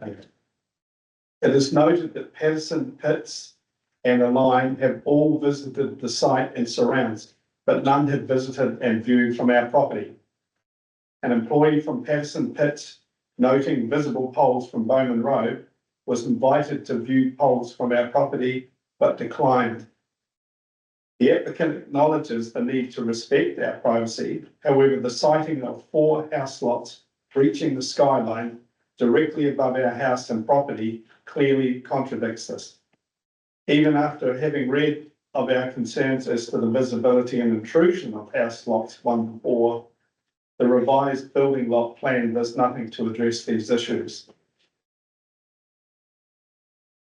It is noted that Patterson Pits and Align have all visited the site and surrounds, but none have visited and viewed from our property. An employee from Patterson Pits, noting visible poles from Bowman Road, was invited to view poles from our property, but declined. The applicant acknowledges the need to respect our privacy. However, the sighting of 4 house lots reaching the skyline directly above our house and property clearly contradicts this. Even after having read of our concerns as to the visibility and intrusion of house lots 1 to 4, the revised building lot plan does nothing to address these issues.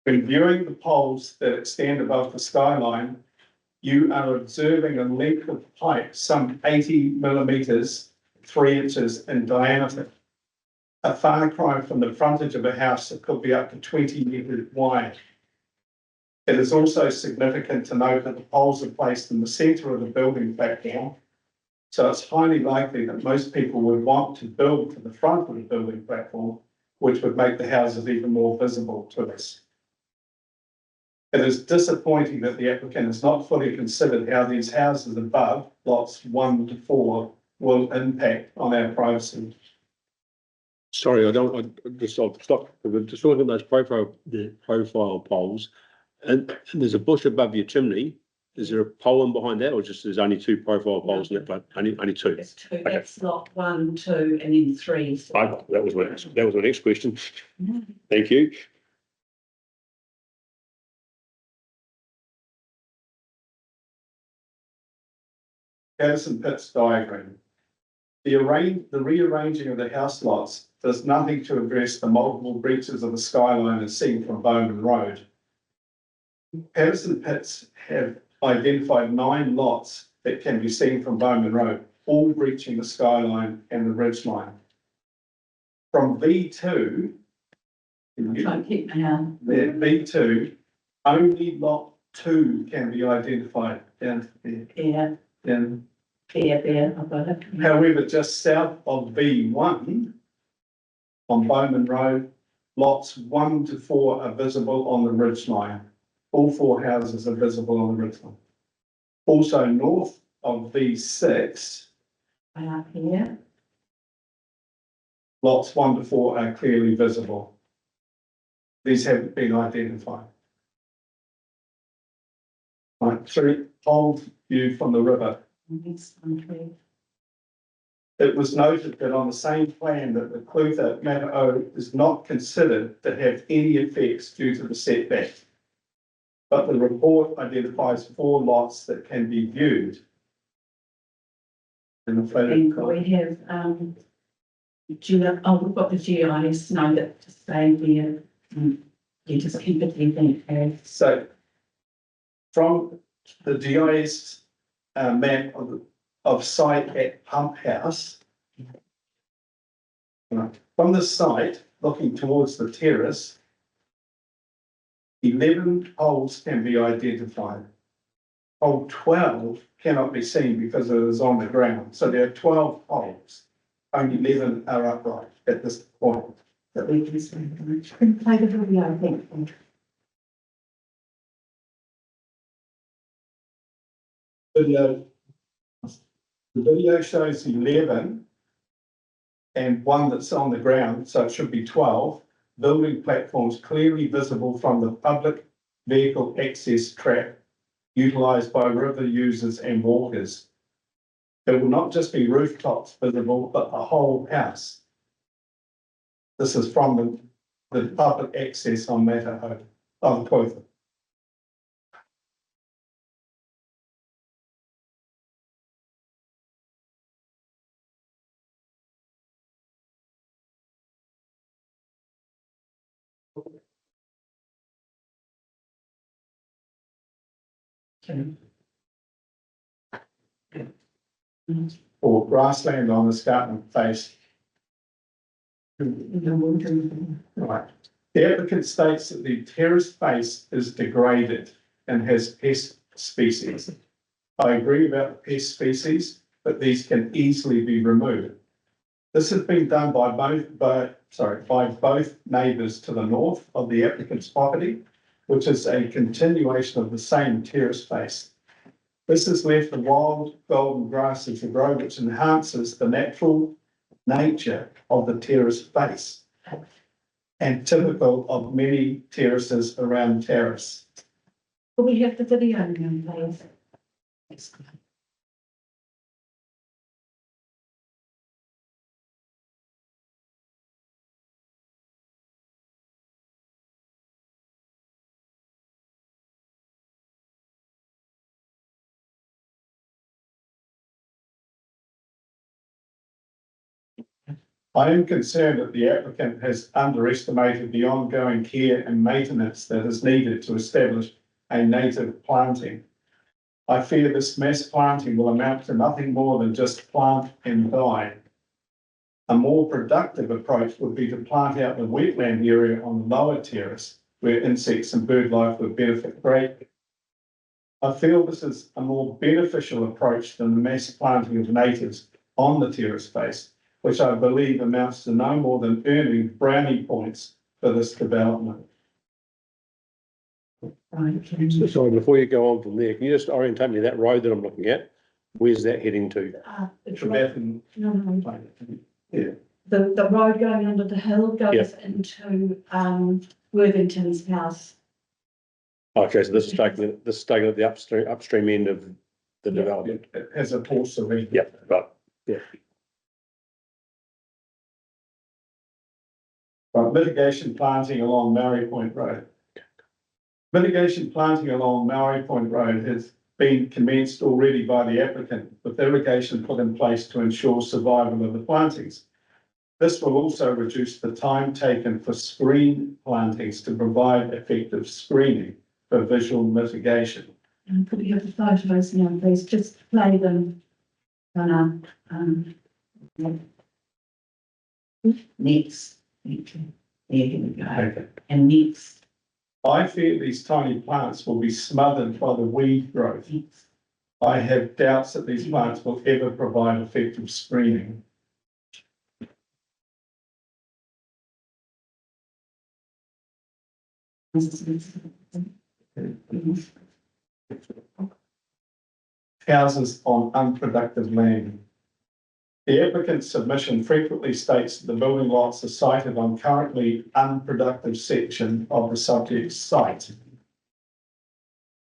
When viewing the poles that extend above the skyline, you are observing a length of pipe some 80 millimetres, 3 inches in diameter. A far cry from the frontage of a house that could be up to 20 metres wide. It is also significant to note that the poles are placed in the centre of the building platform, so it's highly likely that most people would want to build to the front of the building platform, which would make the houses even more visible to us. It is disappointing that the applicant has not fully considered how these houses above, lots 1 to 4, will impact on our privacy. Sorry, I'll stop, we're just looking at those profile poles. And there's a bush above your chimney. Is there a pole in behind that, or just there's only two profile poles in that place? Only two? It's two, that's lot 1, 2, and then 3. So That was my next question. Thank you. Patterson Pits diagram. The rearranging of the house lots does nothing to address the multiple breaches of the skyline as seen from Bowman Road. Patterson Pits have identified 9 lots that can be seen from Bowman Road, all breaching the skyline and the ridge line. From V2, try and keep my hand. V2, only lot 2 can be identified down there. Yeah, Down. there, I've got it. However, just south of V1 on Bowman Road, lots 1 to 4 are visible on the ridge line. All 4 houses are visible on the ridge line. Also north of V6, Here, lots 1 to 4 are clearly visible. These haven't been identified. Right, 3, hold view from the river. next one, 3. It was noted that on the same plan that the Clutha Matter O is not considered to have any effects due to the setback. But the report identifies 4 lots that can be viewed. In the photo. And we have, we've got the GIS note that to stay there. You just keep it there. So from the GIS map of site at Pump House. Right, from the site, looking towards the terrace, 11 holes can be identified. Hole 12 cannot be seen because it is on the ground. So there are 12 holes. Only 11 are upright at this point. That we can see. Play the video, I think. The video shows 11 and one that's on the ground, so it should be 12 building platforms clearly visible from the public vehicle access track utilised by river users and walkers. There will not just be rooftops visible, but the whole house. This is from the public access on Mataho, on Clutha. Or grassland on the escarpment face. Right. The applicant states that the terrace face is degraded and has pest species. I agree about the pest species, but these can easily be removed. This has been done by both neighbours to the north of the applicant's property, which is a continuation of the same terrace face. This has left the wild golden grasses to grow, which enhances the natural nature of the terrace face and typical of many terraces around terrace. Will we have the video now, please? I am concerned that the applicant has underestimated the ongoing care and maintenance that is needed to establish a native planting. I fear this mass planting will amount to nothing more than just plant and die. A more productive approach would be to plant out the wetland area on the lower terrace where insects and bird life would benefit greatly. I feel this is a more beneficial approach than the mass planting of natives on the terrace face, which I believe amounts to no more than earning brownie points for this development. Sorry, before you go on from there, can you just orientate me to that road that I'm looking at? Where's that heading to? Trevathan, No. yeah, the road going under the hill goes into, Worthington's house. Okay, so this is taking it the upstream end of the development. It has a portion of it. Yeah, right. Right, mitigation planting along Maori Point Road. Mitigation planting along Maori Point Road has been commenced already by the applicant, with irrigation put in place to ensure survival of the plantings. This will also reduce the time taken for screen plantings to provide effective screening for visual mitigation. And could we have the photos now, please? Just play them. Next. Thank you. There we go. Okay. And next. I fear these tiny plants will be smothered by the weed growth. I have doubts that these plants will ever provide effective screening. Houses on unproductive land. The applicant's submission frequently states that the building lots are sited on currently unproductive section of the subject site.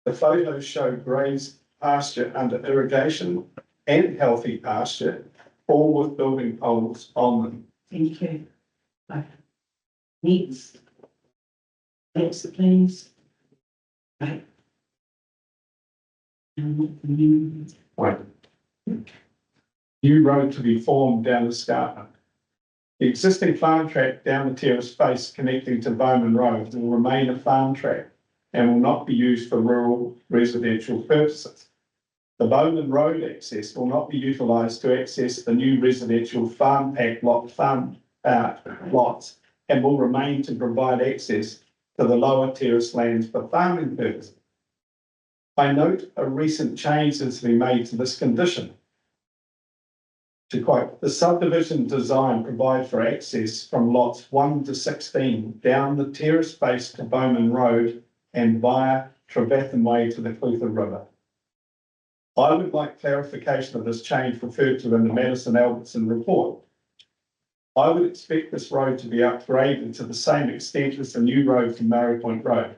The photos show grazed pasture under irrigation and healthy pasture, all with building poles on them. Thank you. Next. Next, please. Right. Right. New road to be formed down the escarpment. The existing farm track down the terrace face connecting to Bowman Road will remain a farm track and will not be used for rural residential purposes. The Bowman Road access will not be utilised to access the new residential farm pack lots and will remain to provide access to the lower terrace lands for farming purposes. I note a recent change has been made to this condition. To quote, the subdivision design provides for access from lots 1 to 16 down the terrace base to Bowman Road and via Trevathan Way to the Clutha River. I would like clarification of this change referred to in the Madison Albertson report. I would expect this road to be upgraded to the same extent as the new road from Maori Point Road.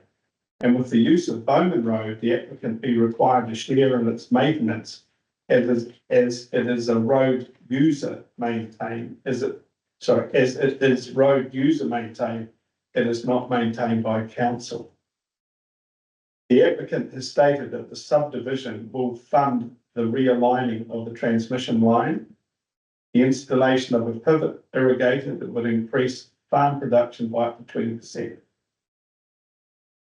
And with the use of Bowman Road, the applicant be required to share in its maintenance as it is a road user maintained, as it is road user maintained, it is not maintained by council. The applicant has stated that the subdivision will fund the realigning of the transmission line, the installation of a pivot irrigator that would increase farm production by up to 20%.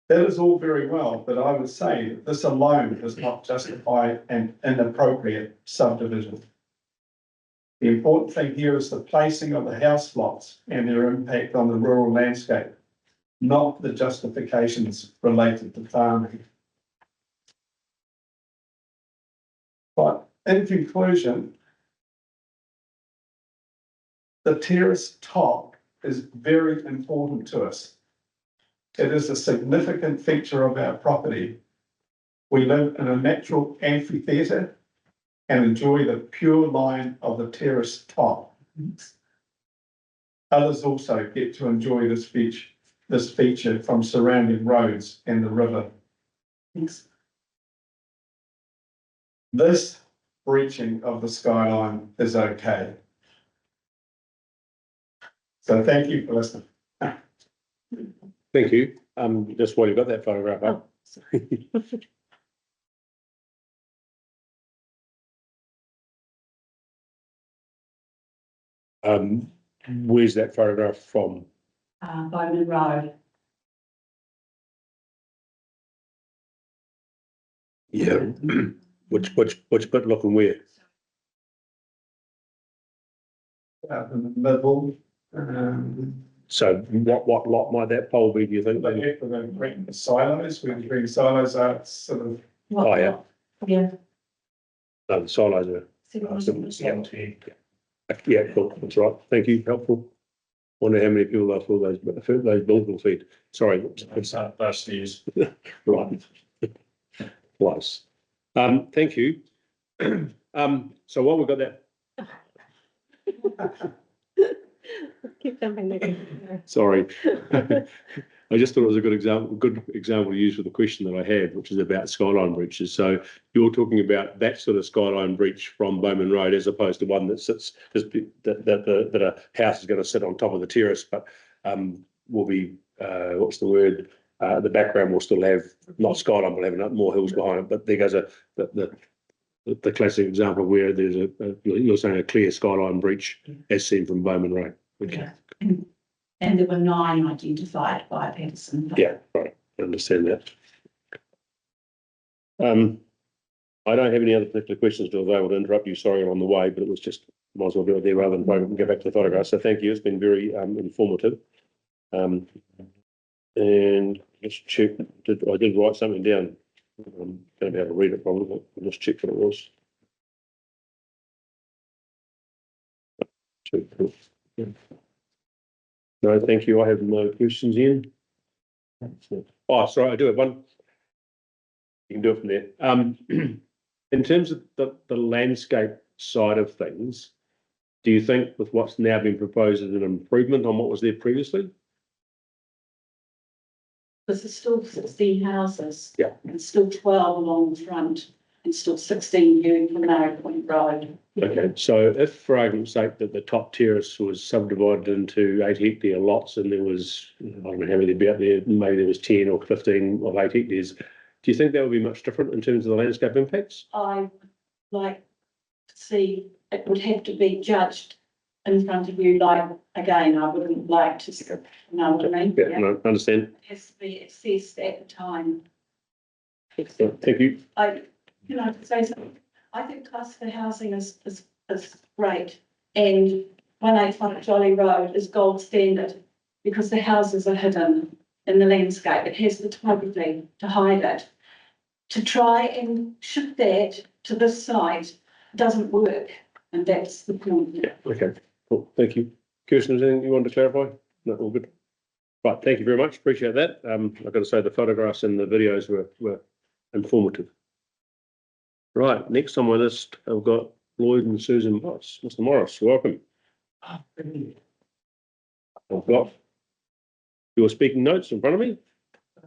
That is all very well, but I would say that this alone does not justify an inappropriate subdivision. The important thing here is the placing of the house lots and their impact on the rural landscape, not the justifications related to farming. But in conclusion, the terrace top is very important to us. It is a significant feature of our property. We live in a natural amphitheatre and enjoy the pure line of the terrace top. Others also get to enjoy this feature from surrounding roads and the river. Thanks. This breaching of the skyline is okay. So thank you for listening. Thank you. Just while you've got that photograph up. Where's that photograph from? Bowman Road. Yeah. Which bit looking where? Out in the middle, So what lot might that pole be, do you think? the silos, where the green silos are sort of. Oh, yeah. Yeah. No, the silos are. Yeah, cool, that's right, thank you, helpful. Wonder how many people they'll fill those bills will feed, sorry. That's news. Right. Close. Thank you. So while we've got that. Keep jumping there. Sorry. I just thought it was a good example to use for the question that I had, which is about skyline breaches. So you're talking about that sort of skyline breach from Bowman Road as opposed to one that sits, that a house is going to sit on top of the terrace, but will be, what's the word? The background will still have, not skyline, will have more hills behind it, but there goes the classic example where there's you're saying a clear skyline breach as seen from Bowman Road. Okay. And there were 9 identified by Patterson. Yeah, right. I understand that. I don't have any other particular questions, Bill. I will interrupt you. Sorry, I'm on the way, but it was just, might as well do it there rather than go back to the photographs. So thank you. It's been very informative. And just check, I did write something down. I'm going to be able to read it probably, but I'll just check what it was. Yeah. No, thank you. I have no questions, Ian. Oh, sorry, I do have one. You can do it from there. In terms of the landscape side of things, do you think with what's now been proposed is an improvement on what was there previously? There's still 16 houses. Yeah. And still 12 along the front and still 16 viewing from Narrow Point Road. Okay, so if for argument's sake that the top terrace was subdivided into 8 hectare lots and there was, I don't know how many there'd be out there, maybe there was 10 or 15 of 8 hectares, do you think that would be much different in terms of the landscape impacts? I would like to see, it would have to be judged in front of you, like, again, I wouldn't like to, you know what I mean? Yeah, no, I understand. It has to be assessed at the time. Thank you. Can I say something? I think cluster housing is great. And 185 Jolly Road is gold standard because the houses are hidden in the landscape. It has the topography to hide it. To try and shift that to this side doesn't work. And that's the point. Yeah, okay, cool, thank you. Kirsten, is there anything you wanted to clarify? No, all good. Right, thank you very much, appreciate that. I've got to say the photographs and the videos were informative. Right, next on my list, I've got Lloyd and Susan Morris. Mr. Morris, welcome. I've got your speaking notes in front of me.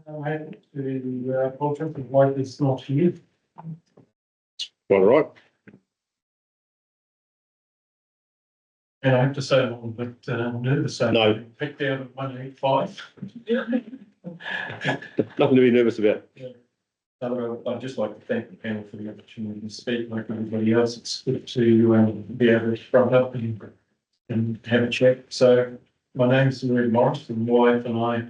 I have to apologize for why it's not here. Quite all right. And I have to say I'm a little bit nervous. No. Picked out at 185. Nothing to be nervous about. I'd just like to thank the panel for the opportunity to speak like everybody else. It's good to be able to front up and have a chat. So my name is Lloyd Morris, and my wife and I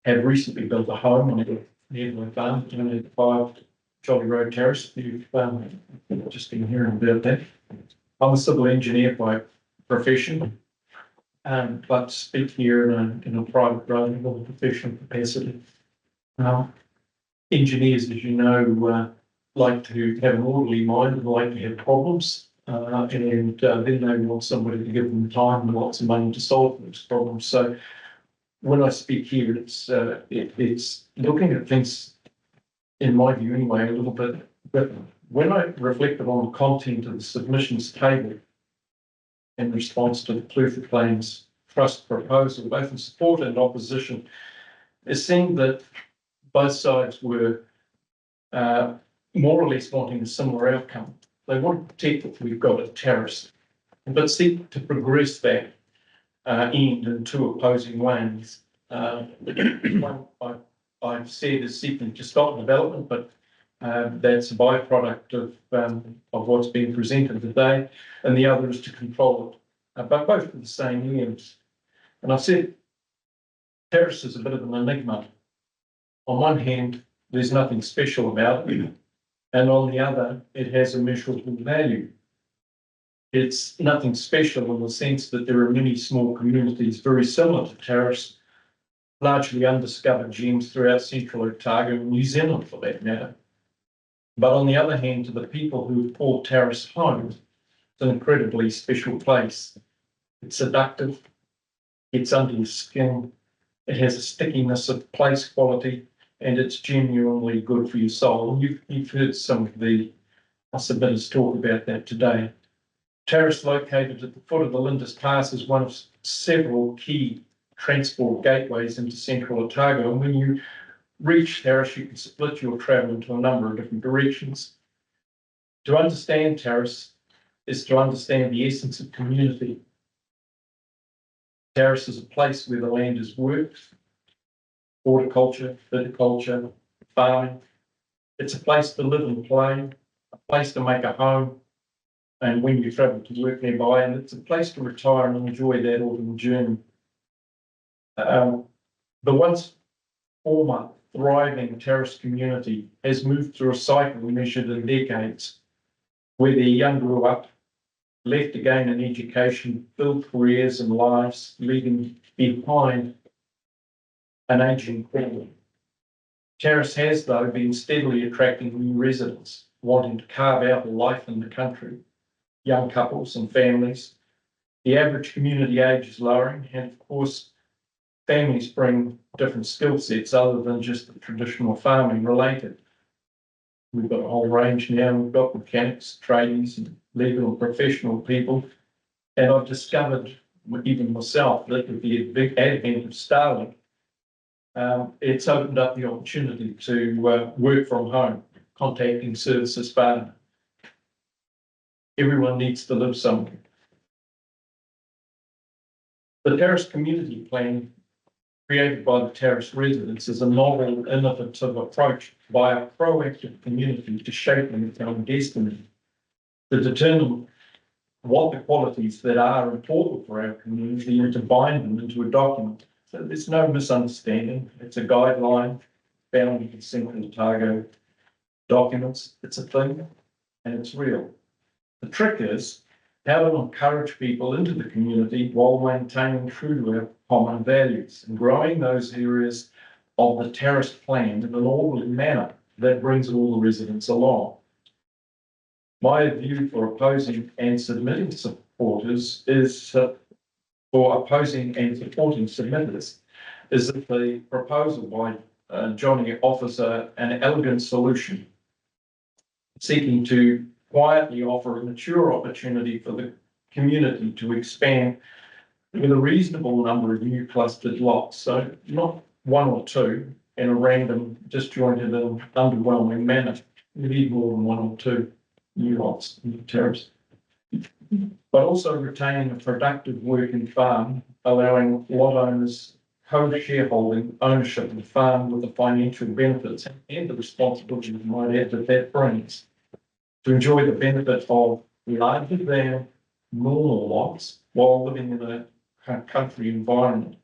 have recently built a home on near my farm, 185 Jolly Road Terrace. You've just been hearing about that. I'm a civil engineer by profession, but speak here in a private role with a professional capacity. Engineers, as you know, like to have an orderly mind and like to have problems, and then they want somebody to give them time and lots of money to solve those problems. So when I speak here, it's looking at things, in my view anyway, a little bit. But when I reflected on the content of the submissions table in response to the Clutha Claims Trust proposal, both in support and opposition, it seemed that both sides were more or less wanting a similar outcome. They want to protect what we've got at terrace, but seek to progress that end in two opposing lanes. One I've said is seeking to stop development, but that's a byproduct of what's been presented today, and the other is to control it, but both with the same aims. And I've said terrace is a bit of an enigma. On one hand, there's nothing special about it, and on the other, it has immeasurable value. It's nothing special in the sense that there are many small communities very similar to terrace, largely undiscovered gems throughout central Otago and New Zealand for that matter. But on the other hand, to the people who call terrace home, it's an incredibly special place. It's seductive, it's under your skin, it has a stickiness of place quality, and it's genuinely good for your soul. And you've heard some of the submitters talk about that today. terrace located at the foot of the Lindis Pass is one of several key transport gateways into central Otago. And when you reach terrace, you can split your travel into a number of different directions. To understand terrace is to understand the essence of community. Terrace is a place where the land is worked, horticulture, viticulture, farming. It's a place to live and play, a place to make a home, and when you travel to work nearby, and it's a place to retire and enjoy that autumn journey. The once former thriving terrace community has moved through a cycle measured in decades, where their young grew up, left to gain an education, build careers and lives, leaving behind an aging family. Terrace has, though, been steadily attracting new residents wanting to carve out a life in the country, young couples and families. The average community age is lowering, and of course, families bring different skill sets other than just the traditional farming related. We've got a whole range now. We've got mechanics, tradies, and legal and professional people. And I've discovered, even myself, that with the big advent of Starlink, it's opened up the opportunity to work from home, contacting services partner. Everyone needs to live somewhere. The Terrace Community Plan, created by the Terrace residents, is a novel, innovative approach by a proactive community to shaping its own destiny, to determine what the qualities that are important for our community and to bind them into a document. So there's no misunderstanding. It's a guideline found in Central Otago documents. It's a thing and it's real. The trick is how to encourage people into the community while maintaining true to our common values and growing those areas of the terrace plan in an orderly manner that brings all the residents along. My view for opposing and submitting supporters is for opposing and supporting submitters is that the proposal by Johnny offers an elegant solution, seeking to quietly offer a mature opportunity for the community to expand with a reasonable number of new clustered lots. So not one or two in a random, disjointed and underwhelming manner. We need more than one or two new lots in the terrace. But also retaining a productive working farm, allowing lot owners co-shareholding ownership of the farm with the financial benefits and the responsibility, you might add, that brings to enjoy the benefit of larger than normal lots while living in a country environment.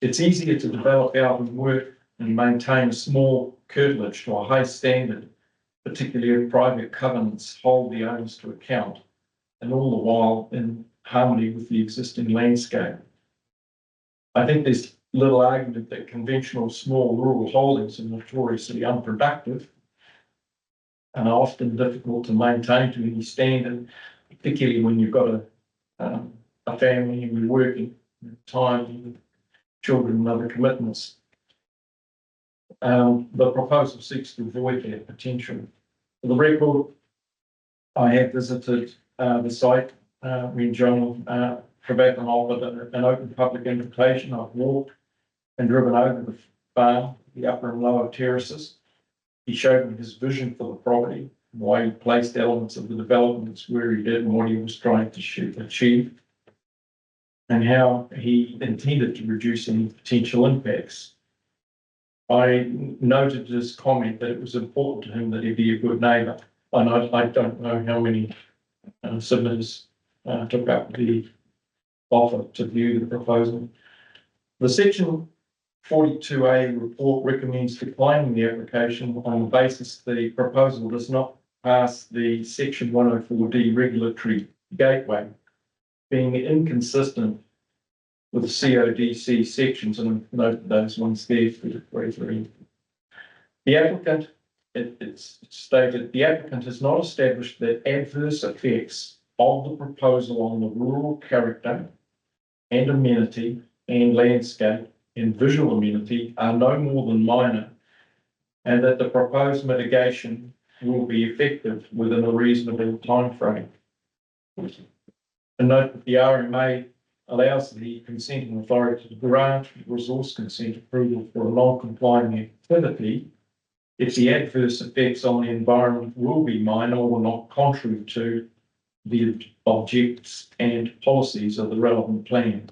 It's easier to develop out and work and maintain a small curtilage to a high standard, particularly if private covenants hold the owners to account, and all the while in harmony with the existing landscape. I think there's little argument that conventional small rural holdings are notoriously unproductive and are often difficult to maintain to any standard, particularly when you've got a family and you're working, time, children and other commitments. The proposal seeks to avoid that potential. For the record, I have visited the site when John Trevathan offered an open public invitation. I've walked and driven over the farm, the upper and lower terraces. He showed me his vision for the property, why he placed elements of the developments where he did and what he was trying to achieve, and how he intended to reduce any potential impacts. I noted his comment that it was important to him that he be a good neighbour. And I don't know how many submitters took up the offer to view the proposal. The Section 42A report recommends declining the application on the basis the proposal does not pass the Section 104D regulatory gateway, being inconsistent with the CODC sections, and I've noted those ones there for reference. The applicant, it's stated, the applicant has not established that adverse effects of the proposal on the rural character and amenity and landscape and visual amenity are no more than minor, and that the proposed mitigation will be effective within a reasonable time frame. And note that the RMA allows the consenting authority to grant resource consent approval for a non-compliant activity if the adverse effects on the environment will be minor or not contrary to the objects and policies of the relevant plan.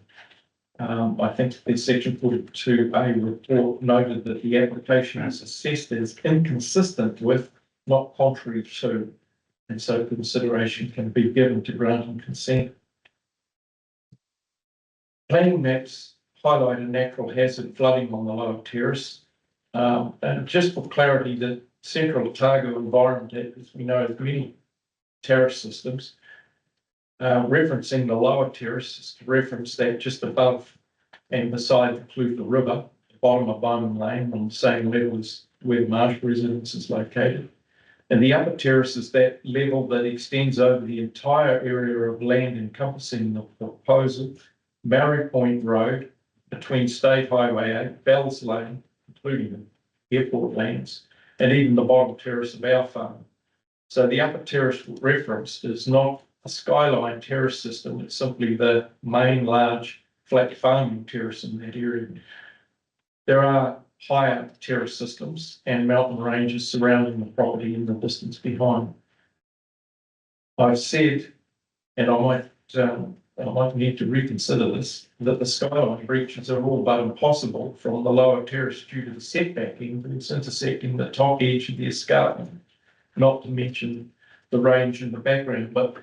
I think the section 42A report noted that the application is assessed as inconsistent with, not contrary to, and so consideration can be given to granting consent. Planning maps highlight a natural hazard flooding on the lower terrace. And just for clarity, the Central Otago environment, as we know, has many terrace systems. Referencing the lower terrace is to reference that just above and beside the Clutha River, the bottom of Bowman Lane, on the same level as where Marsh residence is located. And the upper terrace is that level that extends over the entire area of land encompassing the proposal Maori Point Road between State Highway 8, Bells Lane, including the airport lands, and even the bottom terrace of our farm. So the upper terrace referenced is not a skyline terrace system, it's simply the main large flat farming terrace in that area. There are higher terrace systems and mountain ranges surrounding the property in the distance behind. I've said, and I might need to reconsider this, that the skyline breaches are all but impossible from the lower terrace due to the setback inwards intersecting the top edge of the escarpment, not to mention the range in the background. But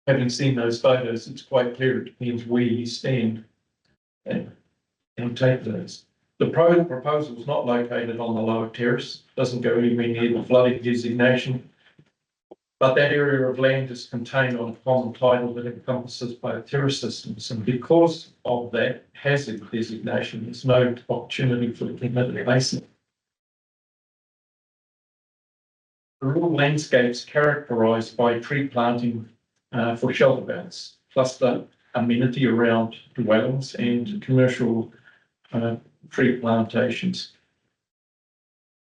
having seen those photos, it's quite clear it depends where you stand and take those. The proposal is not located on the lower terrace, doesn't go anywhere near the flooding designation, but that area of land is contained on a common title that encompasses both terrace systems. And because of that hazard designation, there's no opportunity for permitted basing. The rural landscapes characterised by tree planting for shelter belts, cluster amenity around dwellings and commercial tree plantations.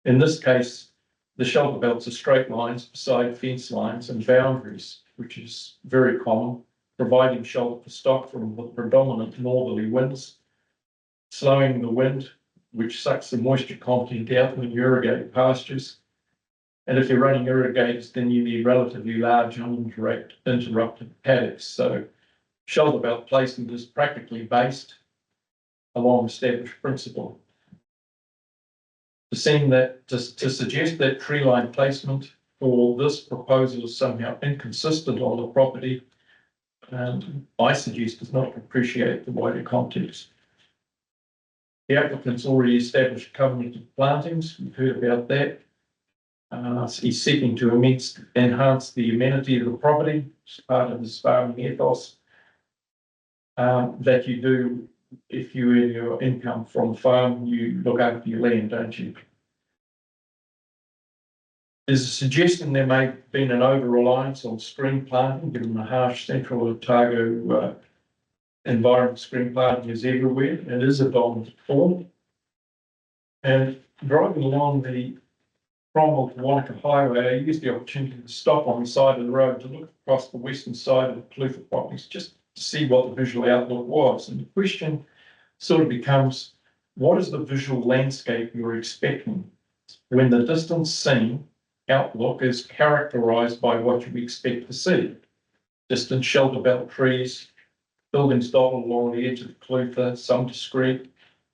In this case, the shelter belts are straight lines beside fence lines and boundaries, which is very common, providing shelter for stock from the predominant northerly winds, slowing the wind, which sucks the moisture content out when you irrigate pastures. And if you're running irrigators, then you need relatively large uninterrupted paddocks. So shelter belt placement is practically based along established principle. To suggest that tree line placement for this proposal is somehow inconsistent on the property, I suggest does not appreciate the wider context. The applicant's already established a covenant of plantings. We've heard about that. He's seeking to enhance the amenity of the property as part of his farming ethos that you do. If you earn your income from the farm, you look after your land, don't you? There's a suggestion there may have been an over-reliance on screen planting, given the harsh Central Otago environment. Screen planting is everywhere. It is a dominant form. And driving along the Cromwell to Wanaka Highway, I used the opportunity to stop on the side of the road to look across the western side of the Clutha properties, just to see what the visual outlook was. And the question sort of becomes, what is the visual landscape you're expecting when the distance seen outlook is characterised by what you expect to see? Distant shelter belt trees, buildings dotted along the edge of the Clutha, some discrete,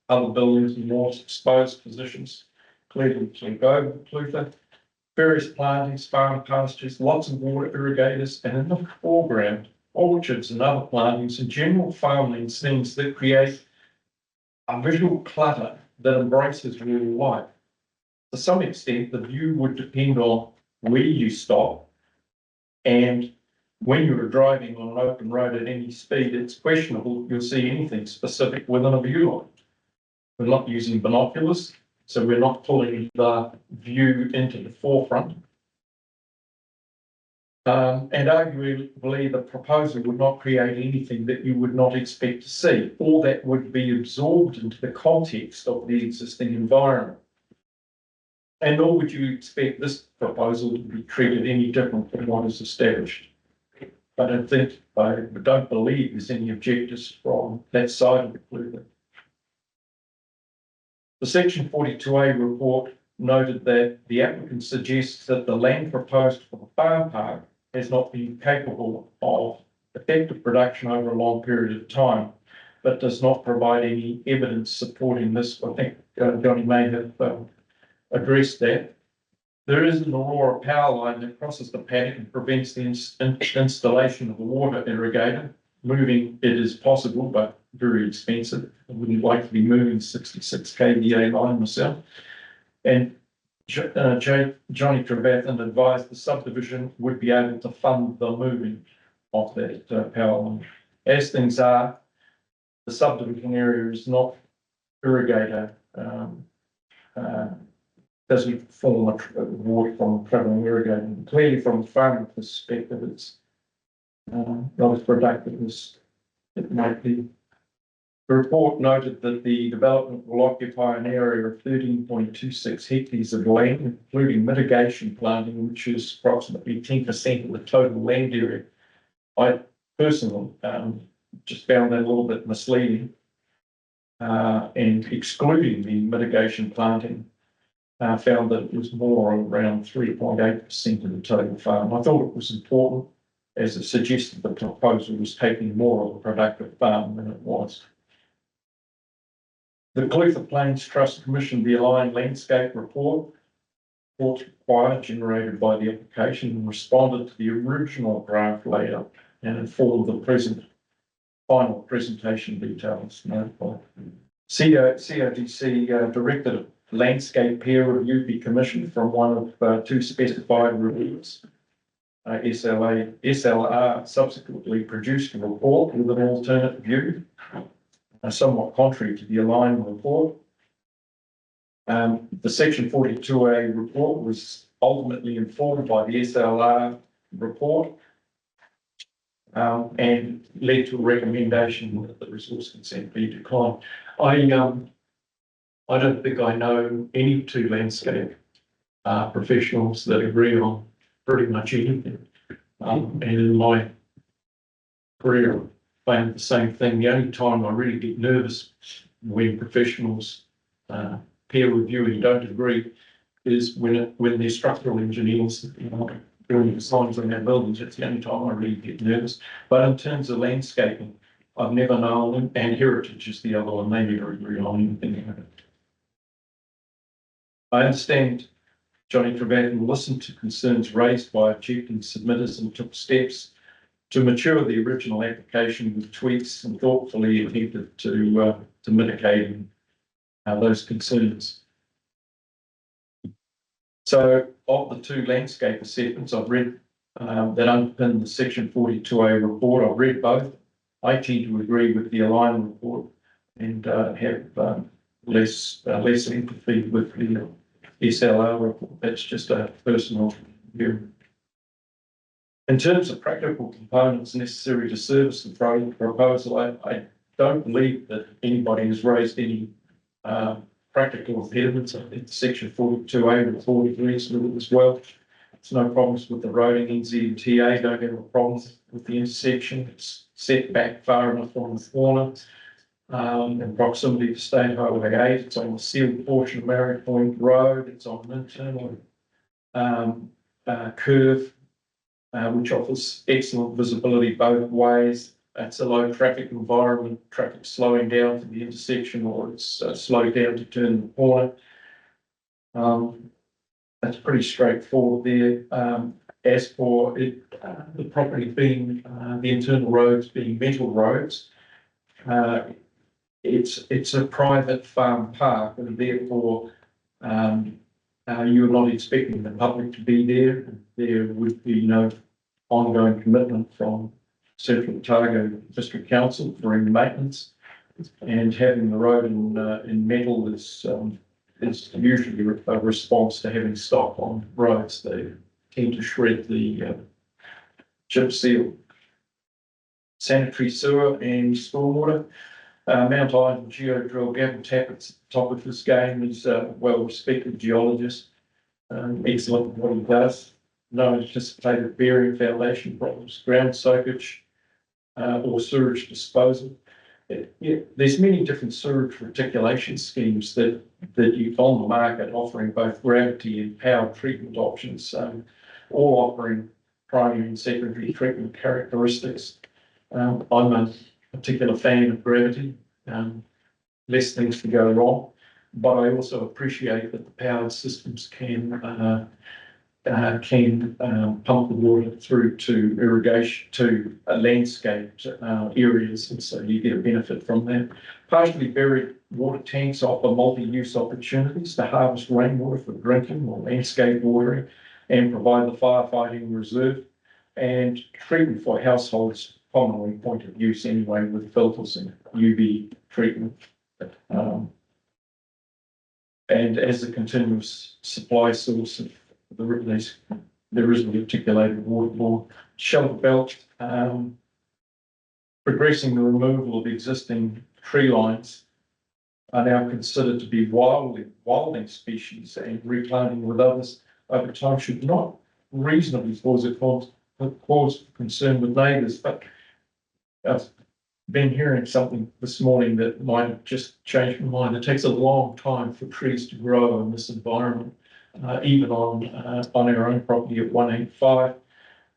other buildings in more exposed positions, clearly over the Clutha, various plantings, farm pastures, lots of water irrigators, and in the foreground, orchards and other plantings and general farmland scenes that create a visual clutter that embraces rural life. To some extent, the view would depend on where you stop, and when you're driving on an open road at any speed, it's questionable if you'll see anything specific within a view line. We're not using binoculars, so we're not pulling the view into the forefront. And arguably, the proposal would not create anything that you would not expect to see, or that would be absorbed into the context of the existing environment. And nor would you expect this proposal to be treated any different than what is established. I don't believe there's any objectors from that side of the Kluger. The section 42A report noted that the applicant suggests that the land proposed for the farm park has not been capable of effective production over a long period of time, but does not provide any evidence supporting this. I think Johnny may have addressed that. There is an Aurora power line that crosses the paddock and prevents the installation of a water irrigator. Moving it is possible, but very expensive. I wouldn't like to be moving 66 kVA line myself. And Johnny Trevathan advised the subdivision would be able to fund the moving of that power line. As things are, the subdivision area is not irrigator, doesn't form water from travelling irrigating. Clearly, from a farming perspective, it's not as productive as it might be. The report noted that the development will occupy an area of 13.26 hectares of land, including mitigation planting, which is approximately 10% of the total land area. I personally just found that a little bit misleading, and excluding the mitigation planting, found that it was more around 3.8% of the total farm. I thought it was important, as it suggested the proposal was taking more of a productive farm than it was. The Clutha Plains Trust commissioned the Aligned Landscape Report required generated by the application and responded to the original draft layout and informed the final presentation details. CODC directed a landscape peer review be commissioned from one of two specified reviewers. SLR subsequently produced a report with an alternate view, somewhat contrary to the aligned report. The section 42A report was ultimately informed by the SLR report, and led to a recommendation that the resource consent be declined. I don't think I know any two landscape professionals that agree on pretty much anything. And in my career, I found the same thing. The only time I really get nervous when professionals peer reviewing don't agree is when they're structural engineers doing designs on their buildings. It's the only time I really get nervous. But in terms of landscaping, I've never known, and heritage is the other one, they never agree on anything about it. I understand Johnny Trevathan listened to concerns raised by objecting submitters and took steps to mature the original application with tweaks and thoughtfully attempted to mitigate those concerns. So of the two landscape assessments I've read that underpin the section 42A report, I've read both. I tend to agree with the aligned report and have less empathy with the SLR report. That's just a personal view. In terms of practical components necessary to service the proposal, I don't believe that anybody has raised any practical impediments. I think the section 42A report agrees with it as well. There's no problems with the roading. NZTA don't have a problem with the intersection. It's set back far enough on the corner. In proximity to State Highway 8, it's on the sealed portion of Mary Point Road. It's on an internal curve, which offers excellent visibility both ways. It's a low traffic environment, traffic slowing down to the intersection, or it's slowed down to turn the corner. That's pretty straightforward there. As for it, the property being, the internal roads being metal roads, it's a private farm park, and therefore you're not expecting the public to be there. There would be no ongoing commitment from Central Otago District Council for any maintenance, and having the road in metal is usually a response to having stock on roads. They tend to shred the chip seal. Sanitary sewer and stormwater. Mount Isa Geodrill Gavin Tappett's at the top of his game. He's a well-respected geologist, excellent at what he does. no anticipated bearing foundation problems, ground soakage, or sewage disposal. There's many different sewage reticulation schemes that you've on the market offering both gravity and power treatment options, all offering primary and secondary treatment characteristics. I'm a particular fan of gravity, less things to go wrong, but I also appreciate that the powered systems can pump the water through to irrigation, to landscaped areas, and so you get a benefit from that. Partially buried water tanks offer multi-use opportunities to harvest rainwater for drinking or landscape watering and provide the firefighting reserve, and treatment for households commonly point of use anyway with filters and UV treatment. And as a continuous supply source of there is a articulated waterborne shelter belt, progressing the removal of existing tree lines are now considered to be wilding species, and replanting with others over time should not reasonably cause concern with neighbours. But I've been hearing something this morning that might have just changed my mind. It takes a long time for trees to grow in this environment. Even on our own property at 185,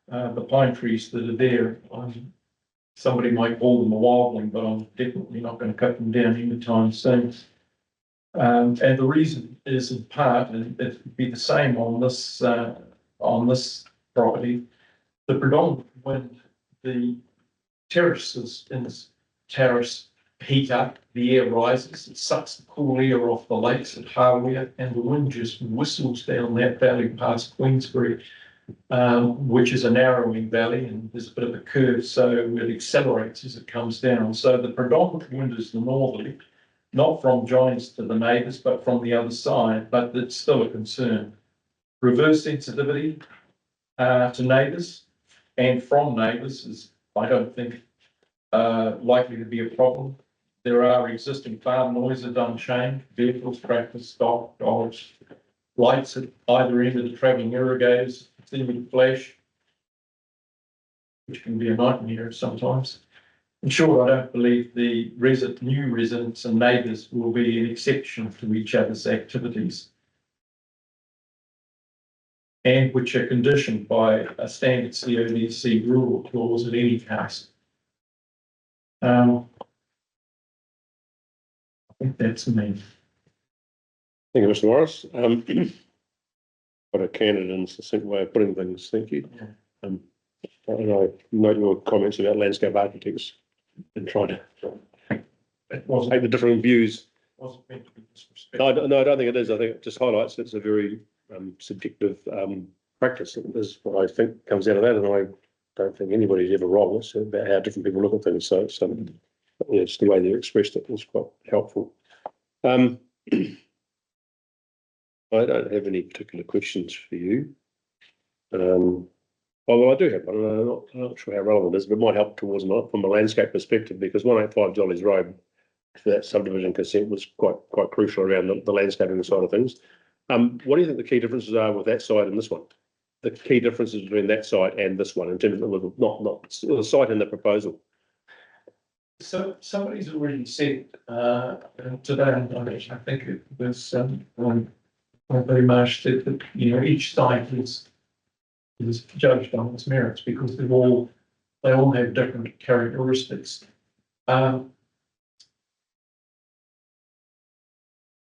the pine trees that are there, somebody might call them a wildling, but I'm definitely not going to cut them down anytime soon. And the reason is in part, and it would be the same on this property, the predominant wind, the terraces in this terrace heat up, the air rises, it sucks the cool air off the lakes at Hawea, and the wind just whistles down that valley past Queensbury, which is a narrowing valley, and there's a bit of a curve, so it accelerates as it comes down. So the predominant wind is the northerly, not from Johns to the neighbours, but from the other side, but it's still a concern. Reverse sensitivity to neighbours and from neighbours is, I don't think, likely to be a problem. There are existing farm noises unchanged, vehicles, tractors, stock, dogs, lights at either end of the travelling irrigators continue to flash, which can be a nightmare sometimes. In short, I don't believe the new residents and neighbours will be an exception to each other's activities, and which are conditioned by a standard CODC rule clause in any case. I think that's me. Thank you, Mr. Morris. What a candid and succinct way of putting things. Thank you. And I note your comments about landscape architects and trying to take the different views. Wasn't meant to be disrespectful. No, I don't think it is. I think it just highlights it's a very subjective practice. Is what I think comes out of that, and I don't think anybody's ever wrong. It's about how different people look at things. So yeah, it's the way they expressed it was quite helpful. I don't have any particular questions for you. Although I do have one, and I'm not sure how relevant it is, but it might help towards from a landscape perspective, because 185 Jollies Road for that subdivision consent was quite crucial around the landscaping side of things. What do you think the key differences are with that side and this one? The key differences between that site and this one in terms of not the site and the proposal. So somebody's already said today, I think it was very much that each site is judged on its merits because they all have different characteristics.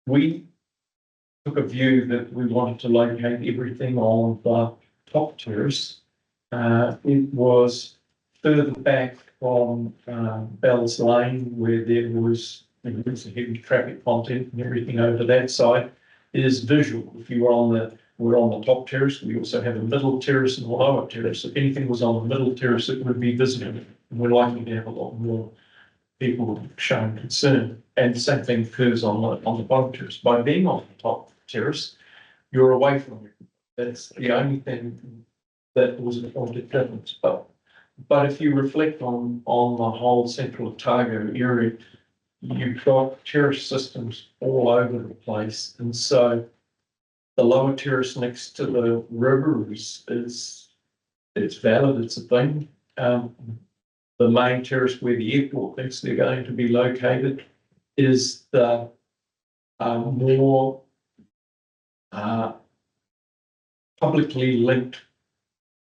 We took a view that we wanted to locate everything on the top terrace. It was further back from Bells Lane, where there was a heavy traffic content, and everything over that side is visual. If you were we're on the top terrace, we also have a middle terrace and a lower terrace. If anything was on the middle terrace, it would be visible, and we're likely to have a lot more people showing concern. And the same thing occurs on the bottom terrace. By being on the top terrace, you're away from it. That's the only thing that was a point of difference. But if you reflect on the whole central Otago area, you've got terrace systems all over the place, and so the lower terrace next to the river is, it's valid, it's a thing. The main terrace where the airport thinks they're going to be located is the more publicly linked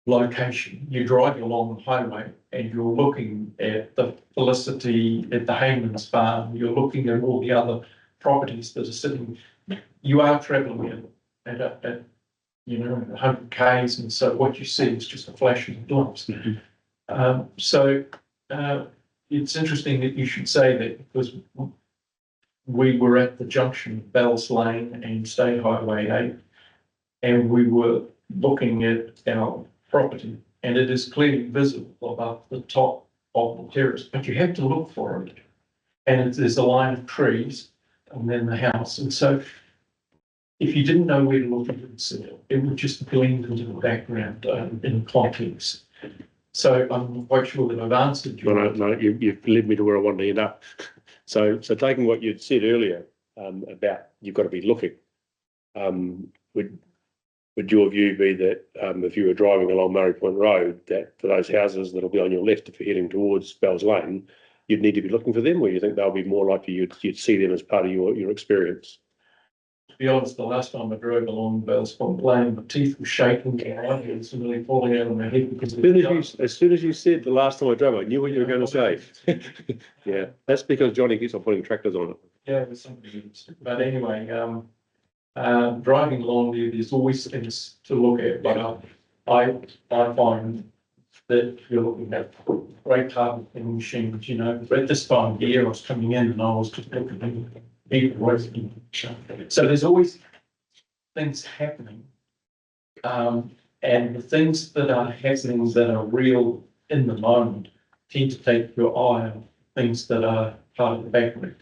location. You're driving along the highway and you're looking at the Felicity, at the Hayman's farm, you're looking at all the other properties that are sitting. You are travelling at 100 Ks, and so what you see is just a flash of lights. So it's interesting that you should say that, because we were at the junction of Bells Lane and State Highway 8, and we were looking at our property, and it is clearly visible above the top of the terrace, but you have to look for it. And there's a line of trees and then the house. And so if you didn't know where to look, you wouldn't see it. It would just blend into the background in context. So I'm quite sure that I've answered you. No, you've led me to where I wanted to end up. So taking what you'd said earlier about you've got to be looking, would your view be that if you were driving along Murray Point Road, that for those houses that'll be on your left if you're heading towards Bells Lane, you'd need to be looking for them, or you think they'll be more likely you'd see them as part of your experience? To be honest, the last time I drove along Bells Point Lane, my teeth were shaking and my head was really falling out of my head because As soon as you said the last time I drove, I knew what you were going to say. Yeah, that's because Johnny keeps on putting tractors on it. Yeah, it was something. But anyway, driving along there, there's always things to look at, but I find that you're looking at great harvesting machines, at this time of year I was coming in and I was just looking at people working. So there's always things happening. And the things that are happening that are real in the moment tend to take your eye on things that are part of the background.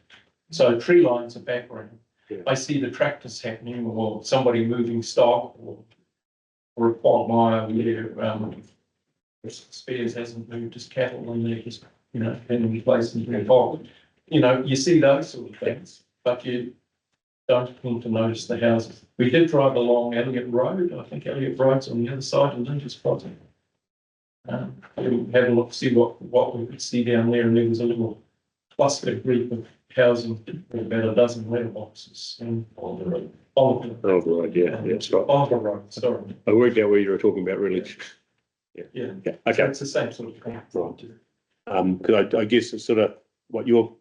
So tree lines are background. Yeah. I see the tractors happening, or somebody moving stock, or a quagmire where Spears hasn't moved his cattle and they're just, in place and very hot. You see those sort of things, but you don't tend to notice the houses. We did drive along Elliott Road. I think Elliott Road's on the other side of Lynch's Crossing. We had a look to see what we could see down there, and there was a little cluster group of housing, about a dozen letterboxes and on the road. Road, yeah, that's right. On the road, sorry. I worked out where you were talking about, really. Yeah. Yeah, So okay. it's the same sort of thing. Right. Because I guess it's sort of what you're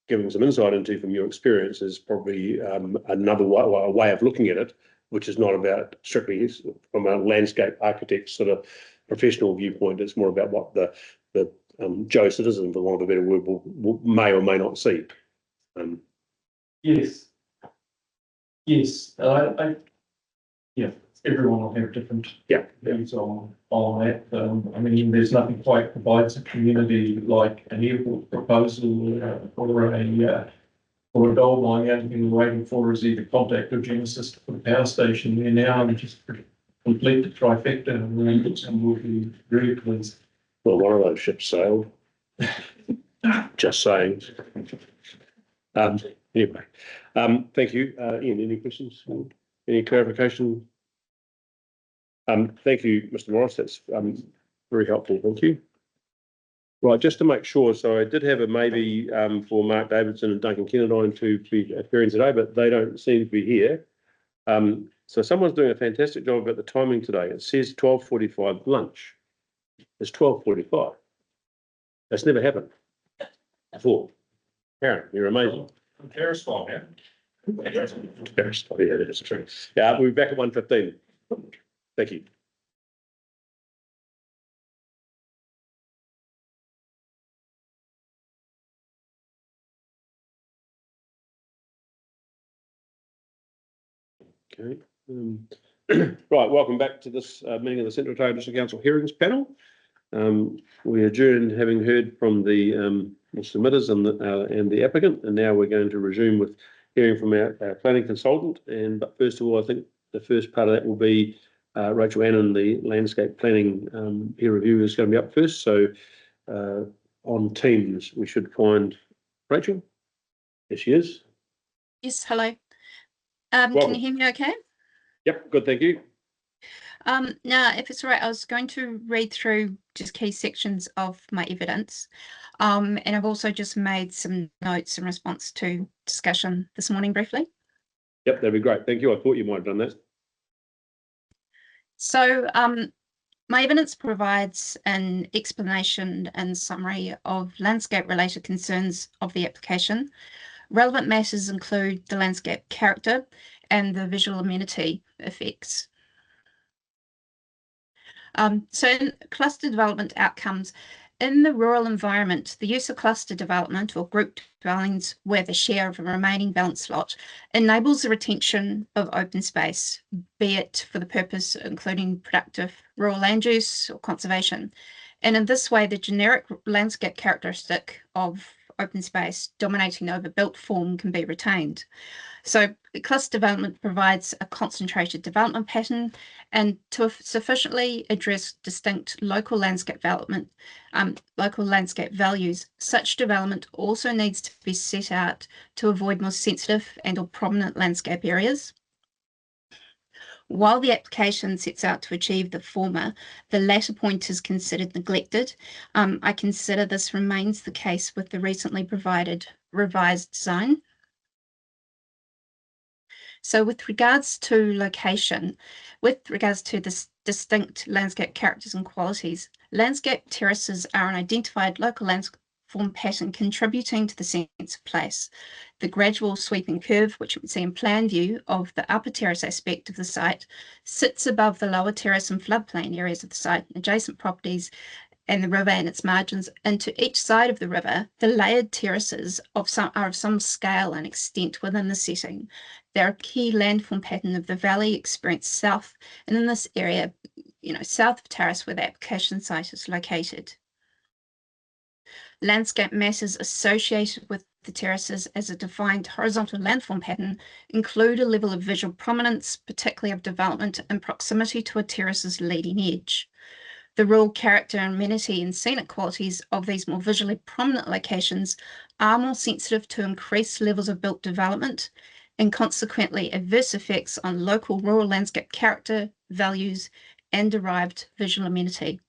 giving some insight into from your experience is probably another way of looking at it, which is not about strictly from a landscape architect sort of professional viewpoint. It's more about what the Joe citizen, for want of a better word, may or may not see. Yes. Yeah, everyone will have different views on that. There's nothing quite provides a community like an airport proposal or a gold mine. The only thing we're waiting for is either Contact or Genesis to put a power station there now and just complete the trifecta, and we'll be very pleased. Well, one of those ships sailed. Just saying. Anyway, thank you. Ian, any questions? Any clarification? Thank you, Mr. Morris. That's very helpful. Thank you. Right, just to make sure, so I did have a maybe for Mark Davidson and Duncan Kennedine to be appearing today, but they don't seem to be here. So someone's doing a fantastic job about the timing today. It says 12:45 lunch. It's 12:45. That's never happened before. Karen, you're amazing. Terrace farm, yeah. Yeah, that is true. Yeah, we'll be back at 1:15. Thank you. Okay. Right, welcome back to this meeting of the Central Otago District Council Hearings Panel. We adjourned having heard from the submitters and the applicant, and now we're going to resume with hearing from our planning consultant. But first of all, I think the first part of that will be Rachel Annan, the landscape planning peer review, is going to be up first. So on Teams, we should find Rachel. There she is. Yes, hello. Can Welcome. you hear me okay? Yep, good, thank you. Now, if it's all right, I was going to read through just key sections of my evidence. And I've also just made some notes in response to discussion this morning briefly. Yep, that'd be great. Thank you. I thought you might have done that. So my evidence provides an explanation and summary of landscape-related concerns of the application. Relevant matters include the landscape character and the visual amenity effects. So in cluster development outcomes, in the rural environment, the use of cluster development or group dwellings with a share of a remaining balanced lot enables the retention of open space, be it for the purpose including productive rural land use or conservation. And in this way, the generic landscape characteristic of open space dominating over built form can be retained. So cluster development provides a concentrated development pattern, and to sufficiently address distinct local landscape development, local landscape values, such development also needs to be set out to avoid more sensitive and or prominent landscape areas. While the application sets out to achieve the former, the latter point is considered neglected. I consider this remains the case with the recently provided revised design. So with regards to location, with regards to this distinct landscape characters and qualities, landscape terraces are an identified local landform pattern contributing to the sense of place. The gradual sweeping curve, which you can see in plan view of the upper terrace aspect of the site, sits above the lower terrace and floodplain areas of the site, adjacent properties, and the river and its margins. And to each side of the river, the layered terraces are of some scale and extent within the setting. They're a key landform pattern of the valley experienced south, and in this area, south of Taurus where the application site is located. Landscape masses associated with the terraces as a defined horizontal landform pattern include a level of visual prominence, particularly of development and proximity to a terrace's leading edge. The rural character, amenity, and scenic qualities of these more visually prominent locations are more sensitive to increased levels of built development and consequently adverse effects on local rural landscape character, values, and derived visual amenity.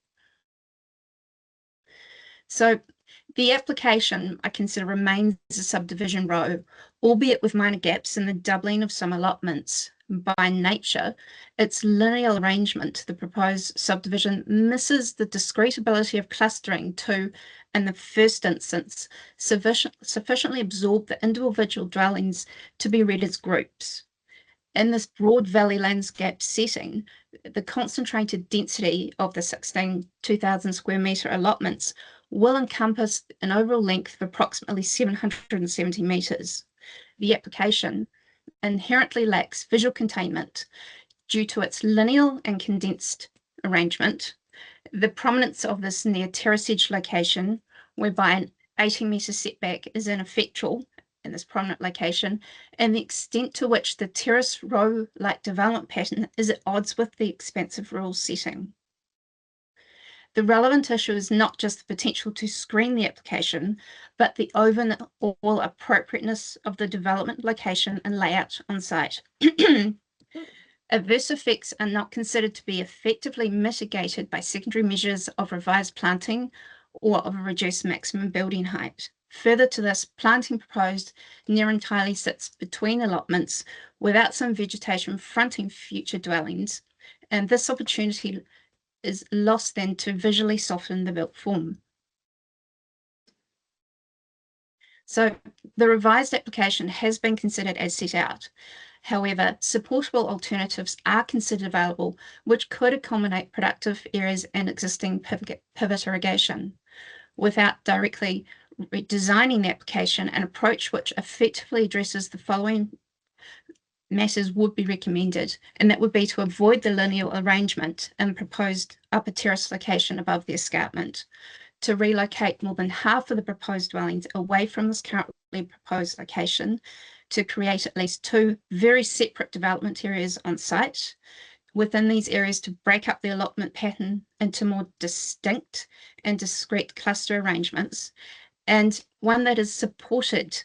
So the application, I consider, remains a subdivision row, albeit with minor gaps in the doubling of some allotments. By nature, its linear arrangement, the proposed subdivision, misses the discrete ability of clustering to, in the first instance, sufficiently absorb the individual dwellings to be read as groups. In this broad valley landscape setting, the concentrated density of the 2,000 square metre allotments will encompass an overall length of approximately 770 metres. The application inherently lacks visual containment due to its lineal and condensed arrangement, the prominence of this near terrace edge location, whereby an 80-metre setback is ineffectual in this prominent location, and the extent to which the terrace row-like development pattern is at odds with the expansive rural setting. The relevant issue is not just the potential to screen the application, but the overall appropriateness of the development location and layout on site. Adverse effects are not considered to be effectively mitigated by secondary measures of revised planting or of a reduced maximum building height. Further to this, planting proposed near entirely sits between allotments without some vegetation fronting future dwellings, and this opportunity is lost then to visually soften the built form. So the revised application has been considered as set out. However, supportable alternatives are considered available, which could accommodate productive areas and existing pivot irrigation, without directly redesigning the application. An approach which effectively addresses the following matters would be recommended, and that would be to avoid the linear arrangement in proposed upper terrace location above the escarpment, to relocate more than half of the proposed dwellings away from this currently proposed location, to create at least 2 very separate development areas on site. Within these areas, to break up the allotment pattern into more distinct and discrete cluster arrangements, and one that is supported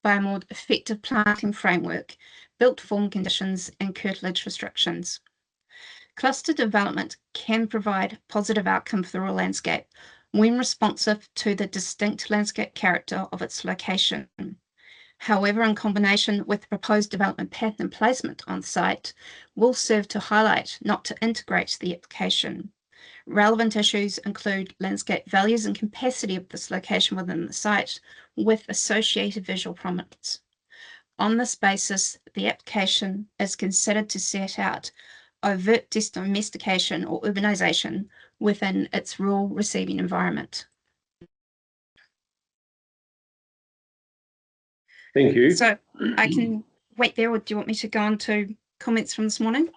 by a more effective planting framework built form conditions, and curtilage restrictions. Cluster development can provide positive outcome for the rural landscape when responsive to the distinct landscape character of its location. However, in combination with the proposed development pattern and placement on site, will serve to highlight, not to integrate, the application. Relevant issues include landscape values and capacity of this location within the site with associated visual prominence. On this basis, the application is considered to set out overt domestication or urbanisation within its rural receiving environment. Thank you. So I can wait there, or do you want me to go on to comments from this morning?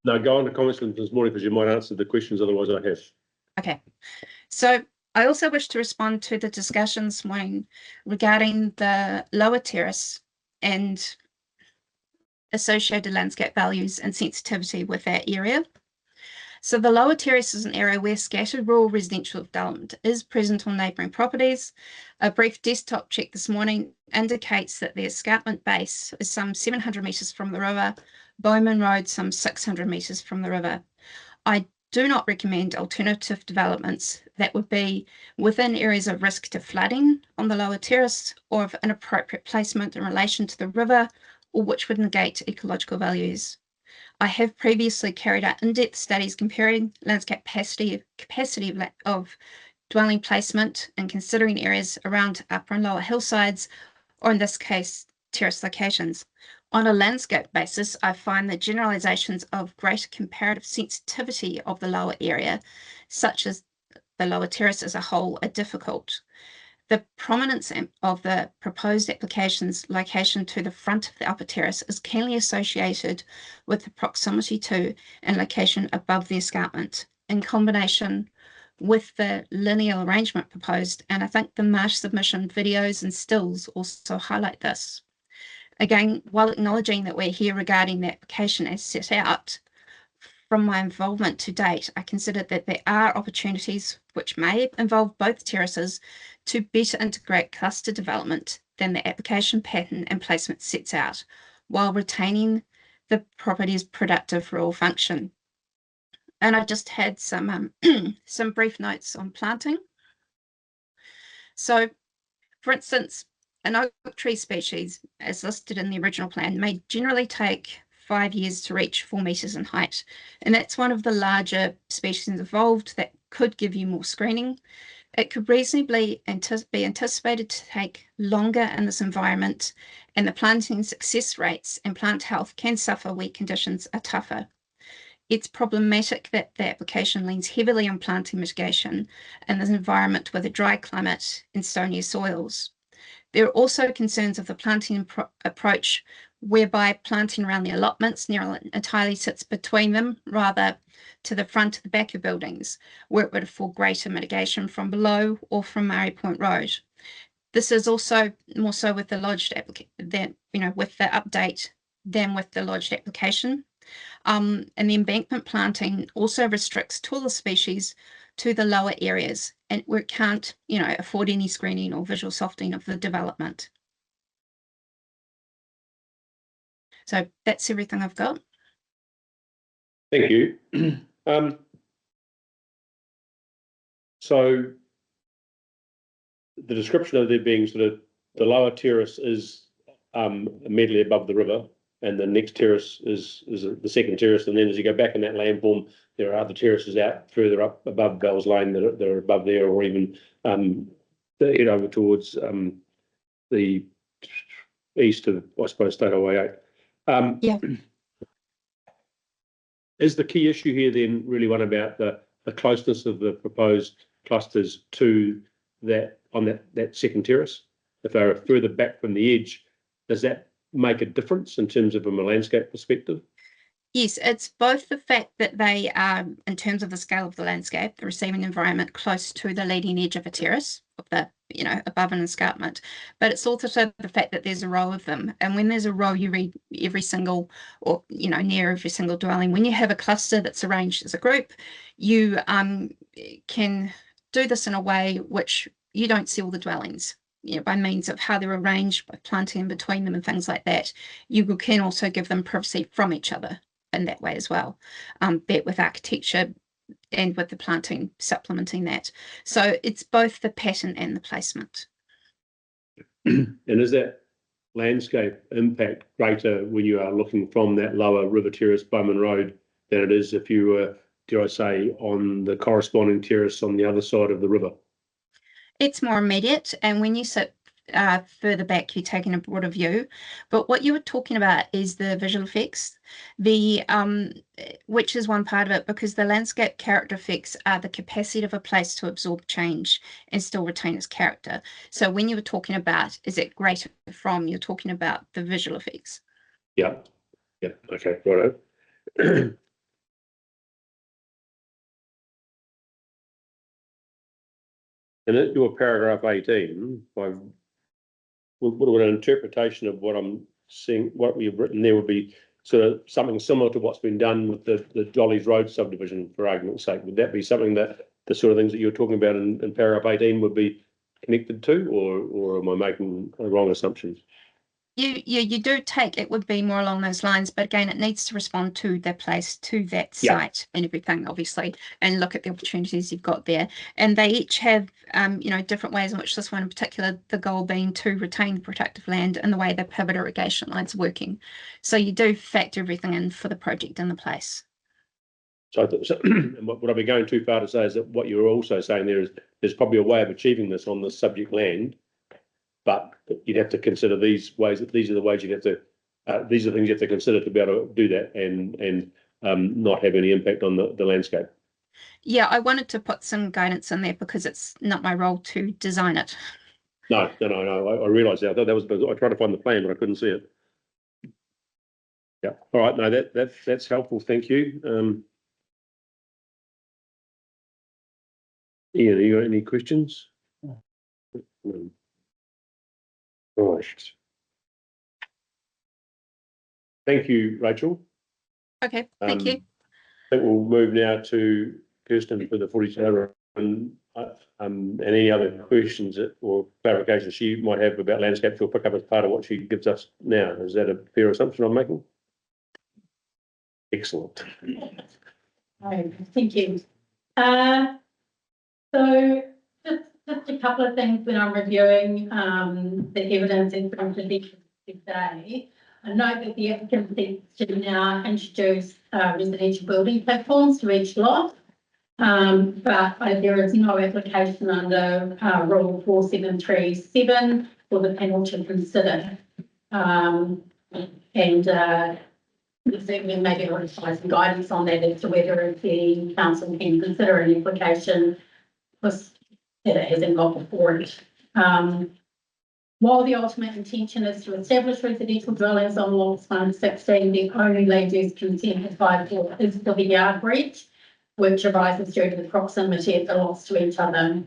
No, go on to comments from this morning because you might answer the questions otherwise I have. Okay. So I also wish to respond to the discussion this morning regarding the lower terrace and associated landscape values and sensitivity with that area. So the lower terrace is an area where scattered rural residential development is present on neighbouring properties. A brief desktop check this morning indicates that the escarpment base is some 700 metres from the river, Bowman Road some 600 metres from the river. I do not recommend alternative developments that would be within areas of risk to flooding on the lower terrace or of inappropriate placement in relation to the river, or which would negate ecological values. I have previously carried out in-depth studies comparing landscape capacity of dwelling placement and considering areas around upper and lower hillsides, or in this case, terrace locations. On a landscape basis, I find that generalizations of greater comparative sensitivity of the lower area, such as the lower terrace as a whole, are difficult. The prominence of the proposed application's location to the front of the upper terrace is keenly associated with the proximity to and location above the escarpment, in combination with the lineal arrangement proposed, and I think the Marsh submission videos and stills also highlight this. Again, while acknowledging that we're here regarding the application as set out, from my involvement to date, I consider that there are opportunities which may involve both terraces to better integrate cluster development than the application pattern and placement sets out, while retaining the property's productive rural function. And I just had some brief notes on planting. So, for instance, an oak tree species, as listed in the original plan, may generally take 5 years to reach 4 metres in height. And that's one of the larger species involved that could give you more screening. It could reasonably be anticipated to take longer in this environment, and the planting success rates and plant health can suffer where conditions are tougher. It's problematic that the application leans heavily on planting mitigation in this environment with a dry climate and stonier soils. There are also concerns of the planting approach, whereby planting around the allotments nearly entirely sits between them, rather to the front of the back of buildings, where it would afford greater mitigation from below or from Murray Point Road. This is also more so with the lodged with the update than with the lodged application. And the embankment planting also restricts taller species to the lower areas, and where it can't, afford any screening or visual softening of the development. So that's everything I've got. Thank you. So the description of there being sort of the lower terrace is immediately above the river, and the next terrace is the second terrace, and then as you go back in that landform, there are other terraces out further up above Bell's Lane that are above there, or even over towards the east of, I suppose, State Highway 8. Yeah. Is the key issue here then really one about the closeness of the proposed clusters to that on that second terrace? If they're further back from the edge, does that make a difference in terms of from a landscape perspective? Yes, it's both the fact that they are, in terms of the scale of the landscape, the receiving environment close to the leading edge of a terrace, of the, above an escarpment, but it's also the fact that there's a row of them. And when there's a row, you read every single, or, near every single dwelling. When you have a cluster that's arranged as a group, you can do this in a way which you don't see all the dwellings. by means of how they're arranged, by planting in between them and things like that, you can also give them privacy from each other in that way as well, be it with architecture and with the planting supplementing that. So it's both the pattern and the placement. And is that landscape impact greater when you are looking from that lower River Terrace, Bowman Road, than it is if you were, dare I say, on the corresponding terrace on the other side of the river? It's more immediate, and when you sit further back, you're taking a broader view. But what you were talking about is the visual effects, which is one part of it, because the landscape character effects are the capacity of a place to absorb change and still retain its character. So when you were talking about, is it greater from, you're talking about the visual effects. Yeah. Yeah. Okay. Righto. And at your paragraph 18, would an interpretation of what I'm seeing, what we've written there would be sort of something similar to what's been done with the Jollies Road subdivision, for argument's sake? Would that be something that the sort of things that you're talking about in paragraph 18 would be connected to, or am I making a wrong assumption? You do take, it would be more along those lines, but again, it needs to respond to their place, to that site and everything, obviously, and look at the opportunities you've got there. And they each have, different ways in which this one in particular, the goal being to retain the protective land and the way the pivot irrigation line's working. So you do factor everything in for the project in the place. So and would I be going too far to say is that what you're also saying there is there's probably a way of achieving this on the subject land, but you'd have to consider these ways, that these are the ways you'd have to, these are the things you have to consider to be able to do that and not have any impact on the landscape. Yeah, I wanted to put some guidance in there because it's not my role to design it. No, I realised that. I thought that was, I tried to find the plan, but I couldn't see it. Yeah, all right, no, that's helpful, thank you. Ian, you got any questions? No. Right. Thank you, Rachel. Okay, thank you. I think we'll move now to Kirsten for the 42 and any other questions or clarifications she might have about landscape, she'll pick up as part of what she gives us now. Is that a fair assumption I'm making? Excellent. Thank you. So just a couple of things when I'm reviewing the evidence in front of me today. I note that the applicant seeks to now introduce residential building platforms to each lot, but there is no application under Rule 4737 for the panel to consider. Certainly maybe want to find some guidance on that as to whether the council can consider an application that it hasn't got before it. While the ultimate intention is to establish residential dwellings on lots 1 to 16, the only land use consent applied for is for the yard breach, which arises due to the proximity of the lots to each other.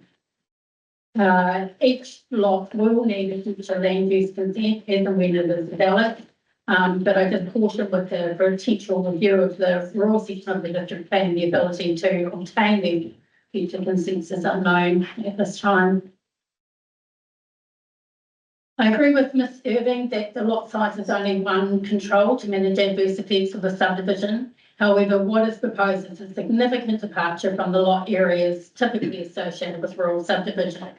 Each lot will need a future land use consent as and when it is developed. But I just caution with the potential review of the rural section of the district plan, the ability to obtain the future consents is unknown at this time. I agree with Ms. Irving that the lot size is only one control to manage adverse effects of the subdivision. However, what is proposed is a significant departure from the lot areas typically associated with rural subdivision.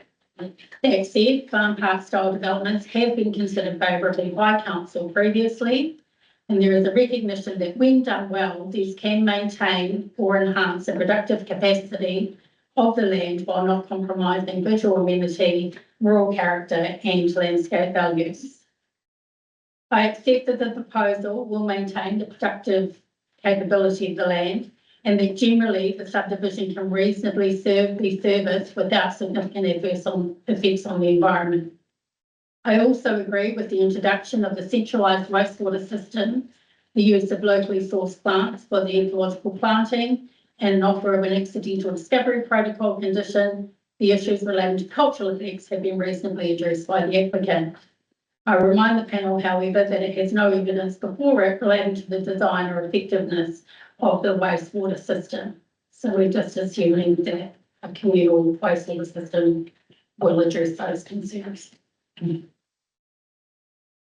That said, farm park style developments have been considered favourably by council previously, and there is a recognition that when done well, these can maintain or enhance the productive capacity of the land while not compromising visual amenity, rural character and landscape values. I accept that the proposal will maintain the productive capability of the land and that generally the subdivision can reasonably be serviced without significant adverse effects on the environment. I also agree with the introduction of the centralised wastewater system, the use of locally sourced plants for the ecological planting, and an offer of an accidental discovery protocol condition. The issues relating to cultural effects have been reasonably addressed by the applicant. I remind the panel, however, that it has no evidence before it relating to the design or effectiveness of the wastewater system. So we're just assuming that a communal wastewater system will address those concerns. The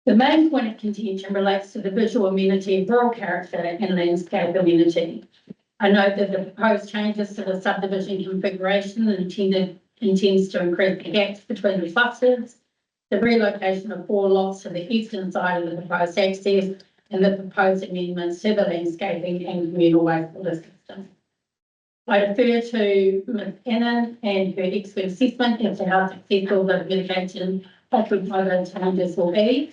main point of contention relates to the visual amenity, rural character and landscape amenity. I note that the proposed changes to the subdivision configuration intends to increase the gaps between the clusters, the relocation of 4 lots to the eastern side of the proposed access, and the proposed amendments to the landscaping and communal wastewater system. I defer to Ms. Annan and her expert assessment as to how successful the mitigation of proposed changes will be.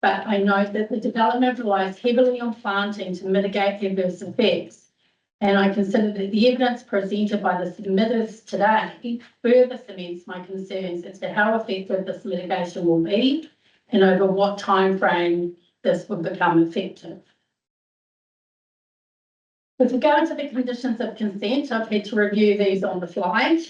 But I note that the development relies heavily on planting to mitigate adverse effects. And I consider that the evidence presented by the submitters today further cements my concerns as to how effective this mitigation will be and over what time frame this will become effective. With regard to the conditions of consent, I've had to review these on the fly,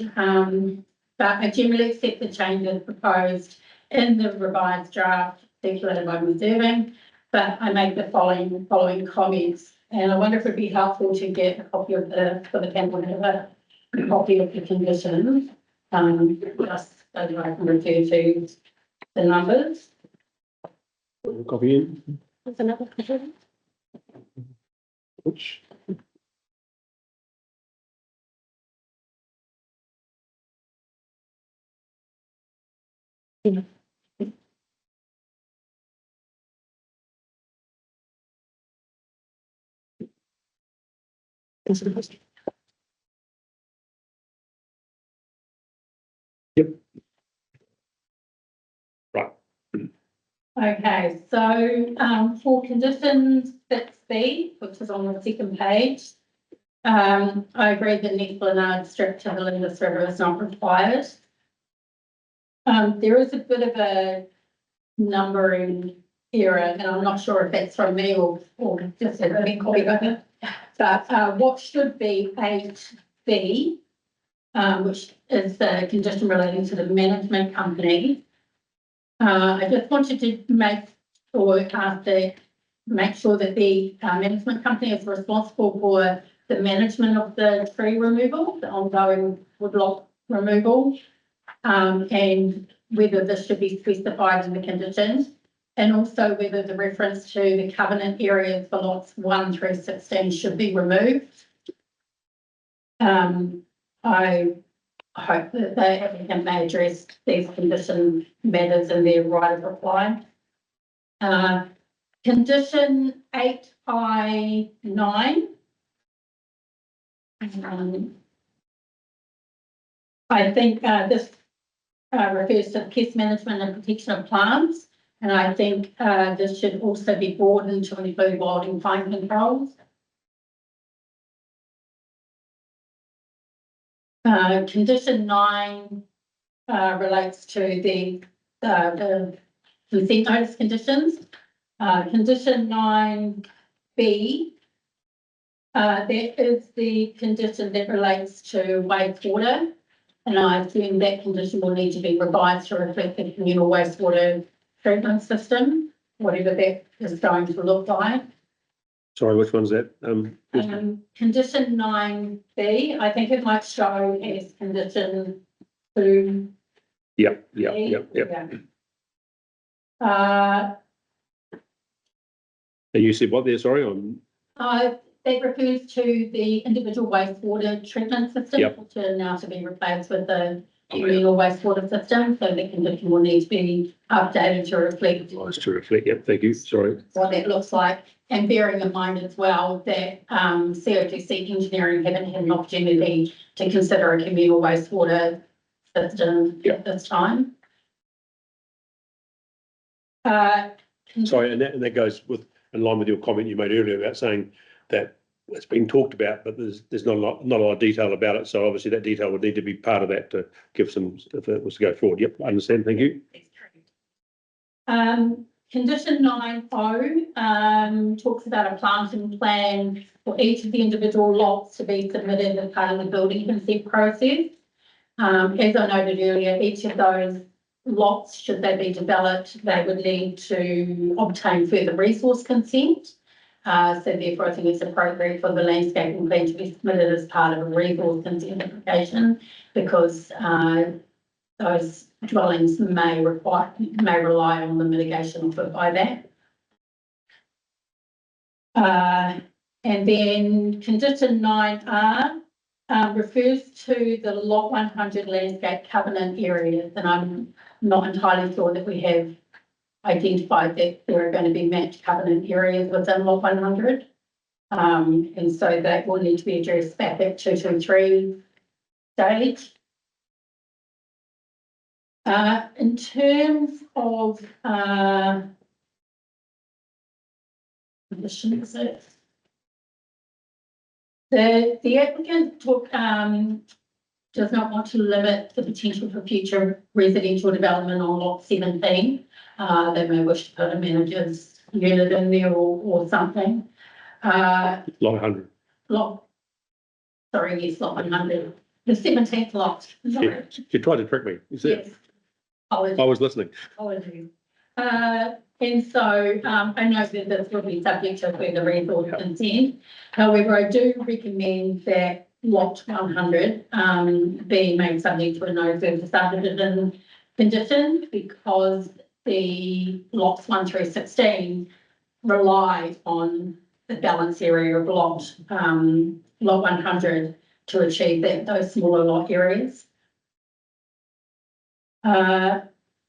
but I generally accept the changes proposed in the revised draft circulated by Ms. Irving, but I make the following comments. And I wonder if it'd be helpful to get a copy of for the panel to have a copy of the conditions, just so that I can refer to the numbers. Copy in. There's another question. Which? Yep. Right. Okay, so for conditions 6B, which is on the second page, I agree that an esplanade strip to the Lindis River is not required. There is a bit of a numbering error, and I'm not sure if that's from me or just a big copy of it. But what should be 8B, which is the condition relating to the management company. I just wanted to make sure that the management company is responsible for the management of the tree removal, the ongoing woodlot removal, and whether this should be specified in the conditions, and also whether the reference to the covenant areas for lots 1 through 16 should be removed. I hope that the applicant may address these condition matters in their right of reply. Condition 8I9. I think this refers to pest management and protection of plants, and I think this should also be broadened to include wild and fine controls. Condition 9 relates to the consent notice conditions. Condition 9B, that is the condition that relates to wastewater, and I assume that condition will need to be revised to reflect the communal wastewater treatment system, whatever that is going to look like. Sorry, which one's that? Condition 9B, I think it might show as condition 2. Yep. And you said what there? Sorry, That refers to the individual wastewater treatment system, Yep. which are now to be replaced with the communal wastewater system. So the condition will need to be updated to reflect Nice to reflect. Yep. Thank you. Sorry. what that looks like. And bearing in mind as well that COTC engineering haven't had an opportunity to consider a communal wastewater system at this time. Sorry, and that goes in line with your comment you made earlier about saying that it's been talked about, but there's not a lot of detail about it. So obviously that detail would need to be part of that to give some, if it was to go forward. Yep, I understand. Thank you. Condition 9O talks about a planting plan for each of the individual lots to be submitted as part of the building consent process. As I noted earlier, each of those lots, should they be developed, they would need to obtain further resource consent. So therefore, I think it's appropriate for the landscaping plan to be submitted as part of a resource consent application, because those dwellings may rely on the mitigation offered by that. And then condition 9R refers to the lot 100 landscape covenant areas, and I'm not entirely sure that we have identified that there are going to be matched covenant areas within lot 100. And so that will need to be addressed back at 223 stage. In terms of conditions, the applicant does not want to limit the potential for future residential development on lot 17. They may wish to put a manager's unit in there or something. Lot 100. Lot 100, the 17th lot. Yeah, you tried to trick me. You see? Yes. I was listening. Apologies. And so I know that this will be subject to further resource consent. However, I do recommend that lot 100 be made subject to a no further subdivision condition, because the lots 1 through 16 rely on the balance area of lot 100 to achieve those smaller lot areas.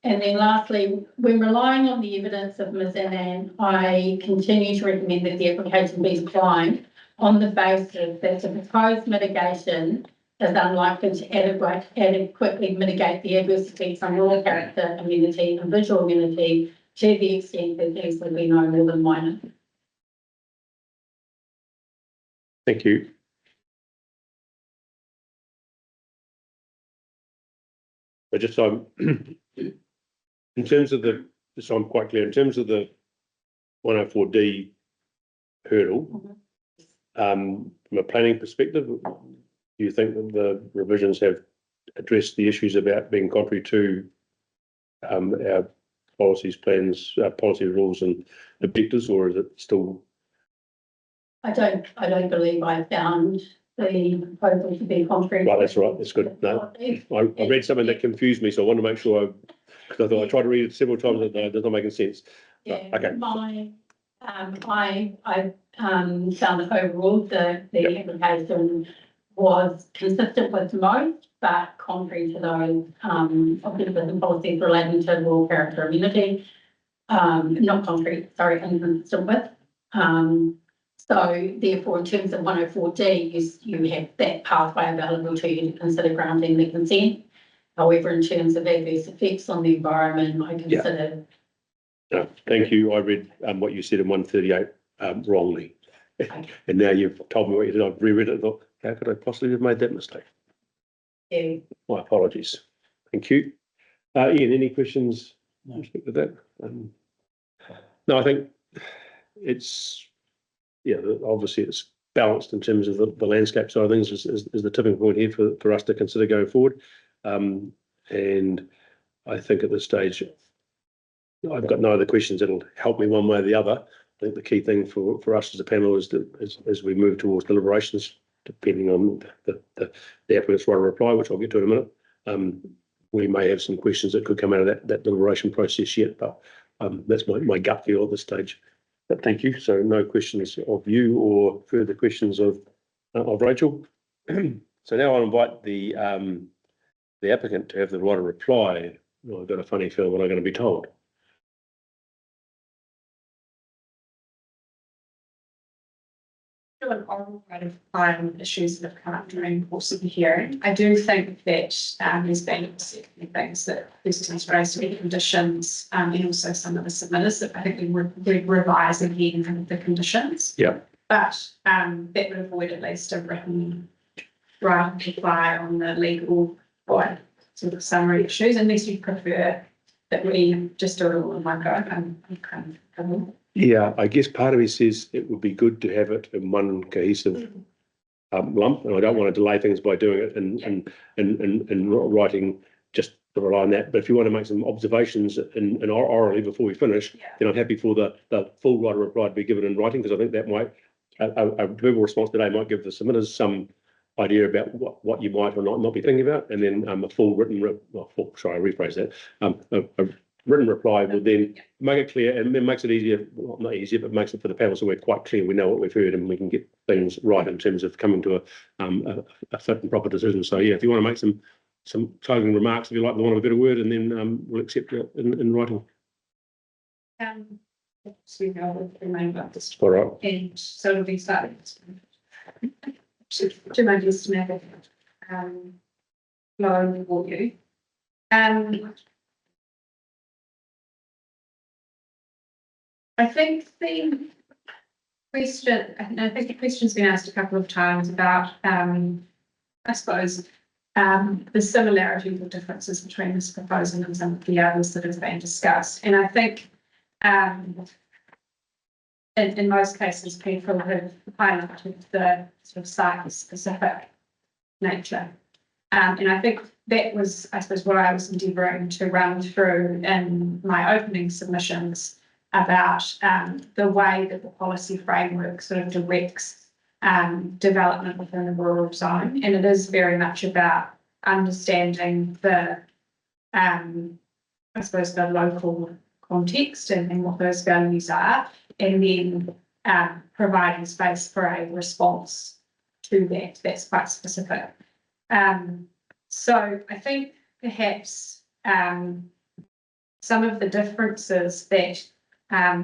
And then lastly, when relying on the evidence of Ms. Annan, I continue to recommend that the application be declined on the basis that the proposed mitigation is unlikely to adequately mitigate the adverse effects on rural character, amenity and visual amenity to the extent that these would be no more than minor. Thank you. But just so I'm, in terms of the, so I'm quite clear, in terms of the 104D hurdle, from a planning perspective, do you think that the revisions have addressed the issues about being contrary to our policies, plans, policy rules and objectives, or is it still? I don't believe I found the proposal to be contrary. Right, that's right, that's good. No, I read something that confused me, so I want to make sure because I thought I tried to read it several times and it doesn't make sense. Yeah, okay. I found that overall the application was consistent with most, but contrary to those objectives and policies relating to rural character amenity. Not contrary, sorry, inconsistent with. So therefore, in terms of 104D, you have that pathway available to you to consider granting the consent. However, in terms of adverse effects on the environment, I consider. No, thank you. I read what you said in 138 wrongly. And now you've told me what you did. I've reread it and thought, how could I possibly have made that mistake? Yeah. My apologies. Thank you. Ian, any questions with respect to that? No, I think it's, yeah, obviously it's balanced in terms of the landscape side of things is the tipping point here for us to consider going forward. And I think at this stage, I've got no other questions that'll help me one way or the other. I think the key thing for us as a panel is that as we move towards deliberations, depending on the applicant's right of reply, which I'll get to in a minute, we may have some questions that could come out of that deliberation process yet, but that's my gut feel at this stage. But thank you. So no questions of you or further questions of Rachel. So now I'll invite the applicant to have the right of reply. Well, I've got a funny feeling what I'm going to be told. An oral right of issues that have come up during the course of the hearing. I do think that there's been things that this raised to be conditions and also some of the submitters that I think we revise again the conditions. Yeah. But that would avoid at least a written right of reply on the legal or sort of summary issues, unless you prefer that we just do it all in one go and kind of. Yeah, I guess part of it says it would be good to have it in one cohesive lump, and I don't want to delay things by doing it and writing just to rely on that. But if you want to make some observations in orally before we finish, then I'm happy for the full right of reply to be given in writing, because I think that might a verbal response today might give the submitters some idea about what you might or not be thinking about, and then a full written, rephrase that. A written reply would then make it clear, and then makes it easier, well, not easier, but makes it for the panel so we're quite clear, we know what we've heard, and we can get things right in terms of coming to a fit and proper decision. So yeah, if you want to make some closing remarks, if you like the one of a better word, and then we'll accept it in writing. So we know the remainder this, All right. and so it'll be starting to my estimate, low for you. I think the question, and I think the question's been asked a couple of times about, I suppose, the similarities or differences between this proposal and some of the others that have been discussed. And I think in most cases, people have highlighted the sort of site-specific nature. And I think that was, I suppose, what I was endeavouring to run through in my opening submissions about the way that the policy framework sort of directs development within the rural zone. And it is very much about understanding the, I suppose, the local context and what those values are, and then providing space for a response to that that's quite specific. So I think perhaps some of the differences that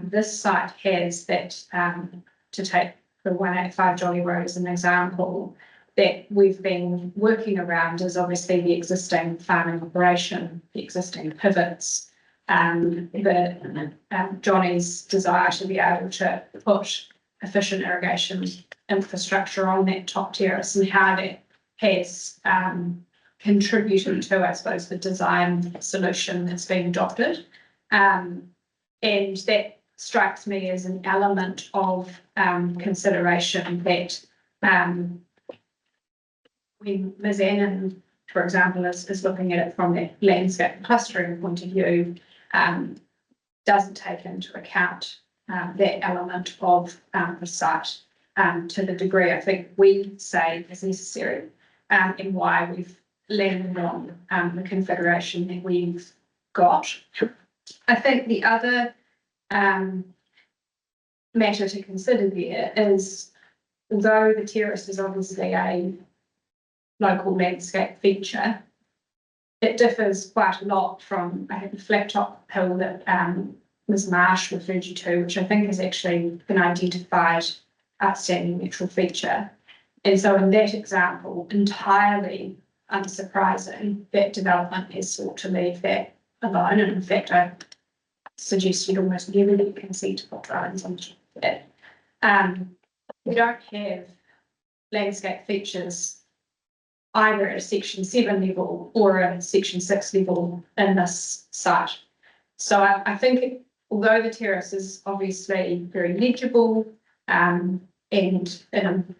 this site has, that to take the 185 Jolly Road as an example, that we've been working around is obviously the existing farming operation, the existing pivots, Johnny's desire to be able to put efficient irrigation infrastructure on that top terrace, and how that has contributed to, I suppose, the design solution that's been adopted. And that strikes me as an element of consideration that when Ms. Annan, for example, is looking at it from that landscape clustering point of view, doesn't take into account that element of the site to the degree I think we say is necessary, and why we've landed on the configuration that we've got. I think the other matter to consider there is, although the terrace is obviously a local landscape feature, it differs quite a lot from, I think, the flat top hill that Ms. Marsh referred you to, which I think has actually been identified outstanding natural feature. And so in that example, entirely unsurprising, that development has sought to leave that alone. And in fact, I suggest you'd almost never get consent to put lines on that. We don't have landscape features either at a section 7 level or a section 6 level in this site. So I think although the terrace is obviously very legible and an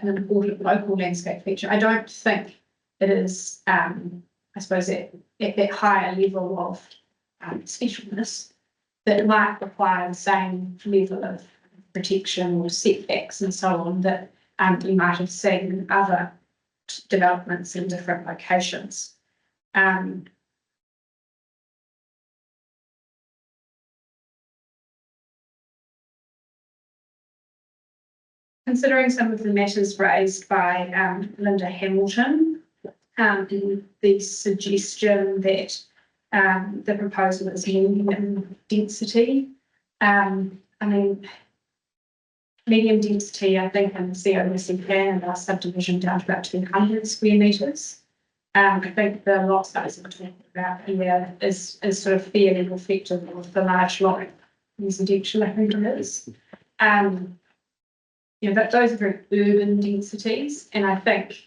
important local landscape feature, I don't think it is, I suppose, at that higher level of specialness that might require the same level of protection or setbacks and so on that we might have seen in other developments in different locations. Considering some of the matters raised by Linda Hamilton, the suggestion that the proposal is medium density. I mean, medium density, I think, in the COMC plan and our subdivision down to about 200 square metres. I think the lot size we're talking about here is sort of fairly reflective of the large lot residential, I think it is. You know, but those are very urban densities, and I think,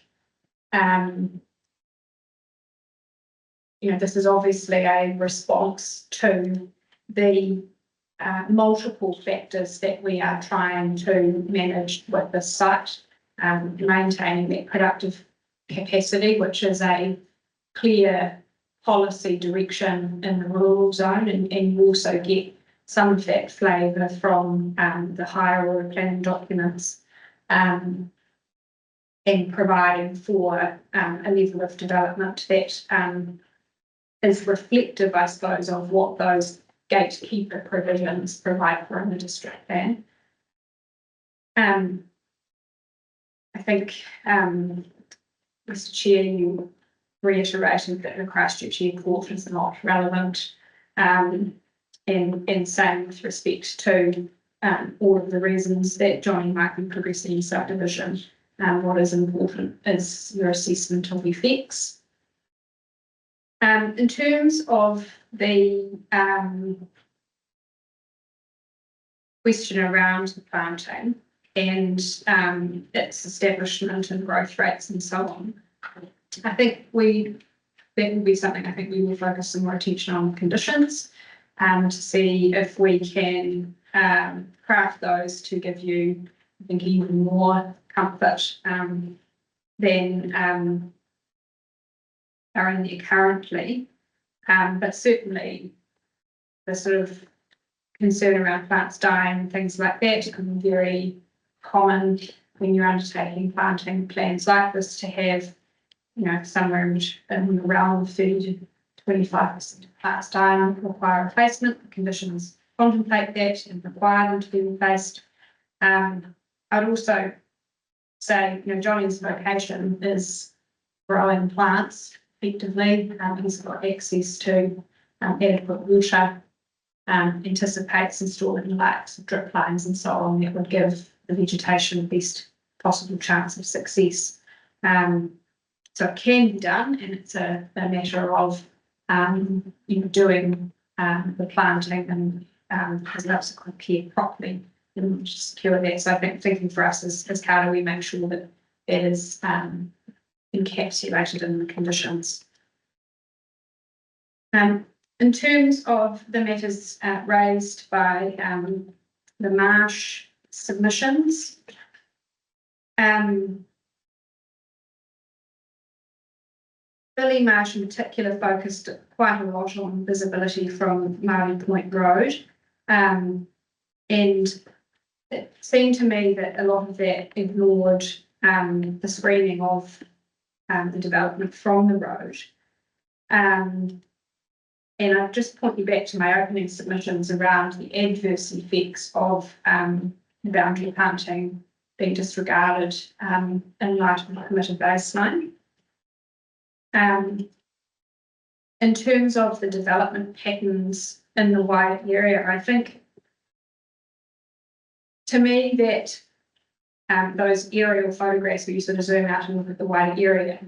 you know, this is obviously a response to the multiple factors that we are trying to manage with the site, maintaining that productive capacity, which is a clear policy direction in the rural zone, and you also get some of that flavour from the higher order planning documents. And and providing for a level of development that is reflective, I suppose, of what those gatekeeper provisions provide for in the district plan. I think, Mr. Chair, you reiterated that the Christchurch Airport is not relevant, in saying with respect to all of the reasons that Johnny might be progressing subdivision. What is important is your assessment of effects. In terms of the question around the planting and its establishment and growth rates and so on, I think that will be something I think we will focus some more attention on conditions to see if we can craft those to give you, I think, even more comfort than are in there currently. But certainly the sort of concern around plants dying, things like that, can be very common when you're undertaking planting plans like this, to have, you know, somewhere in the realm of 30 to 25% of plants dying require replacement. The conditions contemplate that and require them to be replaced. I'd also say, you know, Johnny's vocation is growing plants effectively. He's got access to adequate water, anticipates installing lights, drip lines and so on that would give the vegetation the best possible chance of success. So it can be done, and it's a matter of you know, doing the planting and the subsequent care properly and secure that. So I think thinking for us is how do we make sure that it is encapsulated in the conditions. In terms of the matters raised by the Marsh submissions, Billy Marsh in particular focused quite a lot on visibility from Maori Point Road, and it seemed to me that a lot of that ignored the screening of the development from the road. And I'll just point you back to my opening submissions around the adverse effects of the boundary planting being disregarded in light of the permitted baseline. In terms of the development patterns in the wider area, I think, to me, that those aerial photographs where you sort of zoom out and look at the wider area,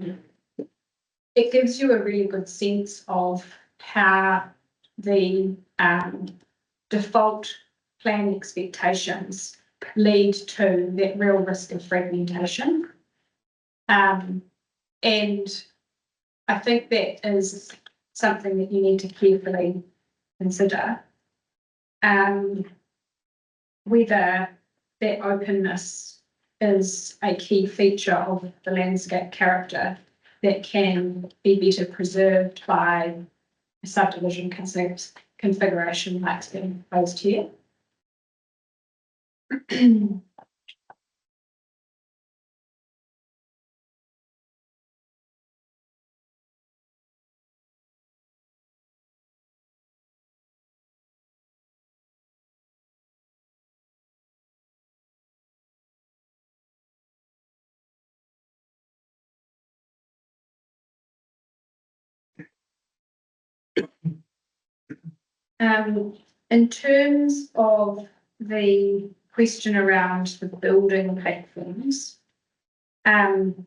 it gives you a really good sense of how the default plan expectations lead to that real risk of fragmentation. And I think that is something that you need to carefully consider. Whether that openness is a key feature of the landscape character that can be better preserved by a subdivision configuration like it's been proposed here. In terms of the question around the building platforms, and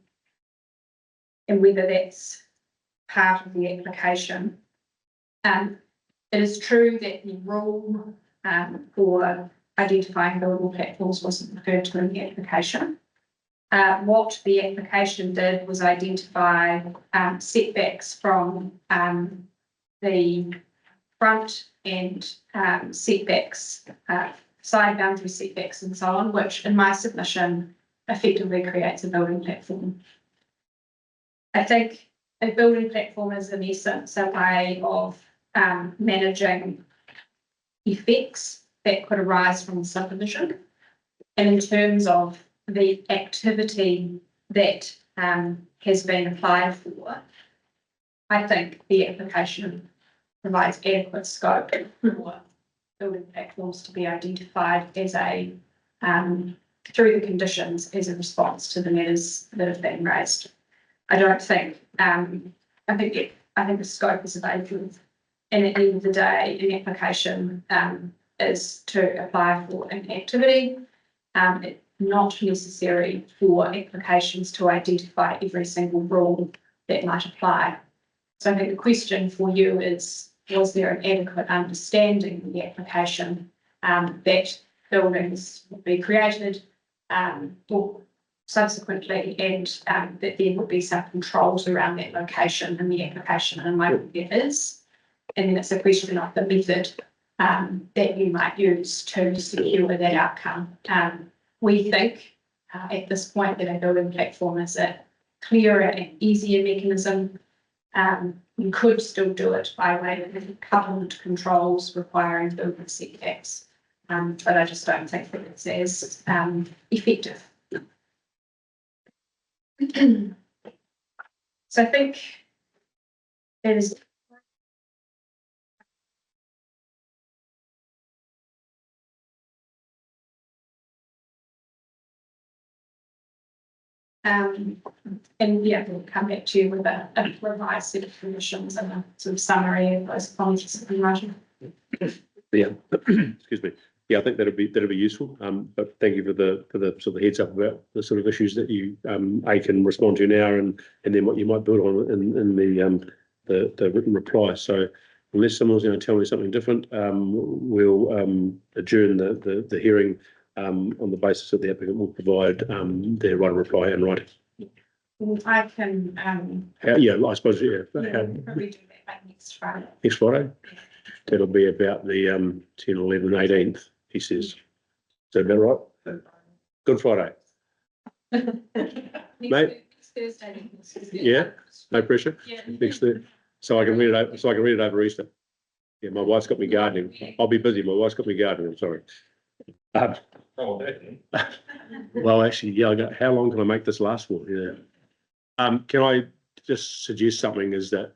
whether that's part of the application, it is true that the rule for identifying building platforms wasn't referred to in the application. What the application did was identify setbacks from the front and setbacks, side boundary setbacks and so on, which in my submission effectively creates a building platform. I think a building platform is in essence a way of managing effects that could arise from the subdivision. And in terms of the activity that has been applied for, I think the application provides adequate scope for building platforms to be identified as a, through the conditions as a response to the matters that have been raised. I don't think, I think the scope is available. And at the end of the day, an application is to apply for an activity. It's not necessary for applications to identify every single rule that might apply. So I think the question for you is, was there an adequate understanding in the application that buildings would be created or subsequently, and that there would be some controls around that location in the application, and my view is. And then it's a question of the method that you might use to secure that outcome. We think at this point that a building platform is a clearer and easier mechanism. You could still do it by way of covenant controls requiring building setbacks, but I just don't think that it's as effective. So I think there's and yeah, we'll come back to you with a revised set of conditions and a sort of summary of those comments in writing. Yeah, excuse me. Yeah, I think that'd be useful. But thank you for the sort of heads up about the sort of issues that you can respond to now, and then what you might build on in the written reply. So unless someone's going to tell me something different, we'll adjourn the hearing on the basis that the applicant will provide their right of reply and writing. I can Yeah, I suppose probably do that by next Friday. next Friday. That'll be about the 10, 11, 18th, he says. Is that about right? Good Friday. Mate? Thursday. Yeah, no pressure. Yeah. Next Thursday. So I can read it over Easter. Yeah, my wife's got me gardening. I'll be busy. My wife's got me gardening. I'm sorry. Well, actually, yeah. How long can I make this last for? Yeah. Can I just suggest something? Is that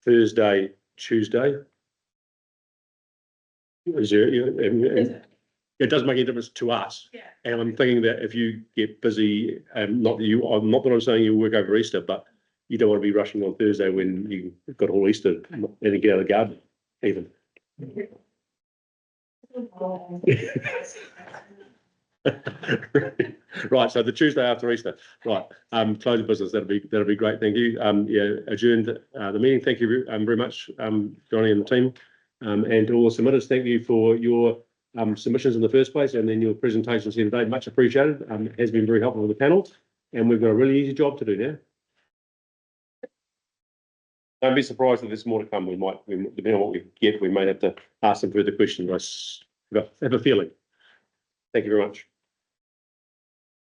Thursday, Tuesday? Is there? It doesn't make any difference to us. Yeah. And I'm thinking that if you get busy, not that I'm saying you work over Easter, but you don't want to be rushing on Thursday when you've got all Easter and you get out of the garden, even. Right, so the Tuesday after Easter, right? Close of business. That'll be great. Thank you. Yeah, adjourned the meeting. Thank you very much, Johnny and the team, and to all the submitters. Thank you for your submissions in the first place, and then your presentations here today. Much appreciated. It has been very helpful for the panel, and we've got a really easy job to do now. Don't be surprised if there's more to come. Depending on what we get, we may have to ask some further questions. I have a feeling. Thank you very much.